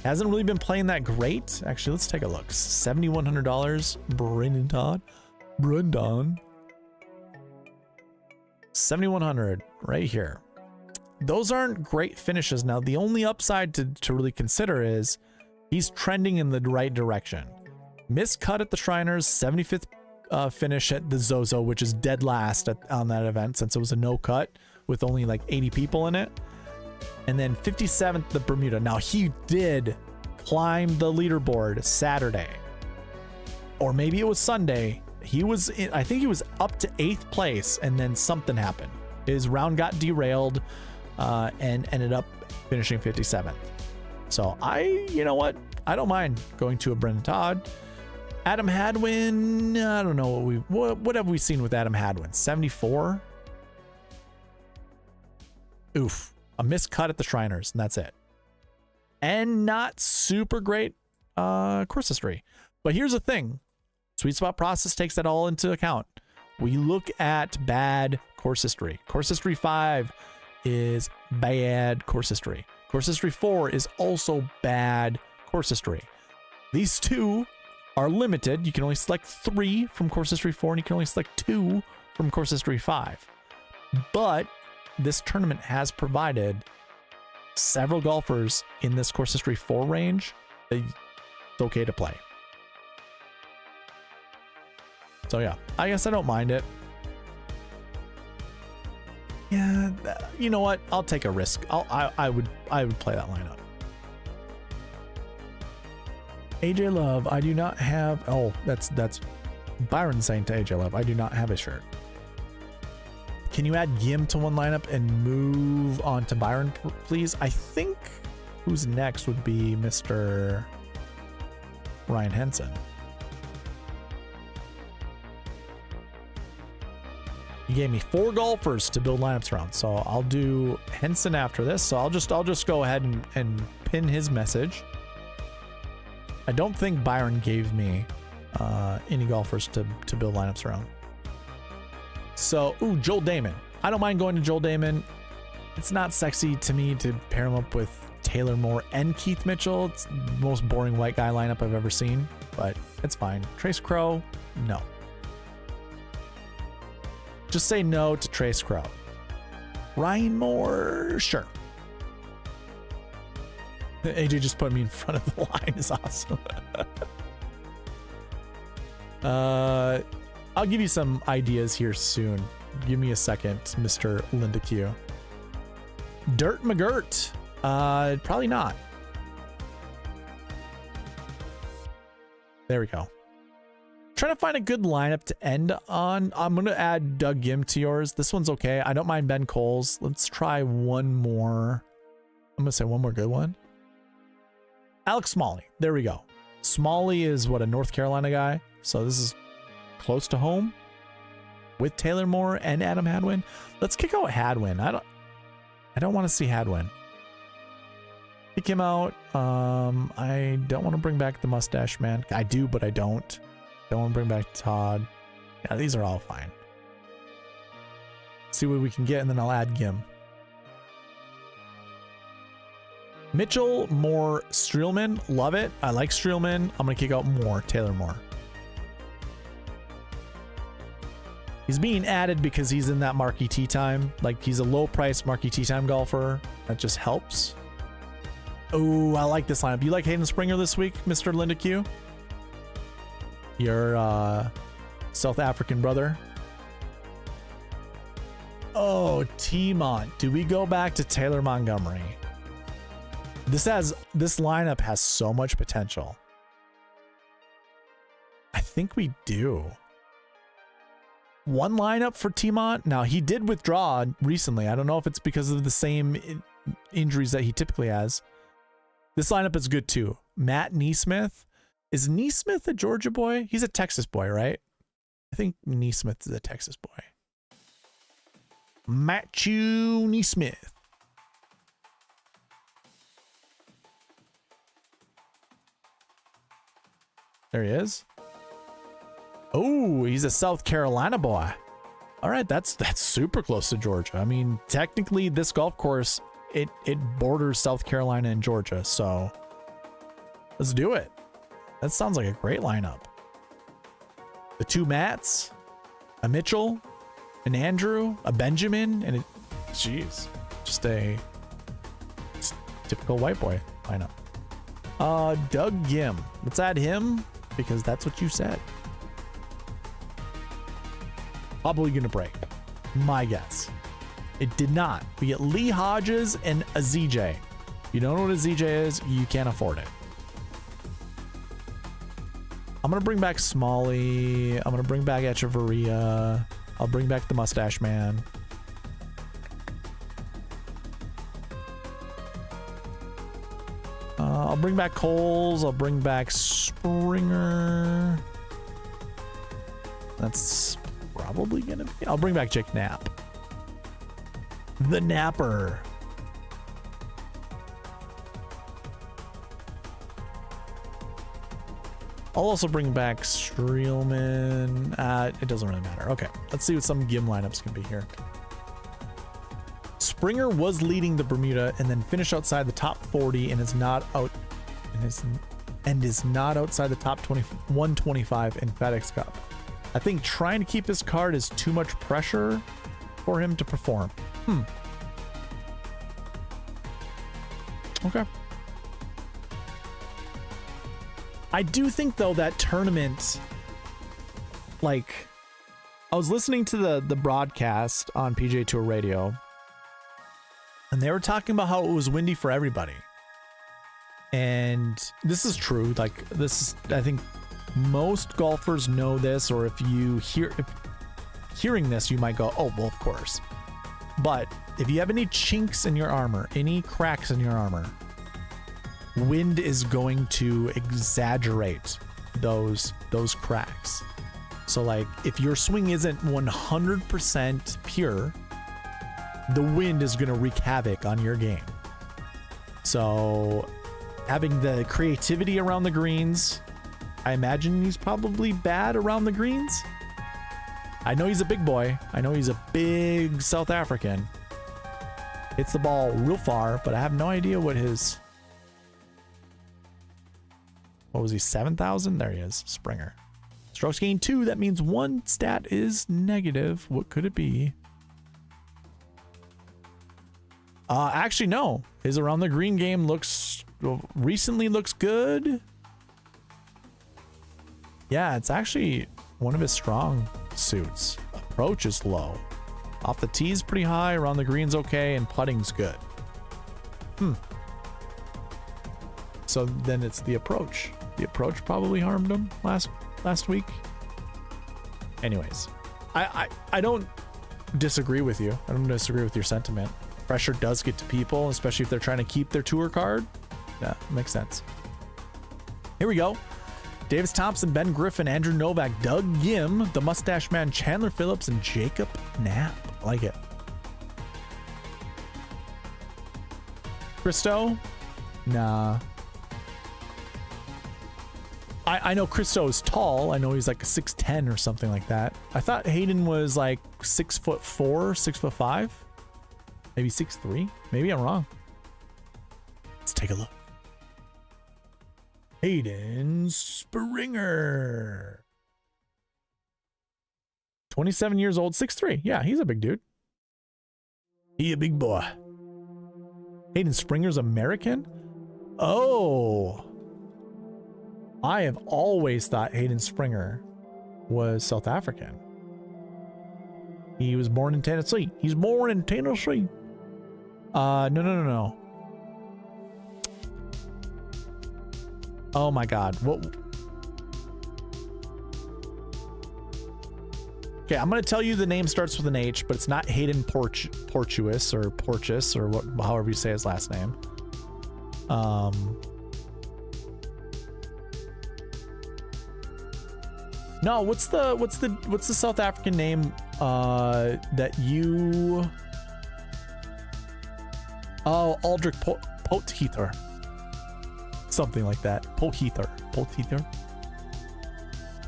Hasn't really been playing that great. Actually, let's take a look. $7,100. Brendan Todd. Brendan. 7,100 right here. Those aren't great finishes. Now, the only upside to really consider is he's trending in the right direction. Missed cut at the Shriners, 75th finish at the Zozo, which is dead last on that event since it was a no cut with only like 80 people in it. And then 57th the Bermuda. Now, he did climb the leaderboard Saturday, or maybe it was Sunday. He was in, I think he was up to 8th place, and then something happened. His round got derailed and ended up finishing 57th. So you know what? I don't mind going to a Brendan Todd. Adam Hadwin, I don't know what have we seen with Adam Hadwin? 74. Oof. A missed cut at the Shriners, and that's it. And not super great course history. But here's the thing. SweetSpot process takes that all into account. We look at bad course history. Course history 5 is bad course history. Course history 4 is also bad course history. These two are limited. You can only select 3 from course history 4, and you can only select 2 from course history 5. But this tournament has provided several golfers in this course history 4 range that it's okay to play. So yeah, I guess I don't mind it. Yeah, you know what? I'll take a risk. I would play that lineup. AJ Love, I do not have. Oh, that's Byron saying to AJ Love, I do not have a shirt. Can you add Gim to one lineup and move on to Byron, please? I think who's next would be Mr. Ryan Henson. He gave me 4 golfers to build lineups around, so I'll do Henson after this. So I'll just go ahead and pin his message. I don't think Byron gave me any golfers to build lineups around. So, ooh, Joel Damon. I don't mind going to Joel Damon. It's not sexy to me to pair him up with Taylor Moore and Keith Mitchell. It's the most boring white guy lineup I've ever seen, but it's fine. Trace Crow, no. Just say no to Trace Crow. Ryan Moore, sure. AJ just put me in front of the line is awesome. I'll give you some ideas here soon. Give me a second, Mr. Linda Q. Dirt McGirt. Probably not. There we go. Trying to find a good lineup to end on. I'm going to add Doug Gim to yours. This one's okay. I don't mind Ben Coles. Let's try one more. I'm going to say one more good one. Alex Smalley. There we go. Smalley is what, a North Carolina guy. So this is close to home with Taylor Moore and Adam Hadwin. Let's kick out Hadwin. I don't want to see Hadwin. Kick him out. I don't want to bring back the mustache man. I do, but I don't. Don't want to bring back Todd. Yeah, these are all fine. See what we can get, and then I'll add Gim. Mitchell, Moore, Streelman. Love it. I like Streelman. I'm going to kick out Moore, Taylor Moore. He's being added because he's in that Marquee Tee Time. Like, he's a low-priced Marquee Tee Time golfer. That just helps. Oh, I like this lineup. You like Hayden Springer this week, Mr. Linda Q? Your South African brother. Oh, T-Mont. Do we go back to Taylor Montgomery? This lineup has so much potential. I think we do. one lineup for T-Mont. Now, he did withdraw recently. I don't know if it's because of the same injuries that he typically has. This lineup is good too. Matt Neesmith. Is Neesmith a Georgia boy? He's a Texas boy, right? I think Neesmith is a Texas boy. Matthew Neesmith. There he is. Oh, he's a South Carolina boy. All right, that's super close to Georgia. I mean, technically, this golf course, it borders South Carolina and Georgia, so let's do it. That sounds like a great lineup. The two Matts, a Mitchell, an Andrew, a Benjamin, and jeez, just a typical white boy lineup. Doug Gim. Let's add him because that's what you said. Probably gonna break. My guess. It did not. We get Lee Hodges and a ZJ. If you don't know what a ZJ is, you can't afford it. I'm gonna bring back Smalley. I'm gonna bring back Echeverria. I'll bring back the Mustache Man. I'll bring back Coles. I'll bring back Springer. That's probably gonna be. I'll bring back Jake Knapp. The Napper. I'll also bring back Streelman. It doesn't really matter. Okay, let's see what some Gim lineups can be here. Springer was leading the Bermuda and then finished outside the top 40 and is not out and is not outside the top 125 in FedEx Cup. I think trying to keep his card is too much pressure for him to perform. Okay. I do think though that tournament, like, I was listening to the broadcast on PGA Tour Radio, and they were talking about how it was windy for everybody. And this is true. Like, this is, I think most golfers know this, or if hearing this, you might go, oh, well, of course. But if you have any chinks in your armor, any cracks in your armor, wind is going to exaggerate those cracks. So like, if your swing isn't 100% pure, the wind is going to wreak havoc on your game. So having the creativity around the greens, I imagine he's probably bad around the greens. I know he's a big boy. I know he's a big South African. Hits the ball real far, but I have no idea what his... What was he, 7,000? There he is, Springer. Strokes gained 2, that means one stat is negative. What could it be? Actually, no. His around the green game recently looks good. Yeah, it's actually one of his strong suits. Approach is low. Off the tee's pretty high, around the green's okay, and putting's good. So then it's the approach. The approach probably harmed him last week. Anyways, I don't disagree with you. I don't disagree with your sentiment. Pressure does get to people, especially if they're trying to keep their tour card. Yeah, makes sense. Here we go. Davis Thompson, Ben Griffin, Andrew Novak, Doug Gim, the Mustache Man, Chandler Phillips, and Jacob Knapp. I like it. Christo? Nah. I know Christo is tall. I know he's like a 6'10" or something like that. I thought Hayden was like 6'4", 6'5", maybe 6'3". Maybe I'm wrong. Let's take a look. Hayden Springer. 27 years old, 6'3". Yeah, he's a big dude. He a big boy. Hayden Springer's American? Oh. I have always thought Hayden Springer was South African. He was born in Tennessee. He's born in Tennessee. No. Oh my God. What? Okay, I'm gonna tell you the name starts with an H, but it's not Hayden Portuis or Porchis or what, however you say his last name. No, what's the South African name that you? Oh, Aldrich Potgieter. Something like that. Potgieter.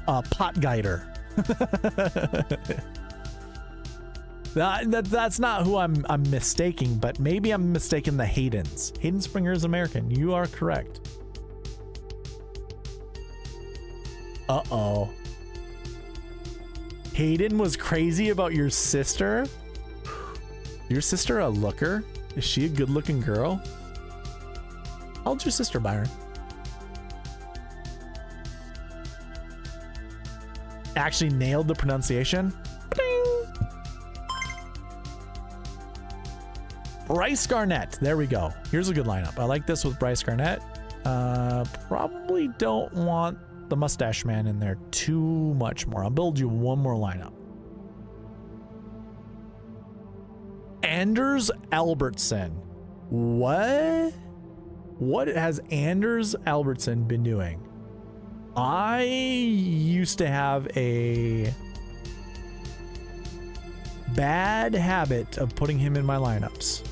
Potgieter. That's not who I'm mistaking, but maybe I'm mistaking the Haydens. Hayden Springer is American. You are correct. Uh-oh. Hayden was crazy about your sister? Your sister a looker? Is she a good-looking girl? How old's your sister, Byron? Actually nailed the pronunciation. Ding! Bryce Garnett. There we go. Here's a good lineup. I like this with Bryce Garnett. Probably don't want the mustache man in there too much more. I'll build you one more lineup. Anders Albertson. What has Anders Albertson been doing? I used to have a bad habit of putting him in my lineups.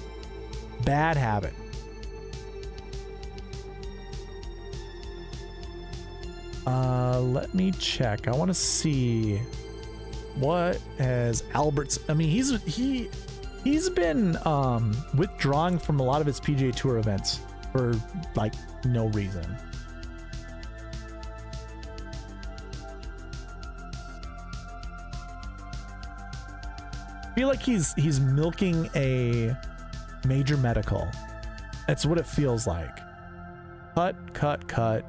Bad habit. Let me check. I want to see what has Alberts. I mean, he's been withdrawing from a lot of his PGA Tour events for like no reason. I feel like he's milking a major medical. That's what it feels like. Cut.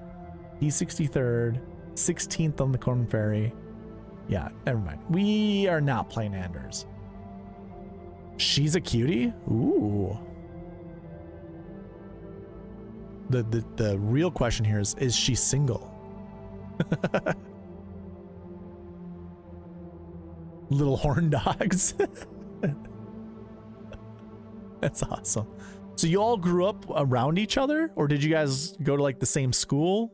He's 63rd, 16th on the Corn Ferry. Yeah, never mind. We are not playing Anders. She's a cutie? Ooh. The real question here is she single? Little horn dogs. That's awesome. So you all grew up around each other, or did you guys go to like the same school?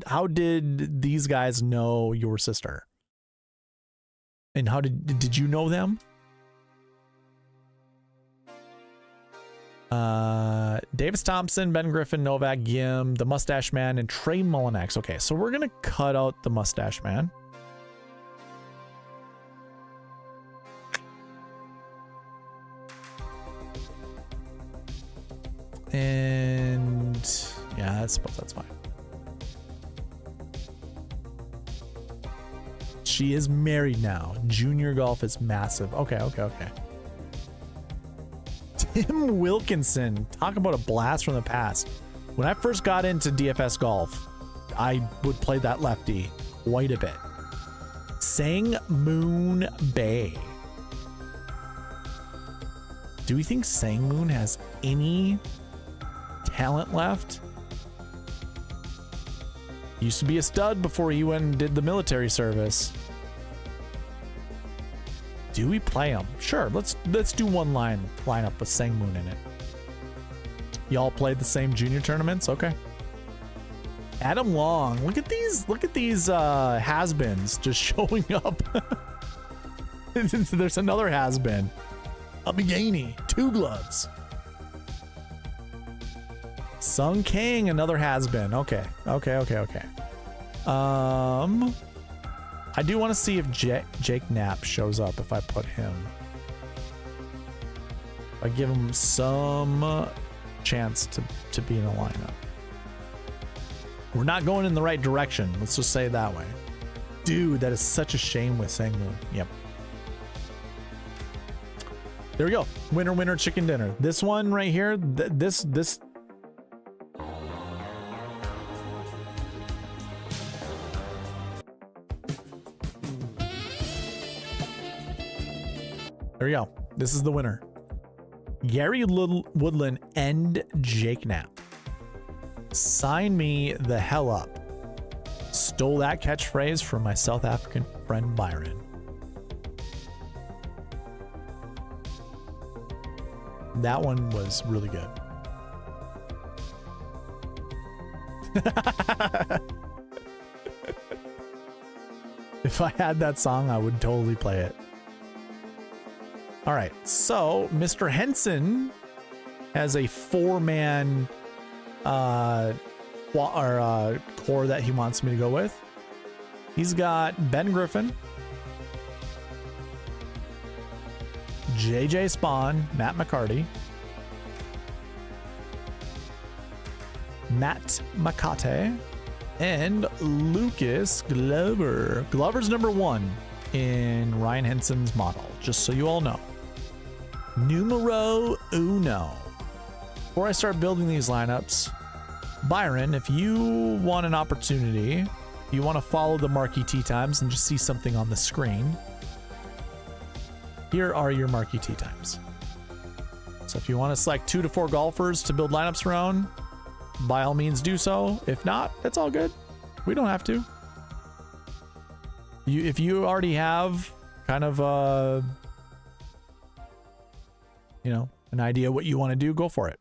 How did these guys know your sister? And how did you know them? Davis Thompson, Ben Griffin, Novak Gim, the Mustache Man, and Trey Mullinax. Okay, so we're gonna cut out the Mustache Man. And yeah, that's fine. She is married now. Junior golf is massive. Okay. Tim Wilkinson. Talk about a blast from the past. When I first got into DFS golf, I would play that lefty quite a bit. Sang Moon Bay. Do we think Sang Moon has any talent left? Used to be a stud before he went and did the military service. Do we play him? Sure, let's do one lineup with Sang Moon in it. Y'all played the same junior tournaments? Okay. Adam Long. Look at these has-beens just showing up. There's another has-been. Abiyani, 2 gloves. Sung Kang, another has-been. Okay. I do want to see if Jake Knapp shows up if I put him. If I give him some chance to be in a lineup. We're not going in the right direction. Let's just say it that way. Dude, that is such a shame with Sang Moon. Yep. There we go. Winner, chicken dinner. This one right here, this there we go. This is the winner. Gary Woodland and Jake Knapp. Sign me the hell up. Stole that catchphrase from my South African friend Byron. That one was really good. If I had that song, I would totally play it. All right, so Mr. Henson has a 4-man core that he wants me to go with. He's got Ben Griffin, JJ Spawn, Matt McCarty, Matt McCate, and Lucas Glover. Glover's number 1 in Ryan Henson's model, just so you all know. Numero uno. Before I start building these lineups, Byron, if you want an opportunity, you want to follow the Marquee Tee Times and just see something on the screen, here are your Marquee Tee Times. So if you want to select 2 to 4 golfers to build lineups around, by all means do so. If not, that's all good. We don't have to. If you already have kind of an idea what you want to do, go for it.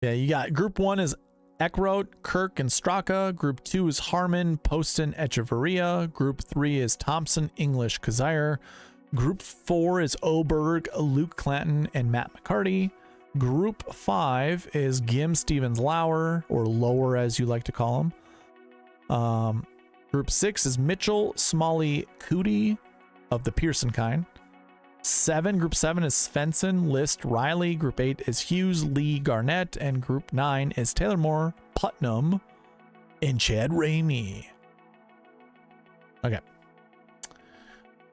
Yeah, you got group 1 is Eckroat, Kirk, and Straka. Group 2 is Harmon, Poston, Echeverria. Group 3 is Thompson, English, Kazire. Group 4 is Oberg, Luke Clanton, and Matt McCarty. Group 5 is Gim, Stevens, Lauer, or Lower as you like to call him. Group 6 is Mitchell, Smalley, Cootie of the Pearson kind. Group 7 is Svensson, List, Riley. Group 8 is Hughes, Lee, Garnett. And Group 9 is Taylor Moore, Putnam, and Chad Ramey. Okay.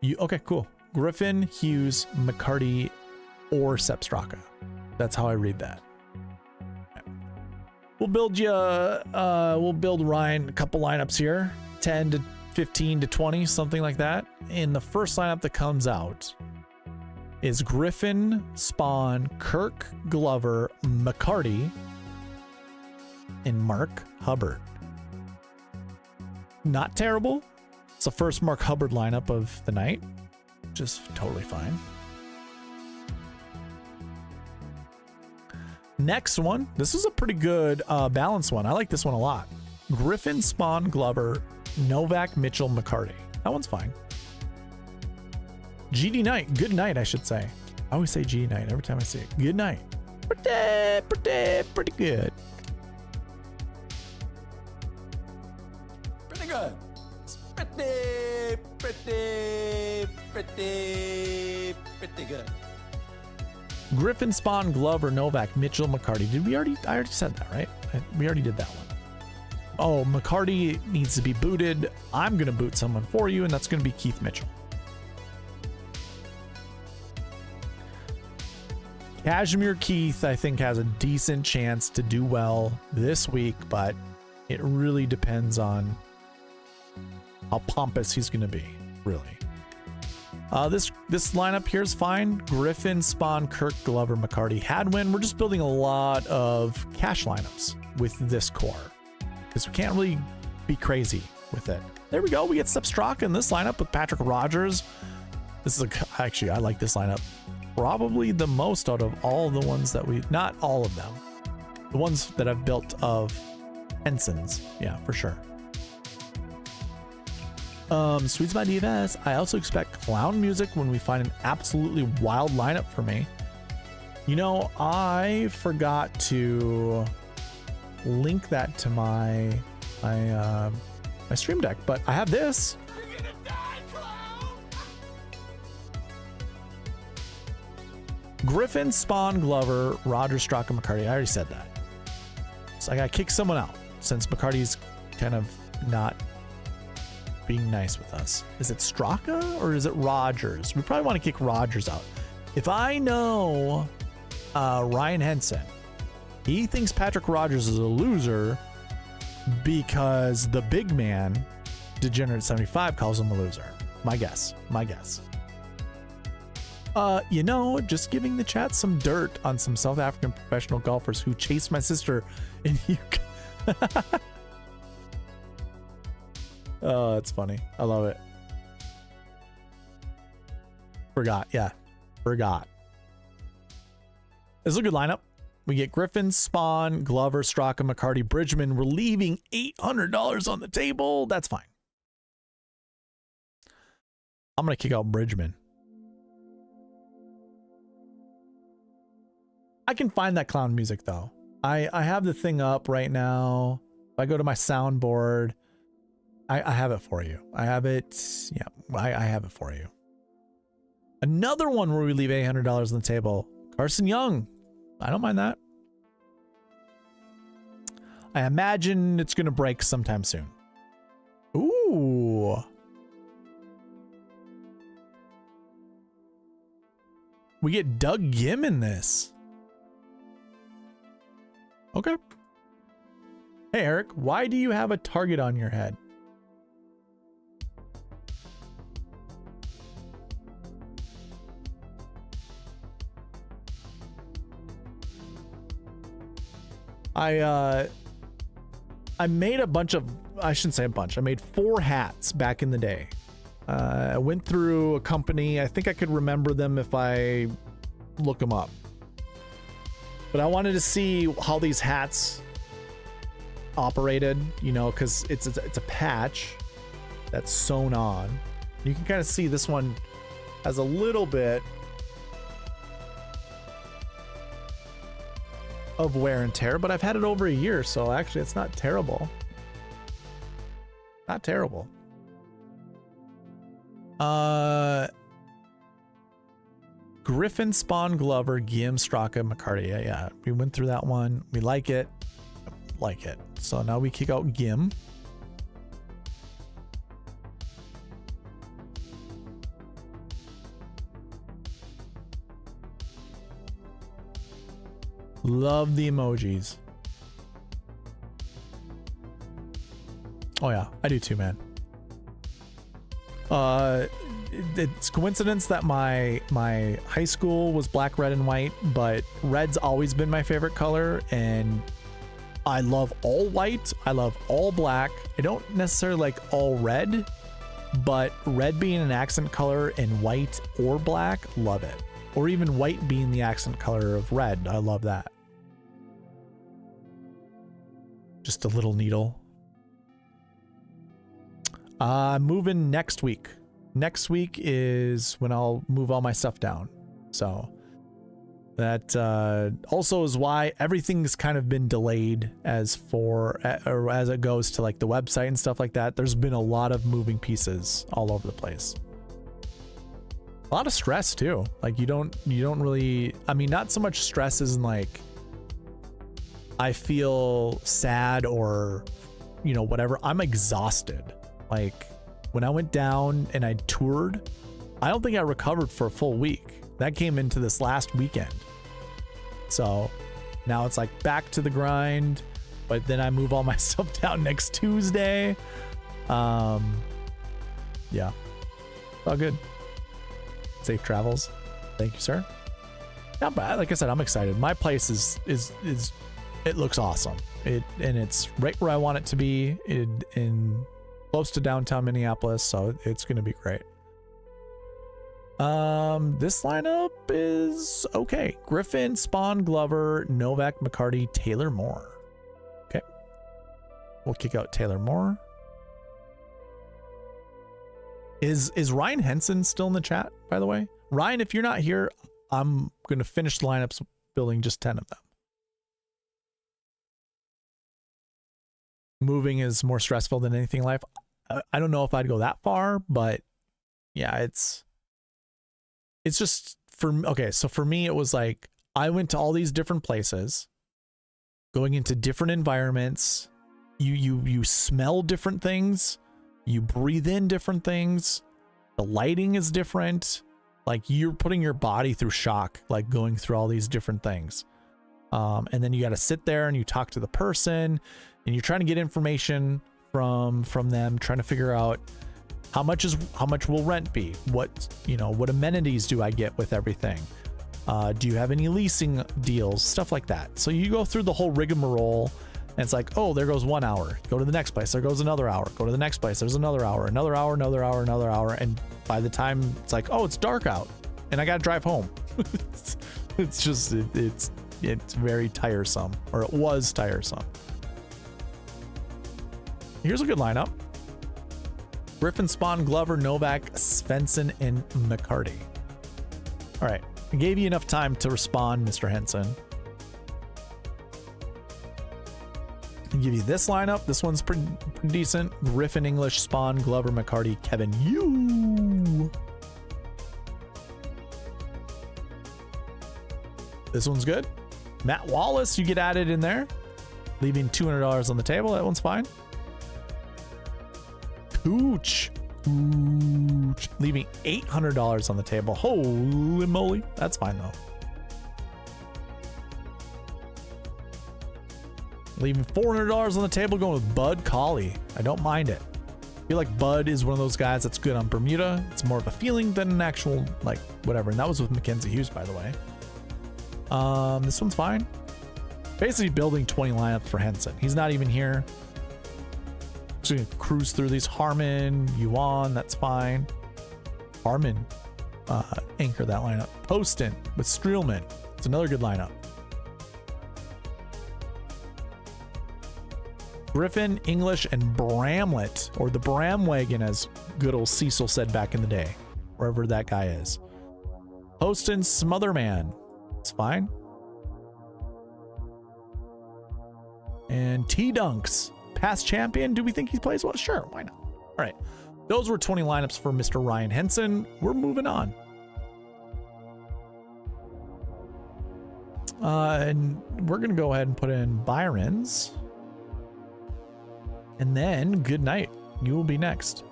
Okay, cool. Griffin, Hughes, McCarty, or Sepp Straka. That's how I read that. Okay. We'll build Ryan a couple lineups here. 10 to 15 to 20, something like that. And the first lineup that comes out is Griffin, Spawn, Kirk, Glover, McCarty, and Mark Hubbard. Not terrible. It's the first Mark Hubbard lineup of the night. Just totally fine. Next one. This is a pretty good balanced one. I like this one a lot. Griffin, Spawn, Glover, Novak, Mitchell, McCarty. That one's fine. GD night. Good night, I should say. I always say GD night every time I see it. Good night. Pretty good. Pretty good. It's pretty good. Griffin, Spawn, Glover, Novak, Mitchell, McCarty. I already said that, right? We already did that one. Oh, McCarty needs to be booted. I'm going to boot someone for you, and that's going to be Keith Mitchell. Cashmere Keith, I think, has a decent chance to do well this week, but it really depends on how pompous he's going to be, really. This lineup here is fine. Griffin, Spawn, Kirk, Glover, McCarty, Hadwin. We're just building a lot of cash lineups with this core because we can't really be crazy with it. There we go. We get Sepp Straka in this lineup with Patrick Rogers. Actually, I like this lineup probably the most out of all the ones that not all of them, the ones that I've built of Henson's. Yeah, for sure. SweetSpotDFS. I also expect clown music when we find an absolutely wild lineup for me. You know, I forgot to link that to my stream deck, but I have this. Griffin, Spawn, Glover, Rogers, Straka, McCarty. I already said that. So I gotta kick someone out since McCarty's kind of not being nice with us. Is it Straka or is it Rogers? We probably want to kick Rogers out. If I know Ryan Henson, he thinks Patrick Rogers is a loser because the big man, Degenerate75, calls him a loser. My guess. You know, just giving the chat some dirt on some South African professional golfers who chased my sister in UK. Oh, it's funny. I love it. Forgot Forgot. This is a good lineup. We get Griffin, Spawn, Glover, Straka, McCarty, Bridgman. We're leaving $800 on the table. That's fine. I'm going to kick out Bridgman. I can find that clown music though. I have the thing up right now. If I go to my soundboard, I have it for you. I have it. Yeah, I have it for you. Another one where we leave $800 on the table. Carson Young. I don't mind that. I imagine it's going to break sometime soon. Ooh. We get Doug Gim in this. Okay. Hey, Eric, why do you have a target on your head? I made a bunch of, I shouldn't say a bunch, I made 4 hats back in the day. I went through a company, I think I could remember them if I look them up. But I wanted to see how these hats operated, you know, because it's a patch that's sewn on. You can kind of see this one has a little bit of wear and tear, but I've had it over a year, so actually it's not terrible. Not terrible. Griffin, Spawn, Glover, Gim, Straka, McCarty. Yeah, we went through that one. We like it. Like it. So now we kick out Gim. Love the emojis. Oh yeah, I do too, man. It's coincidence that my high school was black, red, and white, but red's always been my favorite color, and I love all white. I love all black. I don't necessarily like all red, but red being an accent color and white or black, love it. Or even white being the accent color of red, I love that. Just a little needle. Moving next week. Next week is when I'll move all my stuff down. So that also is why everything's kind of been delayed as it goes to like the website and stuff like that. There's been a lot of moving pieces all over the place. A lot of stress too. Like you don't really, I mean, not so much stress as in like I feel sad or, you know, whatever. I'm exhausted. Like when I went down and I toured, I don't think I recovered for a full week. That came into this last weekend. So now it's like back to the grind, but then I move all my stuff down next Tuesday. Yeah, all good. Safe travels. Thank you, sir. Not bad. Like I said, I'm excited. My place is it looks awesome. And it's right where I want it to be in close to downtown Minneapolis, so it's going to be great. This lineup is okay. Griffin, Spawn, Glover, Novak, McCarty, Taylor Moore. Okay. We'll kick out Taylor Moore. Is Ryan Henson still in the chat, by the way? Ryan, if you're not here, I'm going to finish the lineups building just 10 of them. Moving is more stressful than anything in life. I don't know if I'd go that far, but yeah, it's just okay. So for me, it was like, I went to all these different places, going into different environments. You smell different things. You breathe in different things. The lighting is different. Like you're putting your body through shock, like going through all these different things. And then you got to sit there and you talk to the person and you're trying to get information from them, trying to figure out how much will rent be? What amenities do I get with everything? Do you have any leasing deals? Stuff like that. So you go through the whole rigmarole and it's like, oh, there goes 1 hour. Go to the next place. There goes another hour. Go to the next place. There's another hour, another hour, another hour, another hour. And by the time it's like, oh, it's dark out, and I got to drive home. it's just, it's very tiresome, or it was tiresome. Here's a good lineup. Griffin, Spawn, Glover, Novak, Svensson, and McCarty. All right. I gave you enough time to respond, Mr. Henson. I'll give you this lineup. This one's pretty decent. Griffin, English, Spawn, Glover, McCarty, Kevin, you. This one's good. Matt Wallace, you get added in there, leaving $200 on the table. That one's fine. Cooch, leaving $800 on the table. Holy moly. That's fine though. Leaving $400 on the table, going with Bud Colley. I don't mind it. I feel like Bud is one of those guys that's good on Bermuda. It's more of a feeling than an actual, like, whatever. And that was with Mackenzie Hughes, by the way. This one's fine. Basically building 20 lineups for Henson. He's not even here. Just gonna cruise through these. Harmon, Yuan, that's fine. Harmon, anchor that lineup. Poston with Streelman. It's another good lineup. Griffin, English, and Bramlett, or the Bramwagon, as good old Cecil said back in the day, wherever that guy is. Poston, Smotherman. It's fine. And T-Dunks, past champion. Do we think he plays well? Sure, why not? All right. Those were 20 lineups for Mr. Ryan Henson. We're moving on. And we're going to go ahead and put in Byron's. And then good night. You will be next.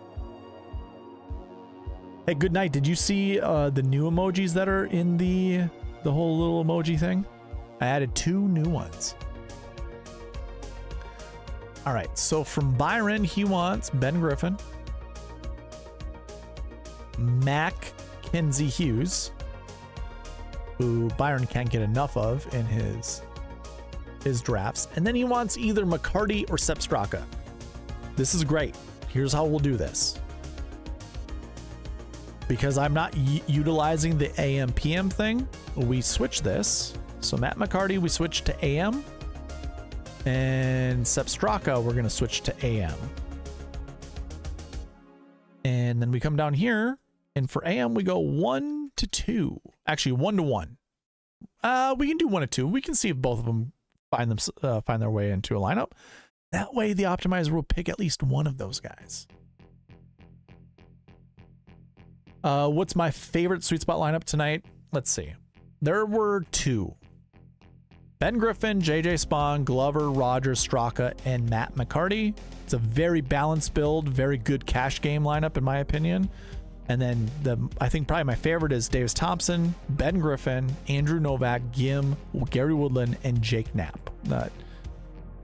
Hey, good night. Did you see the new emojis that are in the whole little emoji thing? I added 2 new ones. All right. So from Byron, he wants Ben Griffin, Mackenzie Hughes, who Byron can't get enough of in his drafts, and then he wants either McCarty or Sepp Straka. This is great. Here's how we'll do this. Because I'm not utilizing the AM PM thing, we switch this. So Matt McCarty, we switch to AM. And Sepp Straka, we're going to switch to AM. And then we come down here, and for AM, we go 1 to 2. Actually, 1 to 1. We can do 1 to 2. We can see if both of them find their way into a lineup. That way, the optimizer will pick at least one of those guys. What's my favorite sweet spot lineup tonight? Let's see. There were 2. Ben Griffin, JJ Spawn, Glover, Rogers, Straka, and Matt McCarty. It's a very balanced build, very good cash game lineup in my opinion. And then I think probably my favorite is Davis Thompson, Ben Griffin, Andrew Novak, Gim, Gary Woodland, and Jake Knapp.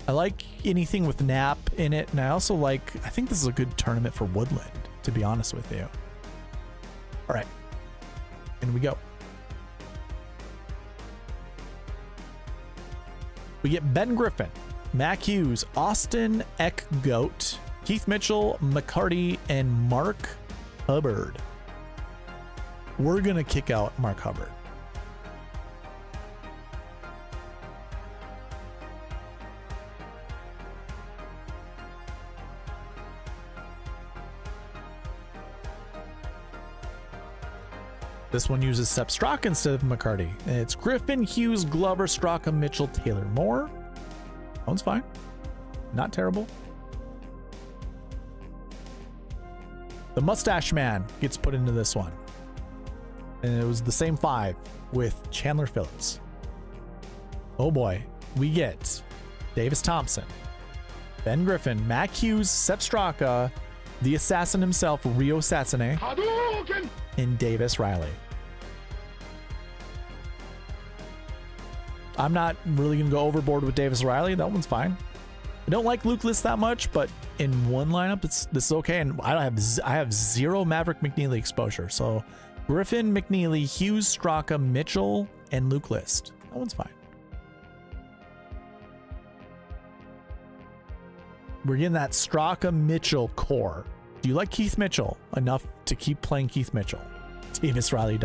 I like anything with Knapp in it, and I think this is a good tournament for Woodland, to be honest with you. All right, in we go. We get Ben Griffin, Mac Hughes, Austin Eckgoat, Keith Mitchell, McCarty, and Mark Hubbard. We're going to kick out Mark Hubbard. This one uses Sepp Straka instead of McCarty. It's Griffin, Hughes, Glover, Straka, Mitchell, Taylor, Moore. That one's fine. Not terrible. The Mustache Man gets put into this one. And it was the same 5 with Chandler Phillips. Oh boy. We get Davis Thompson, Ben Griffin, Mac Hughes, Sepp Straka, the assassin himself, Rio Satsune, and Davis Riley. I'm not really going to go overboard with Davis Riley. That one's fine. I don't like Luke List that much, but in one lineup, this is okay. And I have 0 Maverick McNeely exposure. So Griffin, McNeely, Hughes, Straka, Mitchell, and Luke List. That one's fine. We're getting that Straka Mitchell core. Do you like Keith Mitchell enough to keep playing Keith Mitchell? Davis Riley, ...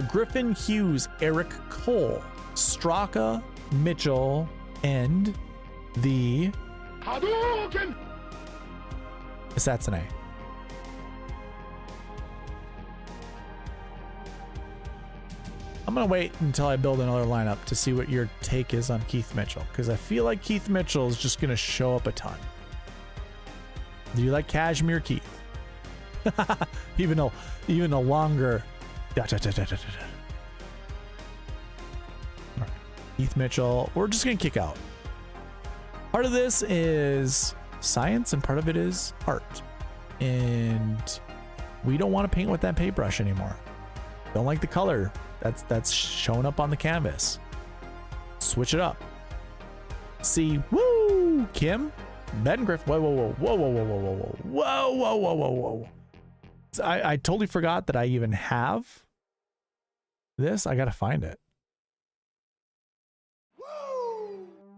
Griffin, Hughes, Eric Cole, Straka, Mitchell, and the Satsune. I'm going to wait until I build another lineup to see what your take is on Keith Mitchell, because I feel like Keith Mitchell is just going to show up a ton. Do you like Cashmere Keith? even a longer... All right. Keith Mitchell, we're just going to kick out. Part of this is science and part of it is art. And we don't want to paint with that paintbrush anymore. Don't like the color that's showing up on the canvas. Switch it up. See, woo, Kim, Ben Griff. Whoa. I totally forgot that I even have this. I gotta find it.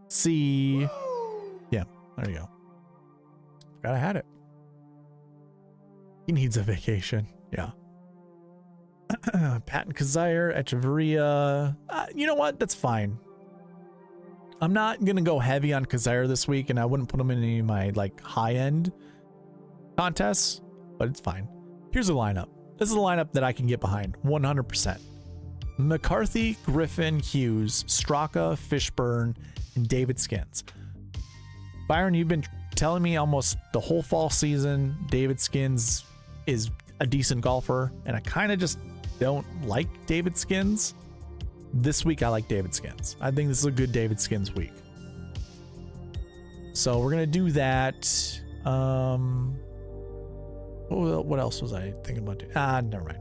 See, yeah, there you go. Forgot I had it. He needs a vacation. Yeah. Patton Kazire, Echeverria. You know what? That's fine. I'm not gonna go heavy on Kazire this week, and I wouldn't put him in any of my like high-end contests, but it's fine. Here's a lineup. This is a lineup that I can get behind 100%. McCarthy, Griffin, Hughes, Straka, Fishburne, and David Skins. Byron, you've been telling me almost the whole fall season David Skins is a decent golfer, and I kind of just don't like David Skins. This week I like David Skins. I think this is a good David Skins week. So we're gonna do that. What else was I thinking about doing? Never mind.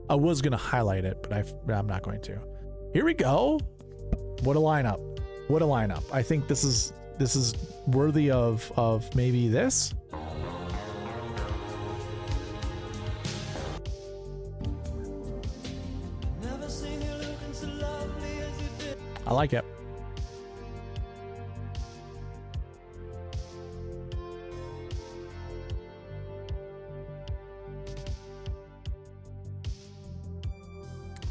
I was gonna highlight it, but I'm not going to. Here we go. What a lineup. What a lineup. I think this is worthy of maybe this. Never seen you looking so lovely as you did. I like it.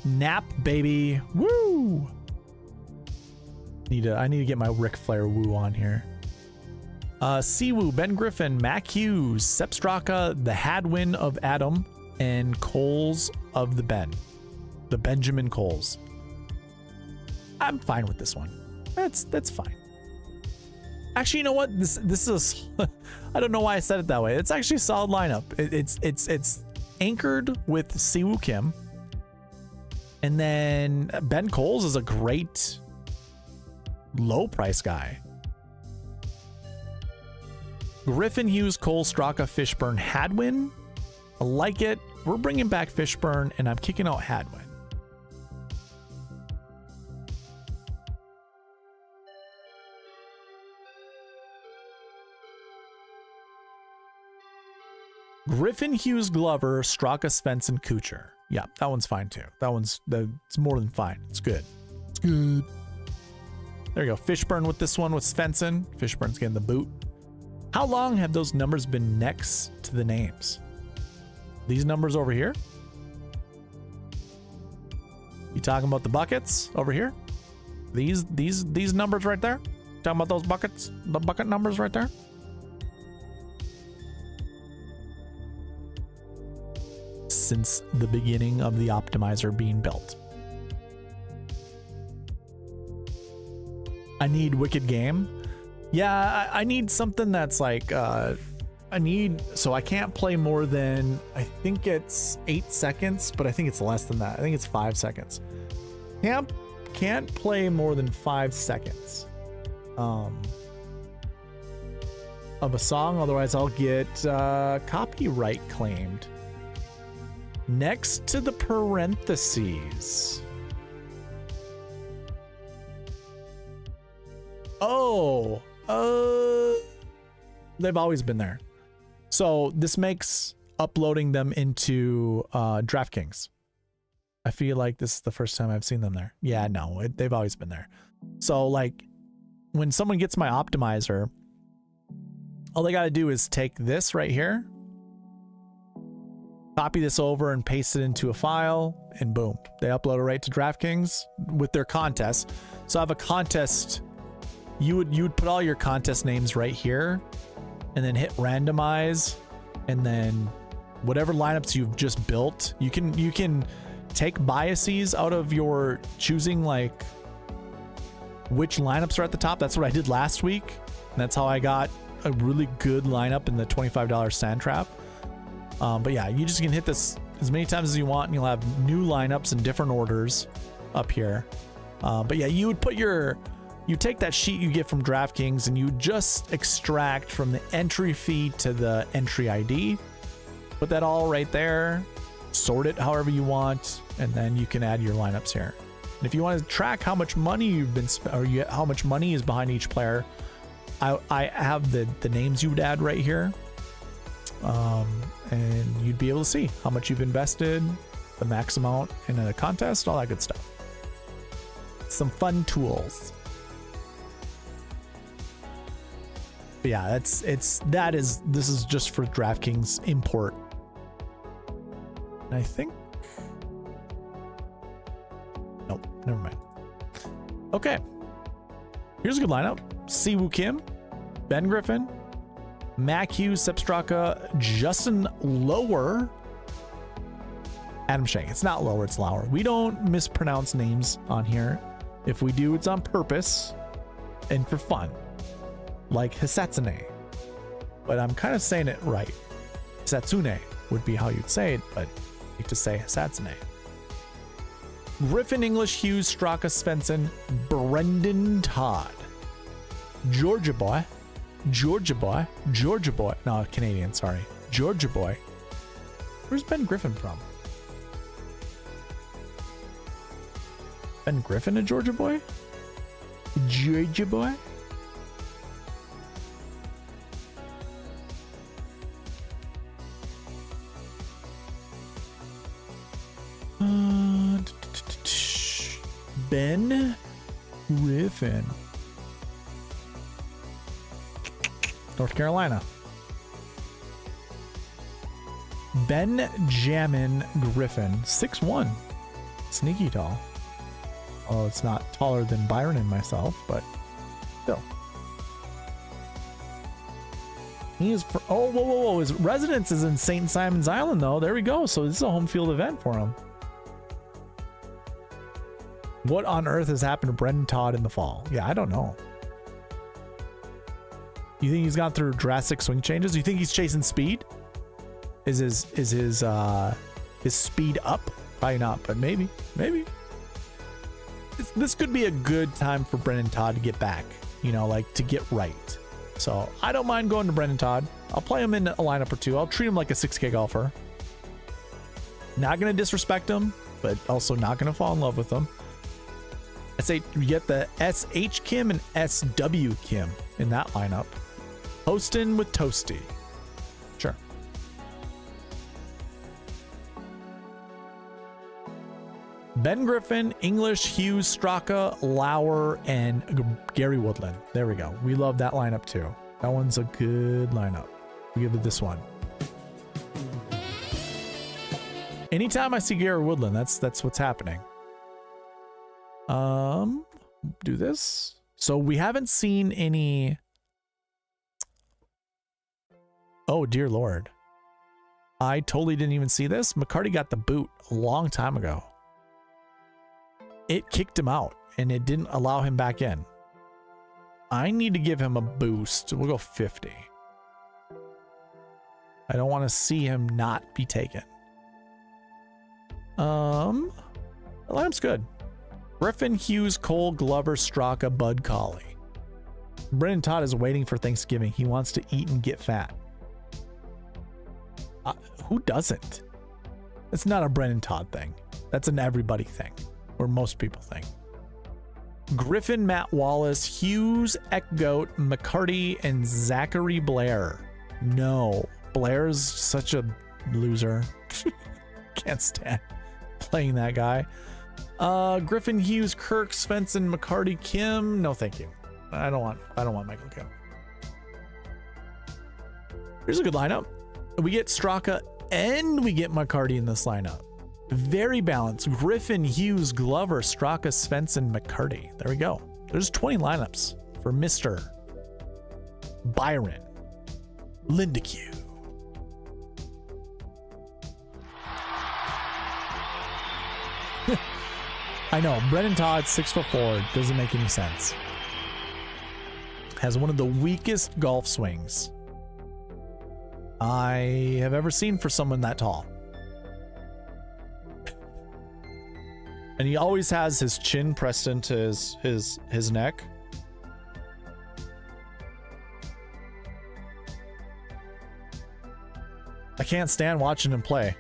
Nap, baby. Woo! I need to get my Ric Flair woo on here. Siwoo, Ben Griffin, Mac Hughes, Sepp Straka, the Hadwin of Adam, and Coles of the Benjamin Coles. I'm fine with this one. That's fine. Actually, you know what? This is I don't know why I said it that way. It's actually a solid lineup. It's anchored with Siwoo Kim. And then Ben Coles is a great low price guy. Griffin, Hughes, Cole, Straka, Fishburne, Hadwin. I like it. We're bringing back Fishburne, and I'm kicking out Hadwin. Griffin, Hughes, Glover, Straka, Svensson, Kuchar. Yeah, that one's fine too. That's more than fine. It's good. It's good. There you go. Fishburne with this one with Svensson. Fishburne's getting the boot. How long have those numbers been next to the names? These numbers over here? You talking about the buckets over here? These numbers right there? Talking about those buckets? The bucket numbers right there? Since the beginning of the optimizer being built. I need Wicked Game. Yeah, I need something that's like, so I can't play more than, I think it's 8 seconds, but I think it's less than that. I think it's 5 seconds. Can't play more than 5 seconds of a song, otherwise I'll get copyright claimed. Next to the parentheses. They've always been there. So this makes uploading them into DraftKings. I feel like this is the first time I've seen them there. Yeah, no, they've always been there. So like when someone gets my optimizer, all they got to do is take this right here, copy this over and paste it into a file, and boom, they upload it right to DraftKings with their contest. So I have a contest. You would put all your contest names right here and then hit randomize, and then whatever lineups you've just built, you can take biases out of your choosing, like which lineups are at the top. That's what I did last week, and that's how I got a really good lineup in the $25 sand trap. But yeah, you just can hit this as many times as you want, and you'll have new lineups in different orders up here. But yeah, you would put you take that sheet you get from DraftKings and you just extract from the entry fee to the entry ID. Put that all right there, sort it however you want, and then you can add your lineups here. And if you want to track how much money you've been how much money is behind each player, I have the names you would add right here. And you'd be able to see how much you've invested, the max amount in a contest, all that good stuff. Some fun tools. But yeah, this is just for DraftKings import. And I think, nope, never mind. Okay, here's a good lineup: Siwoo Kim, Ben Griffin, Mac Hughes, Sepp Straka, Justin Lower, Adam Schenk. It's not Lower, it's Lauer. We don't mispronounce names on here. If we do, it's on purpose and for fun, like Hisatsune. But I'm kind of saying it right. Hisatsune would be how you'd say it, but I like to say Hisatsune. Griffin, English, Hughes, Straka, Svensson, Brendan Todd, Georgia boy. No, Canadian, sorry. Georgia boy. Where's Ben Griffin from? Ben Griffin, a Georgia boy? Georgia boy? Ben Griffin. North Carolina. Benjamin Griffin, 6'1". Sneaky tall. Oh, it's not taller than Byron and myself, but still. He is for, oh, whoa. His residence is in St. Simon's Island, though. There we go. So this is a home field event for him. What on earth has happened to Brendan Todd in the fall? Yeah, I don't know. You think he's gone through drastic swing changes? You think he's chasing speed? Is his speed up? Probably not, but maybe. This could be a good time for Brendan Todd to get back, you know, like to get right. So I don't mind going to Brendan Todd. I'll play him in a lineup or two. I'll treat him like a 6K golfer. Not going to disrespect him, but also not going to fall in love with him. I say you get the SH Kim and SW Kim in that lineup. Hostin with Toasty. Sure. Ben Griffin, English, Hughes, Straka, Lauer, and Gary Woodland. There we go. We love that lineup too. That one's a good lineup. We give it this one. Anytime I see Gary Woodland, that's what's happening. Do this. So we haven't seen any. Oh dear Lord. I totally didn't even see this. McCarty got the boot a long time ago. It kicked him out and it didn't allow him back in. I need to give him a boost. We'll go 50. I don't want to see him not be taken. The lineup's good. Griffin, Hughes, Cole, Glover, Straka, Bud, Colley. Brendan Todd is waiting for Thanksgiving. He wants to eat and get fat. Who doesn't? It's not a Brendan Todd thing. That's an everybody thing, or most people think. Griffin, Matt Wallace, Hughes, Eckgoat, McCarty, and Zachary Blair. No, Blair's such a loser. Can't stand playing that guy. Griffin, Hughes, Kirk, Svensson, McCarty, Kim. No, thank you. I don't want Michael Kim. Here's a good lineup. We get Straka and we get McCarty in this lineup. Very balanced. Griffin, Hughes, Glover, Straka, Svensson, McCarty. There we go. There's 20 lineups for Mr. Byron Lindeque. I know, Brennan Todd, 6'4", doesn't make any sense. Has one of the weakest golf swings I have ever seen for someone that tall. And he always has his chin pressed into his neck. I can't stand watching him play.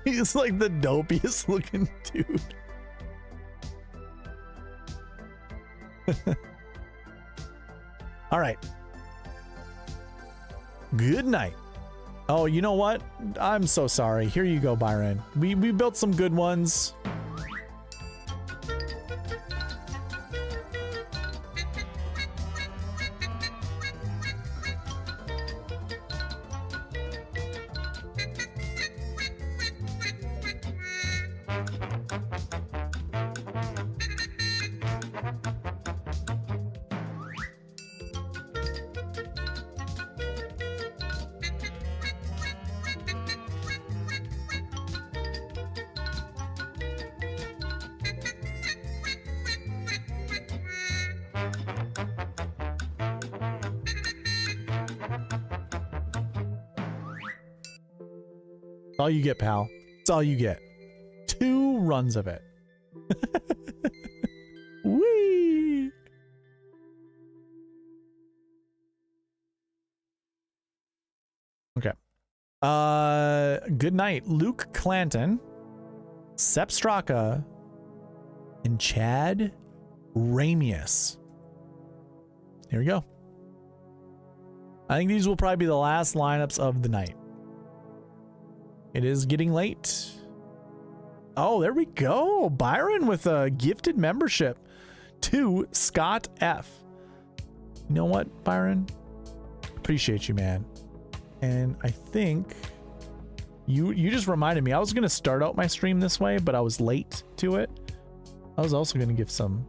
He's like the dopiest looking dude. All right. Good night. Oh, you know what? I'm so sorry. Here you go, Byron. We built some good ones. All you get, pal. It's all you get. 2 runs of it. Whee! Okay. Good night, Luke Clanton, Sepp Straka, and Chad Ramius. Here we go. I think these will probably be the last lineups of the night. It is getting late. Oh, there we go. Byron with a gifted membership to Scott F. You know what, Byron? Appreciate you, man. And I think you just reminded me. I was going to start out my stream this way, but I was late to it. I was also going to give some...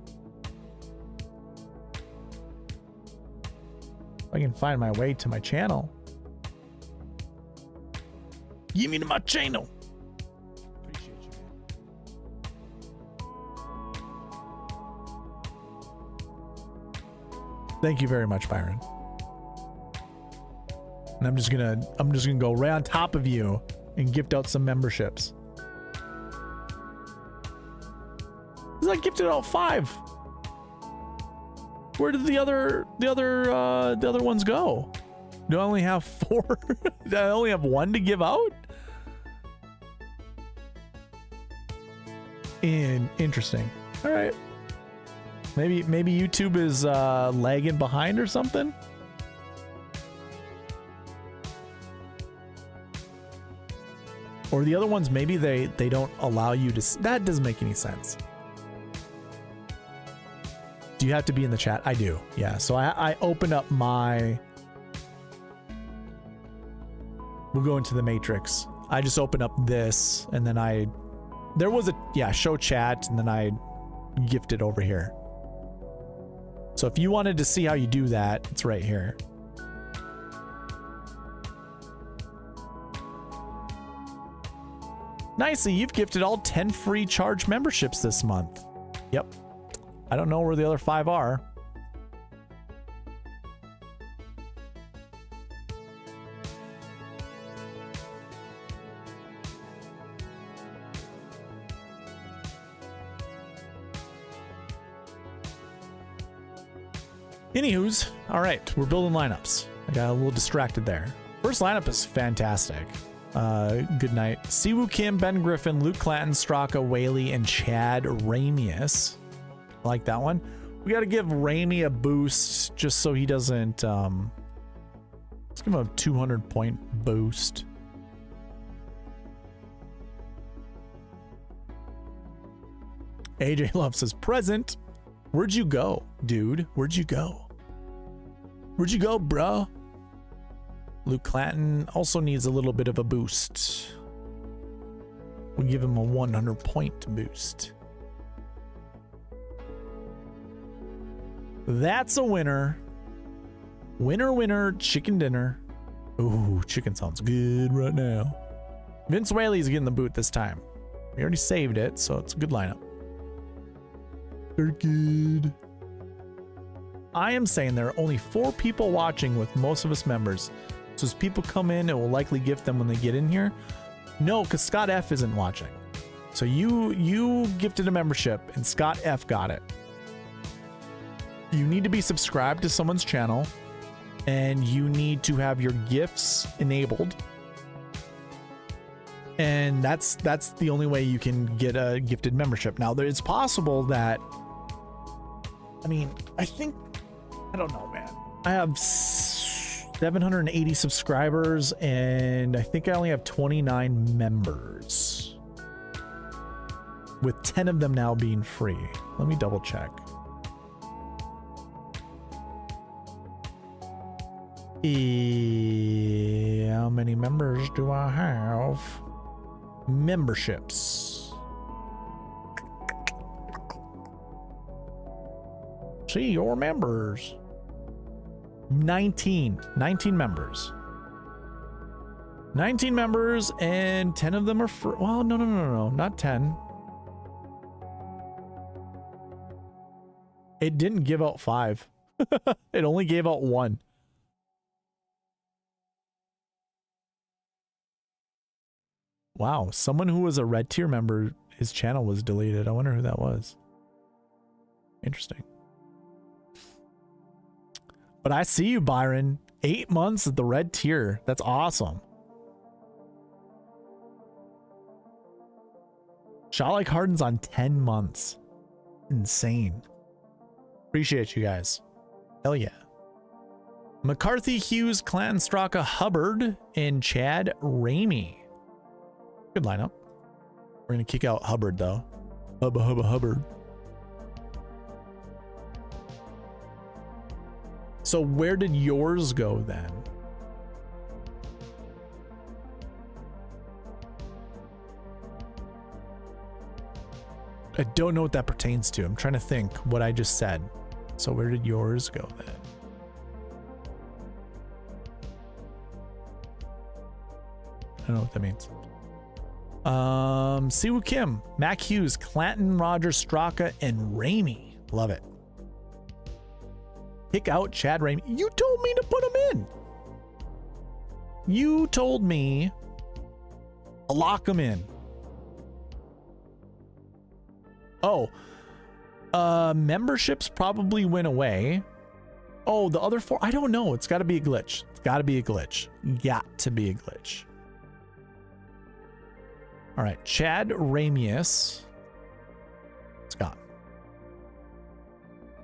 If I can find my way to my channel. Give me to my channel. Appreciate you, man. Thank you very much, Byron. And I'm just gonna go right on top of you and gift out some memberships. I gifted out 5. Where did the other ones go? Do I only have 4? Do I only have 1 to give out? Interesting. All right. Maybe YouTube is lagging behind or something. Or the other ones, maybe they don't allow you to. That doesn't make any sense. Do you have to be in the chat? I do. Yeah. So I open up my. We'll go into the matrix. I just open up this and then there was a, show chat and then I gifted over here. So if you wanted to see how you do that, it's right here. Nicely, you've gifted all 10 free charge memberships this month. Yep. I don't know where the other 5 are. Anywho's, all right, we're building lineups. I got a little distracted there. First lineup is fantastic. Good night. Siwoo Kim, Ben Griffin, Luke Clanton, Straka, Whaley, and Chad Ramius. I like that one. We got to give Ramey a boost just so he doesn't... let's give him a 200-point boost. AJ Love says, present. Where'd you go, dude? Where'd you go? Where'd you go, bro? Luke Clanton also needs a little bit of a boost. We'll give him a 100-point boost. That's a winner. Winner, winner, chicken dinner. Ooh, chicken sounds good right now. Vince Whaley's getting the boot this time. We already saved it, so it's a good lineup. They're good. I am saying there are only 4 people watching with most of us members. So as people come in, it will likely gift them when they get in here. No, because Scott F isn't watching. So you gifted a membership and Scott F got it. You need to be subscribed to someone's channel and you need to have your gifts enabled. And that's the only way you can get a gifted membership. Now, it's possible that, I mean, I don't know, man. I have 780 subscribers and I think I only have 29 members, with 10 of them now being free. Let me double check. How many members do I have? Memberships. See your members. 19 members. 19 members and 10 of them are free. Well, no, not 10. It didn't give out 5. It only gave out 1. Wow, someone who was a red tier member, his channel was deleted. I wonder who that was. Interesting. But I see you, Byron. 8 months at the red tier. That's awesome. Shot like Harden's on 10 months. Insane. Appreciate you guys. Hell yeah. McCarthy, Hughes, Clanton, Straka, Hubbard, and Chad Ramey. Good lineup. We're going to kick out Hubbard, though. Hubbard. So where did yours go then? I don't know what that pertains to. I'm trying to think what I just said. So where did yours go then? I don't know what that means. Siwoo Kim, Mac Hughes, Clanton, Rogers, Straka, and Ramey. Love it. Kick out Chad Ramey. You told me to put him in. You told me to lock him in. Oh, memberships probably went away. Oh, the other 4, I don't know. It's got to be a glitch. It's got to be a glitch. Got to be a glitch. All right, Chad Ramius. It's gone.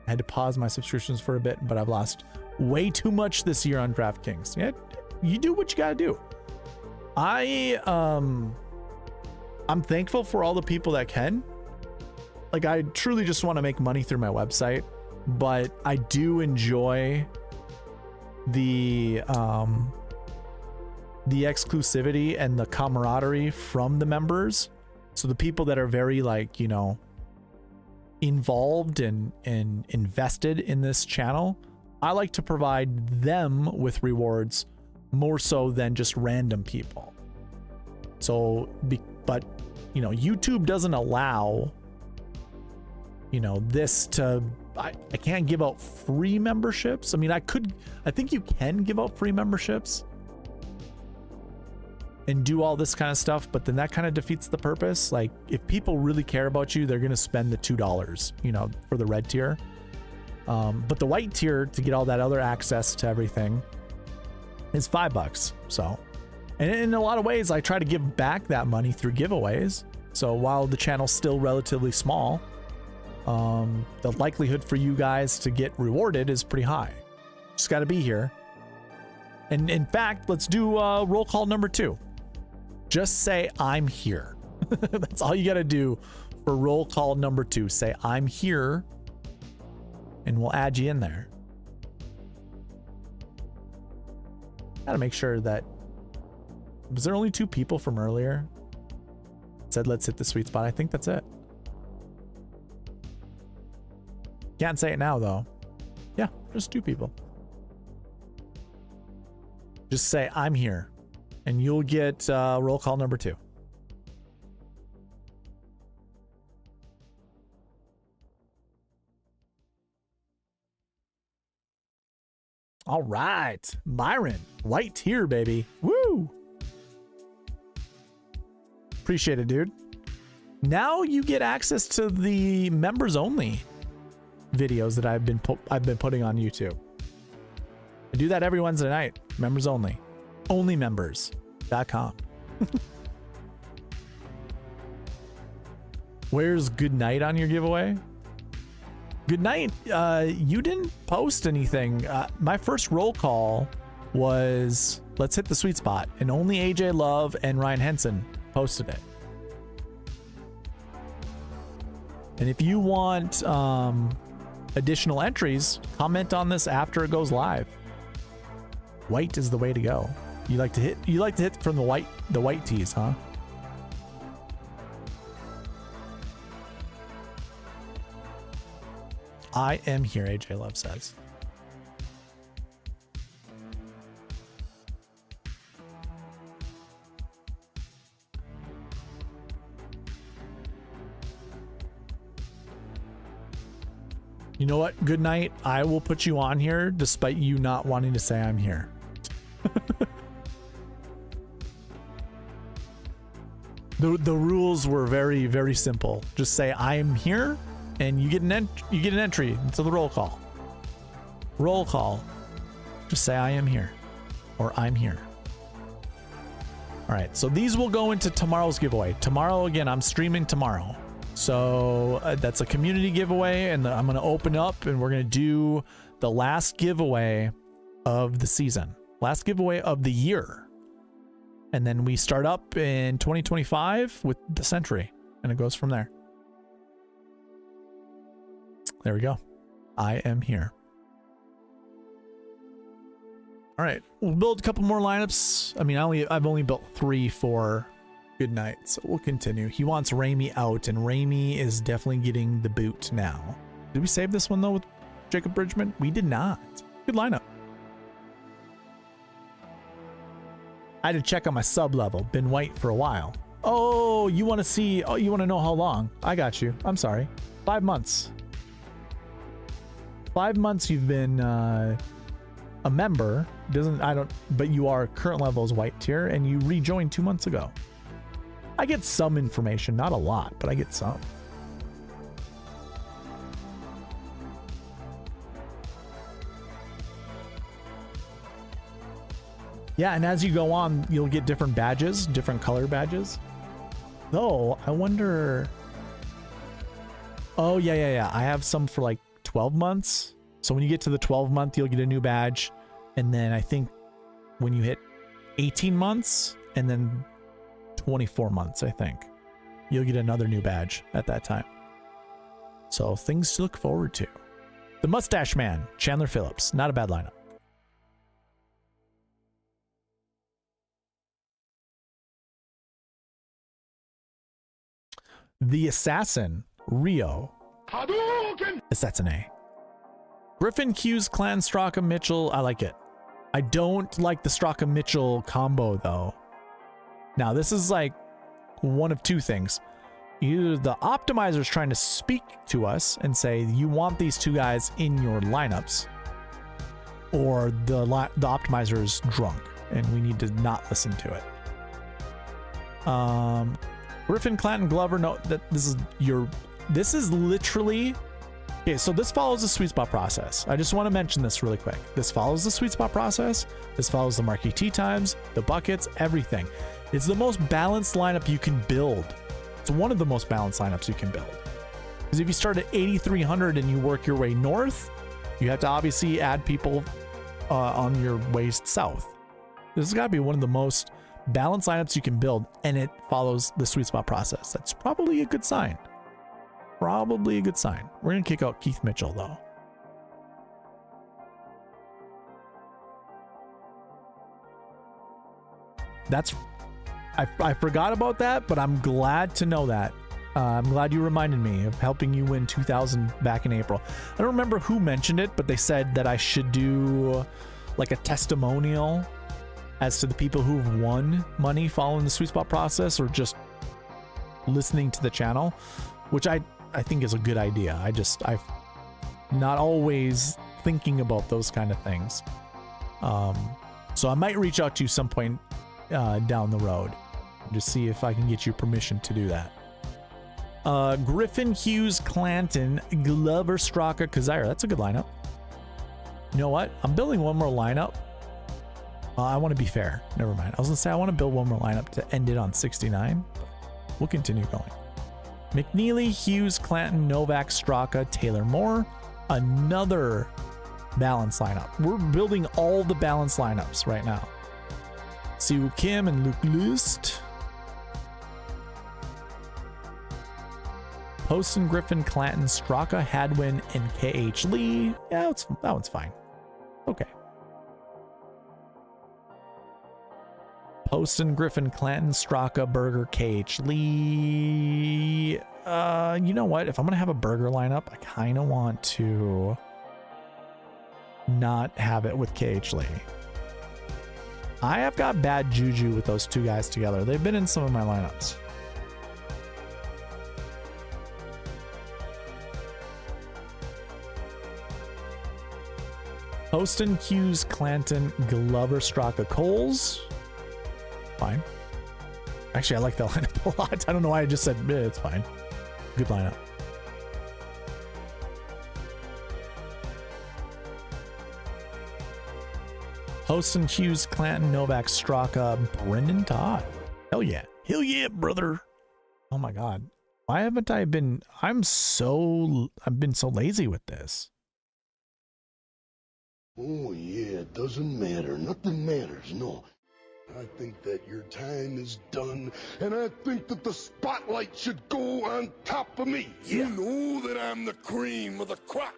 I had to pause my subscriptions for a bit, but I've lost way too much this year on DraftKings. Yeah, you do what you got to do. I'm thankful for all the people that can. Like, I truly just want to make money through my website, but I do enjoy the exclusivity and the camaraderie from the members. So the people that are very, like, you know, involved and invested in this channel, I like to provide them with rewards more so than just random people. So, but, you know, YouTube doesn't allow, you know, this to, I can't give out free memberships. I mean, I think you can give out free memberships and do all this kind of stuff, but then that kind of defeats the purpose. Like, if people really care about you, they're going to spend the $2, you know, for the red tier. But the white tier, to get all that other access to everything, is $5. So, and in a lot of ways, I try to give back that money through giveaways. So while the channel's still relatively small, the likelihood for you guys to get rewarded is pretty high. Just got to be here. And in fact, let's do roll call number 2. Just say, I'm here. That's all you got to do for roll call number 2. Say, I'm here, and we'll add you in there. Gotta make sure that... Was there only 2 people from earlier? It said, let's hit the sweet spot. I think that's it. Can't say it now, though. Yeah, just 2 people. Just say, I'm here. And you'll get roll call number 2. All right. Byron, white tier, baby. Woo! Appreciate it, dude. Now you get access to the members only videos that I've been putting on YouTube. I do that every Wednesday night. Members only. Onlymembers.com. Where's good night on your giveaway? Good night. You didn't post anything. My first roll call was let's hit the sweet spot, and only AJ Love and Ryan Henson posted it. And if you want additional entries, comment on this after it goes live. White is the way to go. You like to hit from the white tees, huh? I am here, AJ Love says. You know what? Good night. I will put you on here despite you not wanting to say I'm here. The rules were very, very simple. Just say I'm here, and you get an entry into the roll call. Roll call. Just say I am here, or I'm here. All right. So these will go into tomorrow's giveaway. Tomorrow, again, I'm streaming tomorrow. So that's a community giveaway, and I'm going to open up, and we're going to do the last giveaway of the season, last giveaway of the year. And then we start up in 2025 with the century, and it goes from there. There we go. I am here. All right, we'll build a couple more lineups. I mean, I've only built 3 for good night, so we'll continue. He wants Ramey out, and Ramey is definitely getting the boot now. Did we save this one though with Jacob Bridgman? We did not. Good lineup. I had to check on my sub level. Been white for a while. Oh, you want to see? Oh, you want to know how long? I got you. I'm sorry. 5 months. 5 months you've been a member. But you are current level is white tier, and you rejoined 2 months ago. I get some information, not a lot, but I get some. Yeah, and as you go on, you'll get different badges, different color badges. Though, I wonder... Oh, yeah. I have some for like 12 months. So when you get to the 12 month, you'll get a new badge. And then I think when you hit 18 months and then 24 months, I think, you'll get another new badge at that time. So things to look forward to. The Mustache Man, Chandler Phillips. Not a bad lineup. The Assassin, Rio. Assassin. Griffin Hughes, Clan, Straka, Mitchell. I like it. I don't like the Straka Mitchell combo though. Now this is like one of 2 things. Either the optimizer is trying to speak to us and say you want these 2 guys in your lineups, or the optimizer is drunk and we need to not listen to it. Griffin, Clanton, Glover. No, this is literally okay. So this follows the sweet spot process. I just want to mention this really quick. This follows the sweet spot process. This follows the Marquee Tee Times, the buckets, everything. It's the most balanced lineup you can build. It's one of the most balanced lineups you can build. Because if you start at 8,300 and you work your way north, you have to obviously add people on your way south. This has got to be one of the most balanced lineups you can build, and it follows the sweet spot process. That's probably a good sign. Probably a good sign. We're going to kick out Keith Mitchell, though. I forgot about that, but I'm glad to know that. I'm glad you reminded me of helping you win 2,000 back in April. I don't remember who mentioned it, but they said that I should do like a testimonial as to the people who've won money following the SweetSpot process or just listening to the channel, which I think is a good idea. I've not always thinking about those kind of things. So I might reach out to you some point down the road and just see if I can get you permission to do that. Griffin, Hughes, Clanton, Glover, Straka, Kazire. That's a good lineup. You know what? I'm building one more lineup. I want to be fair. Never mind. I was going to say I want to build one more lineup to end it on 69. We'll continue going. McNeely, Hughes, Clanton, Novak, Straka, Taylor Moore. Another balanced lineup. We're building all the balanced lineups right now. Siwoo Kim and Luke List. Poston, Griffin, Clanton, Straka, Hadwin, and KH Lee. Yeah, that one's fine. Okay. Poston, Griffin, Clanton, Straka, Berger, KH Lee. You know what? If I'm going to have a Berger lineup, I kind of want to not have it with KH Lee. I have got bad juju with those two guys together. They've been in some of my lineups. Poston, Hughes, Clanton, Glover, Straka, Coles. Fine. Actually, I like that lineup a lot. I don't know why I just said it's fine. Good lineup. Poston, Hughes, Clanton, Novak, Straka, Brendan Todd. Hell yeah. Hell yeah, brother. Oh my God. Why haven't I been... I've been so lazy with this. Oh, yeah, it doesn't matter. Nothing matters, no. I think that your time is done, and I think that the spotlight should go on top of me. Yeah. You know that I'm the cream of the crop.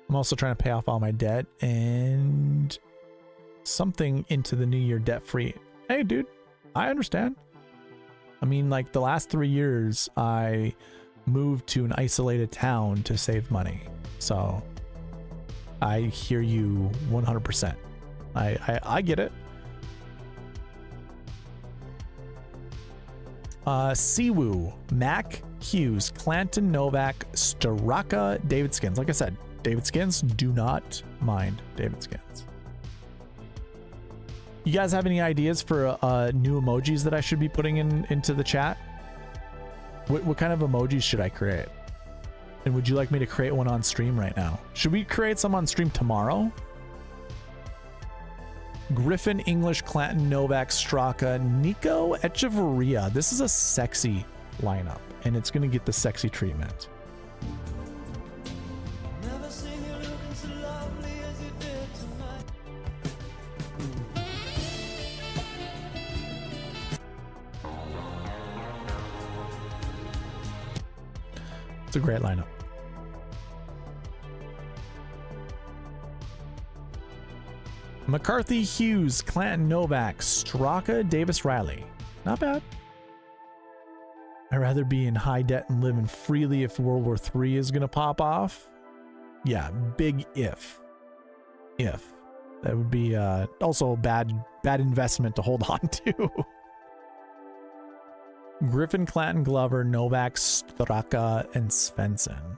I'm also trying to pay off all my debt and something into the new year debt-free. Hey, dude, I understand. I mean, like the last 3 years, I moved to an isolated town to save money. So I hear you 100%. I get it. Siwoo, Mac, Hughes, Clanton, Novak, Straka, David Skins. Like I said, David Skins, do not mind David Skins. You guys have any ideas for new emojis that I should be putting into the chat? What kind of emojis should I create? And would you like me to create one on stream right now? Should we create some on stream tomorrow? Griffin, English, Clanton, Novak, Straka, Nico, Echeverria. This is a sexy lineup, and it's going to get the sexy treatment. Never seen you looking so lovely as you did tonight. It's a great lineup. McCarthy, Hughes, Clanton, Novak, Straka, Davis, Riley. Not bad. I'd rather be in high debt and living freely if World War III is going to pop off. Yeah, big if. If. That would be also a bad investment to hold on to. Griffin, Clanton, Glover, Novak, Straka, and Svensson.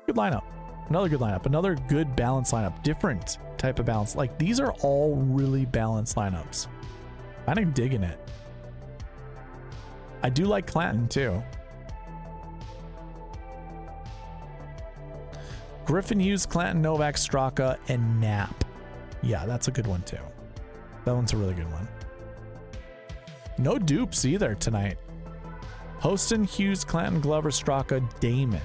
Good lineup. Another good lineup. Another good balanced lineup. Different type of balance. Like, these are all really balanced lineups. Kind of digging it. I do like Clanton, too. Griffin, Hughes, Clanton, Novak, Straka, and Knapp. Yeah, that's a good one, too. That one's a really good one. No dupes either tonight. Poston, Hughes, Clanton, Glover, Straka, Damon.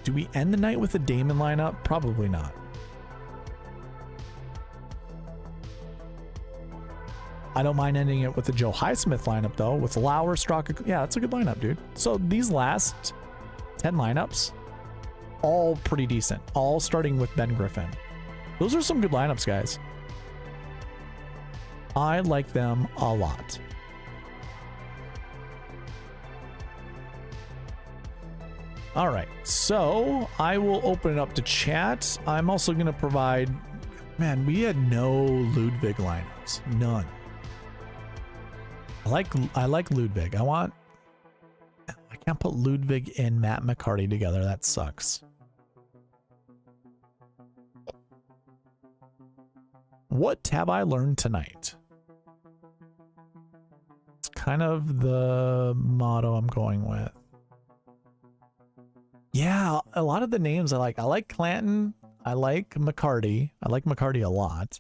Do we end the night with a Damon lineup? Probably not. I don't mind ending it with the Joe Highsmith lineup, though, with Lauer, Straka. Yeah, that's a good lineup, dude. So these last 10 lineups, all pretty decent. All starting with Ben Griffin. Those are some good lineups, guys. I like them a lot. All right, so I will open it up to chat. I'm also going to provide, man, we had no Ludwig lineups, none. I like Ludwig. I can't put Ludwig and Matt McCarty together. That sucks. What have I learned tonight? It's kind of the motto I'm going with. Yeah, a lot of the names I like. I like Clanton. I like McCarty. I like McCarty a lot.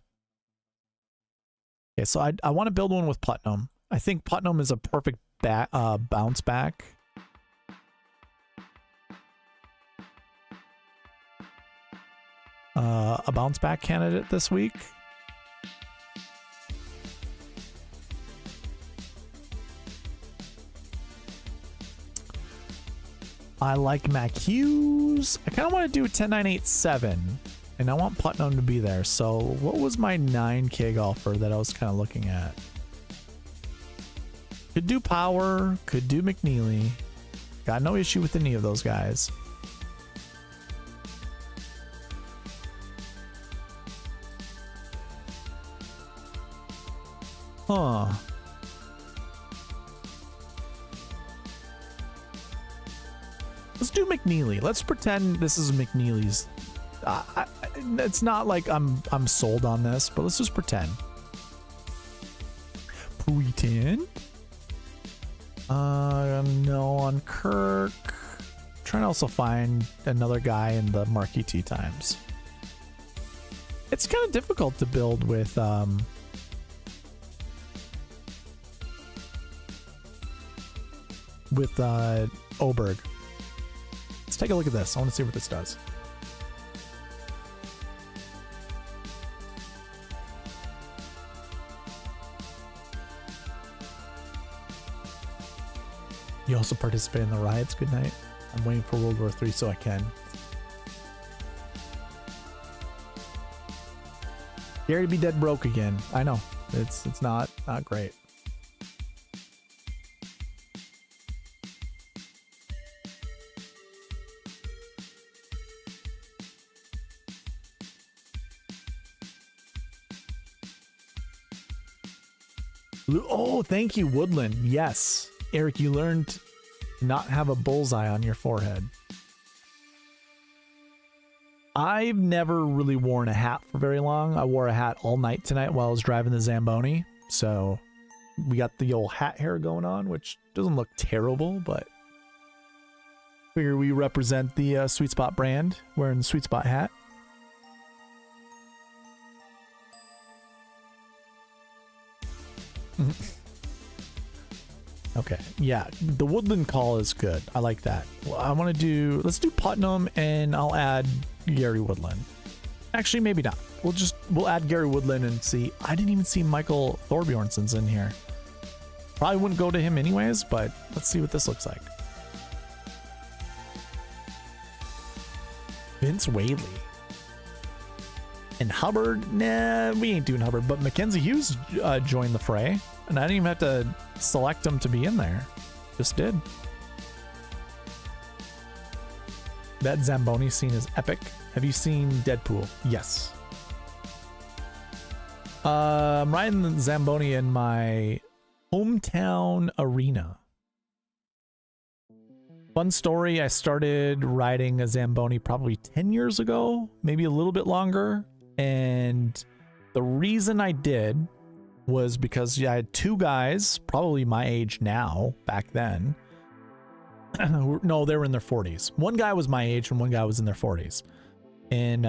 Okay, so I want to build one with Putnam. I think Putnam is a perfect bounce back. A bounce back candidate this week. I like Mac Hughes. I kind of want to do 10-9-8-7, and I want Putnam to be there. So what was my 9K golfer that I was kind of looking at? Could do Power, could do McNeely. Got no issue with any of those guys. Huh. Let's do McNeely. Let's pretend this is McNeely's. It's not like I'm sold on this, but let's just pretend. No on Kirk. Trying to also find another guy in the Marquee Tee Times. It's kind of difficult to build with Oberg. Let's take a look at this. I want to see what this does. You also participate in the riots. Good night. I'm waiting for World War III so I can. Dare to be dead broke again. I know. It's not great. Oh, thank you, Woodland. Yes. Eric, you learned to not have a bullseye on your forehead. I've never really worn a hat for very long. I wore a hat all night tonight while I was driving the Zamboni. So we got the old hat hair going on, which doesn't look terrible, but figure we represent the SweetSpot brand wearing the SweetSpot hat. Okay, yeah, the Woodland call is good. I like that. Well, I want to do, let's do Putnam, and I'll add Gary Woodland. Actually, maybe not. We'll add Gary Woodland and see. I didn't even see Michael Thorbjornson's in here. Probably wouldn't go to him anyways, but let's see what this looks like. Vince Whaley. And Hubbard, nah, we ain't doing Hubbard, but Mackenzie Hughes joined the fray, and I didn't even have to select him to be in there. Just did. That Zamboni scene is epic. Have you seen Deadpool? Yes. I'm riding the Zamboni in my hometown arena. Fun story, I started riding a Zamboni probably 10 years ago, maybe a little bit longer. And the reason I did was because I had two guys, probably my age now, back then. No, they were in their 40s. One guy was my age and one guy was in their 40s. And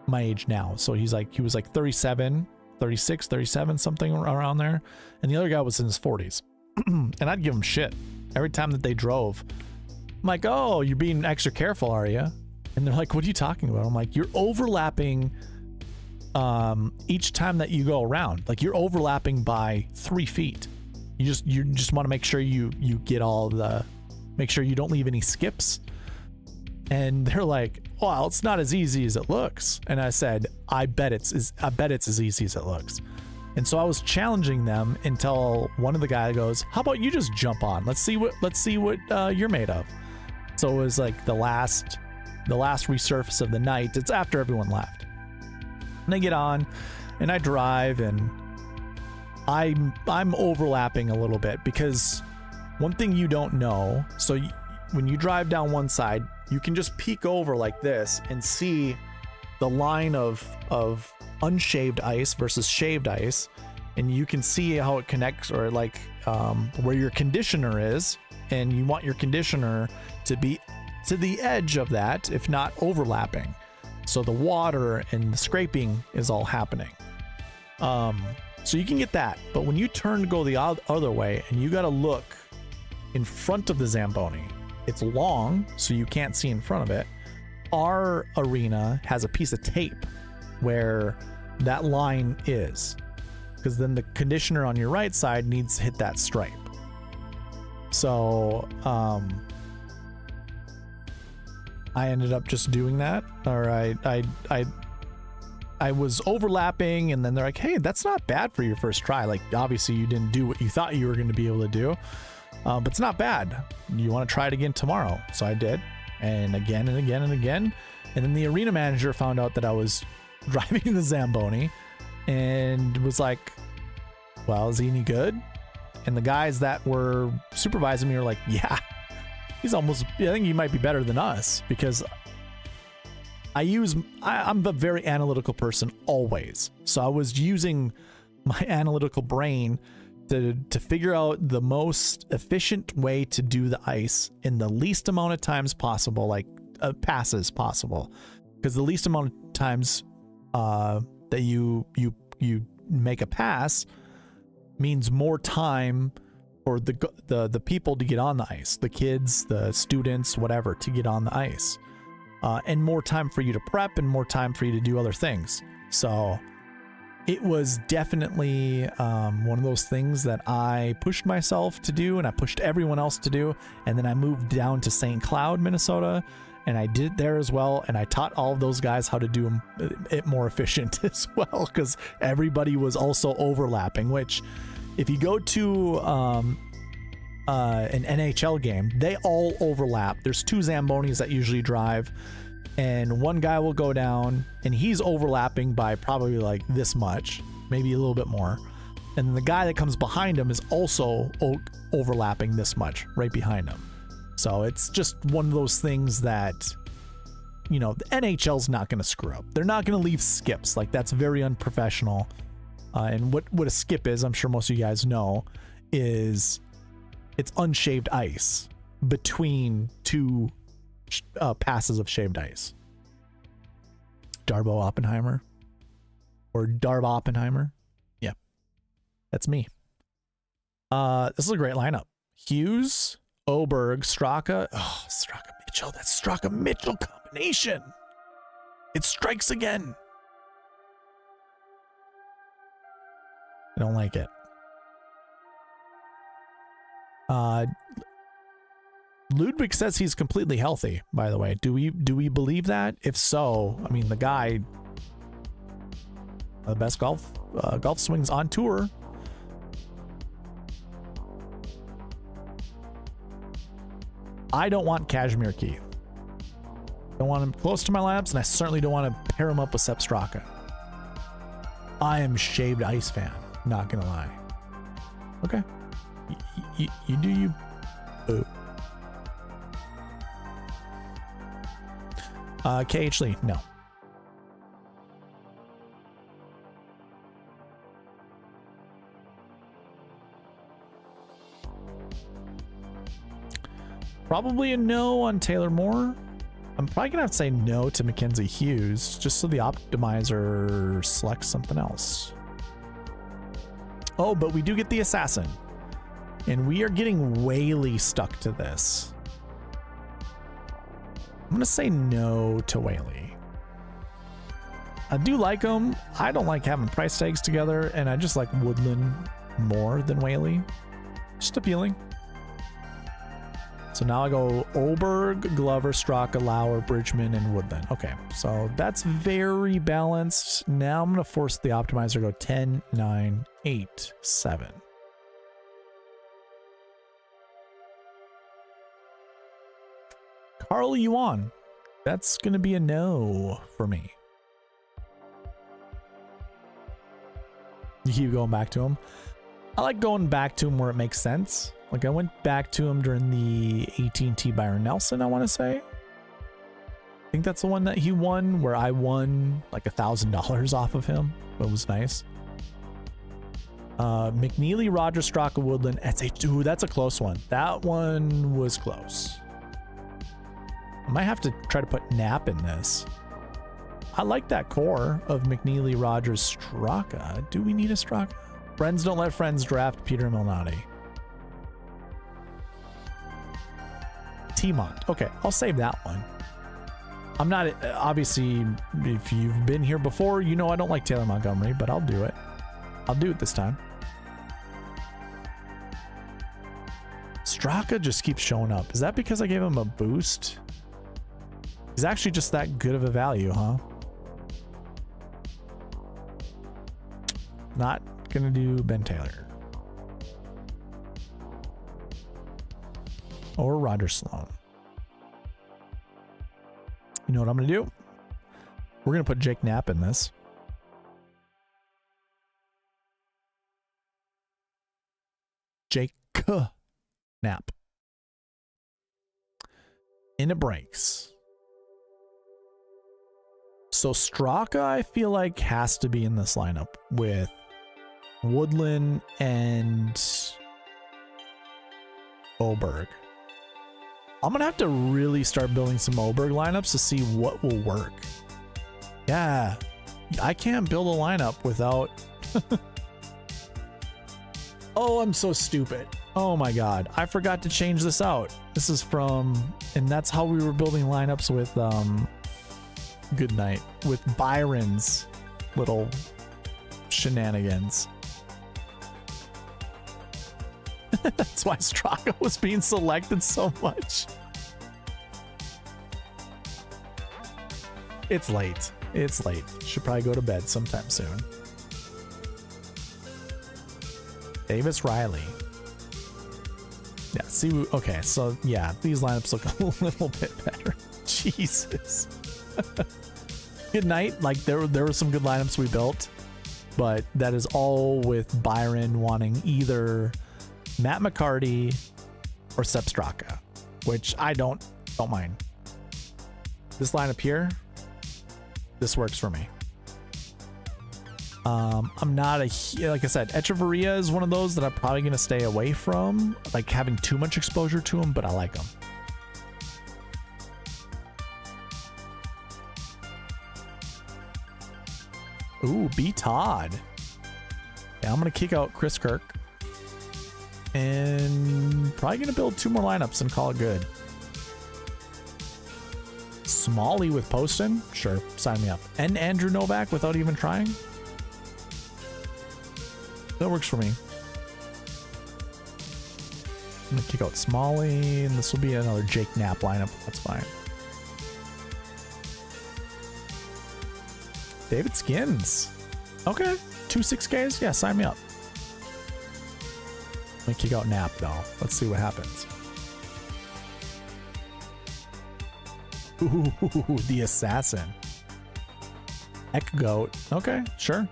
my age now. So he was like 37, 36, 37, something around there. And the other guy was in his 40s. And I'd give him shit every time that they drove. I'm like, oh, you're being extra careful, are you? And they're like, what are you talking about? I'm like, you're overlapping each time that you go around. Like, you're overlapping by 3 feet. You just want to make sure you get all the, make sure you don't leave any skips. And they're like, well, it's not as easy as it looks. And I said, I bet it's as easy as it looks. And so I was challenging them until one of the guys goes, "How about you just jump on? Let's see what you're made of." So it was like the last resurface of the night. It's after everyone left. And I get on, and I drive, and I'm overlapping a little bit because one thing you don't know. So when you drive down one side, you can just peek over like this and see the line of unshaved ice versus shaved ice, and you can see how it connects, or like where your conditioner is, and you want your conditioner to be to the edge of that, if not overlapping, so the water and the scraping is all happening. So you can get that, but when you turn to go the other way and you got to look in front of the Zamboni, it's long so you can't see in front of it. Our arena has a piece of tape where that line is, because then the conditioner on your right side needs to hit that stripe. So I ended up just doing that, or I was overlapping, and then they're like, "Hey, that's not bad for your first try. Like, obviously you didn't do what you thought you were going to be able to do, but it's not bad. You want to try it again tomorrow?" So I did, and again and again and again. And then the arena manager found out that I was driving the Zamboni and was like, "Well, is he any good?" And the guys that were supervising me were like, "Yeah, he's almost, I think he might be better than us," because I'm a very analytical person always. So I was using my analytical brain to figure out the most efficient way to do the ice in the least amount of times possible, like passes possible, because the least amount of times that you make a pass means more time for the people to get on the ice, the kids, the students, whatever, to get on the ice, and more time for you to prep and more time for you to do other things. So it was definitely one of those things that I pushed myself to do, and I pushed everyone else to do. And then I moved down to St. Cloud, Minnesota, and I did it there as well. And I taught all of those guys how to do it more efficient as well, because everybody was also overlapping, which if you go to an NHL game, they all overlap. There's two Zambonis that usually drive, and one guy will go down and he's overlapping by probably like this much, maybe a little bit more. And then the guy that comes behind him is also overlapping this much right behind him. So it's just one of those things that, you know, the NHL's not going to screw up. They're not going to leave skips. Like, that's very unprofessional. And what a skip is, I'm sure most of you guys know, is it's unshaved ice between two passes of shaved ice. Darbo Oppenheimer, or Darb Oppenheimer. Yeah, that's me. This is a great lineup. Hughes, Oberg, Straka. Oh, Straka Mitchell. That Straka Mitchell combination. It strikes again. I don't like it. Ludwig says he's completely healthy, by the way. Do we believe that? If so, I mean, the guy, the best golf swings on tour. I don't want Kashmir Keith. Don't want him close to my labs, and I certainly don't want to pair him up with Sepp Straka. I am shaved ice fan, not gonna lie. Okay, you do you. Boo. KH Lee, no. Probably a no on Taylor Moore. I'm probably gonna have to say no to Mackenzie Hughes, just so the optimizer selects something else. Oh, but we do get the assassin, and we are getting Whaley stuck to this. I'm gonna say no to Whaley. I do like him. I don't like having price tags together, and I just like Woodland more than Whaley. Just appealing. So now I go Oberg, Glover, Straka, Lauer, Bridgman, and Woodland. Okay, so that's very balanced. Now I'm going to force the optimizer to go 10, 9, 8, 7. Karl Yuan. That's going to be a no for me. You keep going back to him. I like going back to him where it makes sense. Like I went back to him during the AT&T Byron Nelson, I want to say. I think that's the one that he won, where I won like $1,000 off of him. It was nice. McNeely, Rogers, Straka, Woodland, SH. Ooh, that's a close one. That one was close. I might have to try to put Knapp in this. I like that core of McNeely, Rogers, Straka. Do we need a Straka? Friends don't let friends draft Peter Milnati. T-Mont. Okay, I'll save that one. I'm not, obviously, if you've been here before, you know I don't like Taylor Montgomery, but I'll do it. I'll do it this time. Straka just keeps showing up. Is that because I gave him a boost? He's actually just that good of a value, huh? Not gonna do Ben Taylor. Or Roger Sloan. You know what I'm gonna do? We're gonna put Jake Knapp in this. Jake Knapp. And it breaks. So Straka, I feel like, has to be in this lineup with Woodland and Oberg. I'm gonna have to really start building some Oberg lineups to see what will work. Yeah, I can't build a lineup without... Oh, I'm so stupid. Oh my god, I forgot to change this out. This is from... And that's how we were building lineups with Good Night, with Byron's little shenanigans. That's why Straka was being selected so much. It's late. It's late. Should probably go to bed sometime soon. Davis Riley. Yeah, see, okay, so yeah, these lineups look a little bit better. Jesus. Good Night, like there were some good lineups we built, but that is all with Byron wanting either Matt McCarty or Sepp Straka, which I don't mind. This lineup here, this works for me. I'm not like I said, Echeverria is one of those that I'm probably going to stay away from, like having too much exposure to him, but I like him. Ooh, B. Todd. Yeah, I'm going to kick out Chris Kirk. And probably going to build 2 more lineups and call it good. Smalley with Poston? Sure, sign me up. And Andrew Novak without even trying? That works for me. I'm going to kick out Smalley, and this will be another Jake Knapp lineup. That's fine. David Skins. Okay. 2 6Ks? Yeah, sign me up. Let me kick out Knapp, though. Let's see what happens. Ooh, the Assassin. Eckgoat. Okay, sure.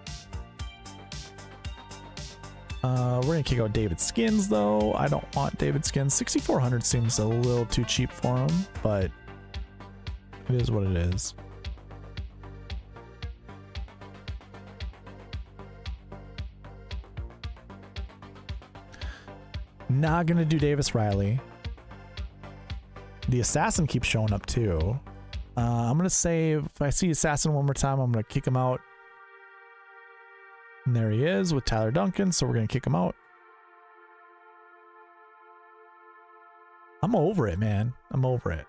We're going to kick out David Skins, though. I don't want David Skins. 6,400 seems a little too cheap for him, but it is what it is. Not gonna do Davis Riley. The Assassin keeps showing up too. I'm gonna say if I see Assassin one more time, I'm gonna kick him out. And there he is with Tyler Duncan, so we're gonna kick him out. I'm over it, man. I'm over it.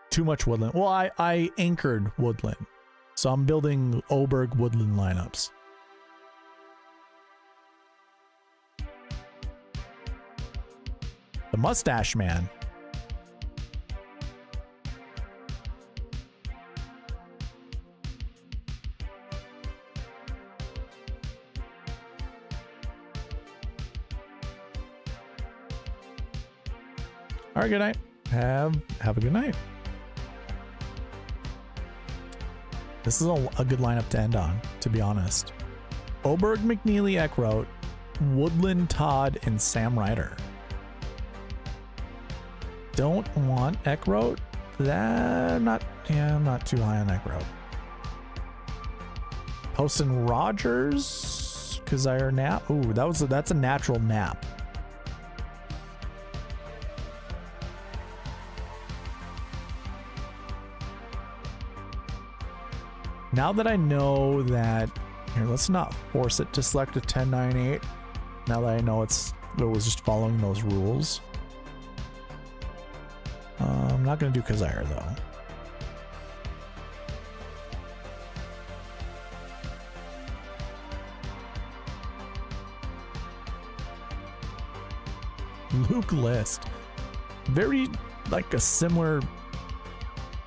Too much Woodland. Well, I anchored Woodland, so I'm building Oberg Woodland lineups. The Mustache Man. All right, good night. Have a good night. This is a good lineup to end on, to be honest. Oberg, McNeely, Eckroat, Woodland, Todd, and Sam Ryder. Don't want Eckroat. I'm not too high on Eckroat. Poston Rogers, Kazire Nap. Ooh, that's a natural nap. Now that I know that, here, let's not force it to select a 10-9-8. Now that I know it was just following those rules. I'm not going to do Kazire though. Luke List. Very like a similar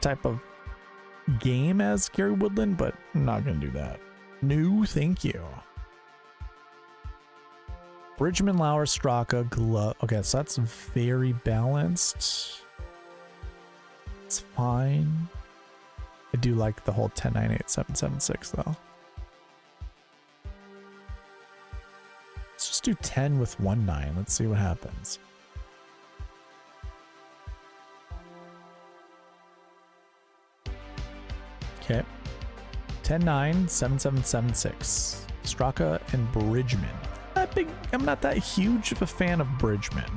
type of game as Gary Woodland, but I'm not going to do that. No, thank you. Bridgman, Lauer, Straka, Glove. Okay, so that's very balanced. It's fine. I do like the whole 10-9-8-7-7-6 though. Let's just do 10 with 1-9. Let's see what happens. Okay. 10-9-7-7-7-6. Straka and Bridgman. I'm not that huge of a fan of Bridgman.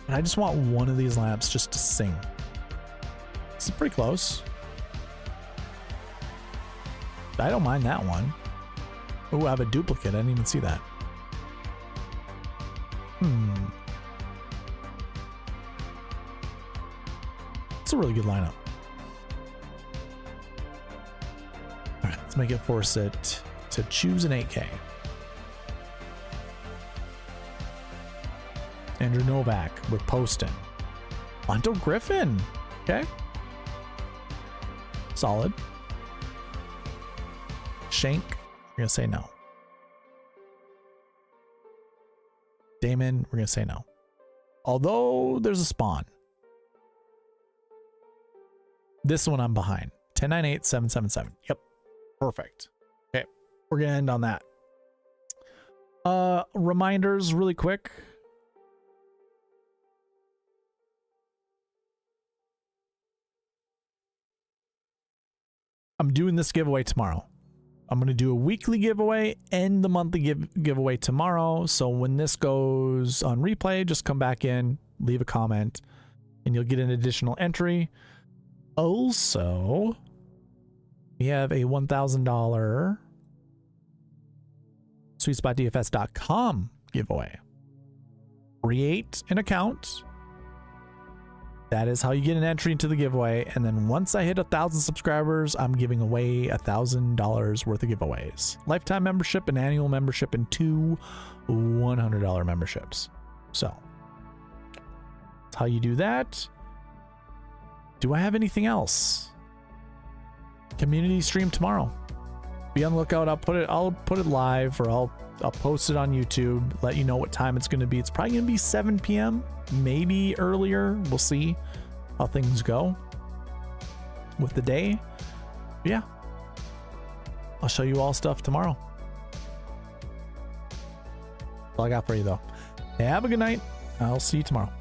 And I just want one of these lamps just to sing. This is pretty close. I don't mind that one. Oh, I have a duplicate. I didn't even see that. It's a really good lineup. All right, let's make it force it to choose an 8K. Andrew Novak with Poston. Monto Griffin. Okay. Solid. Shank. We're going to say no. Damon. We're going to say no. Although there's a spawn. This one I'm behind. 10-9-8-7-7-7. Yep. Perfect. Okay. We're going to end on that. Reminders really quick. I'm doing this giveaway tomorrow. I'm going to do a weekly giveaway and the monthly giveaway tomorrow. So when this goes on replay, just come back in, leave a comment, and you'll get an additional entry. Also, we have a $1,000 SweetSpotDFS.com giveaway. Create an account. That is how you get an entry into the giveaway. And then once I hit 1,000 subscribers, I'm giving away $1,000 worth of giveaways. Lifetime membership, an annual membership, and 2 $100 memberships. So that's how you do that. Do I have anything else? Community stream tomorrow. Be on the lookout. I'll put it live, or I'll post it on YouTube, let you know what time it's going to be. It's probably going to be 7 p.m. maybe earlier. We'll see how things go with the day. Yeah, I'll show you all stuff tomorrow. That's all I got for you though. Have a good night. I'll see you tomorrow.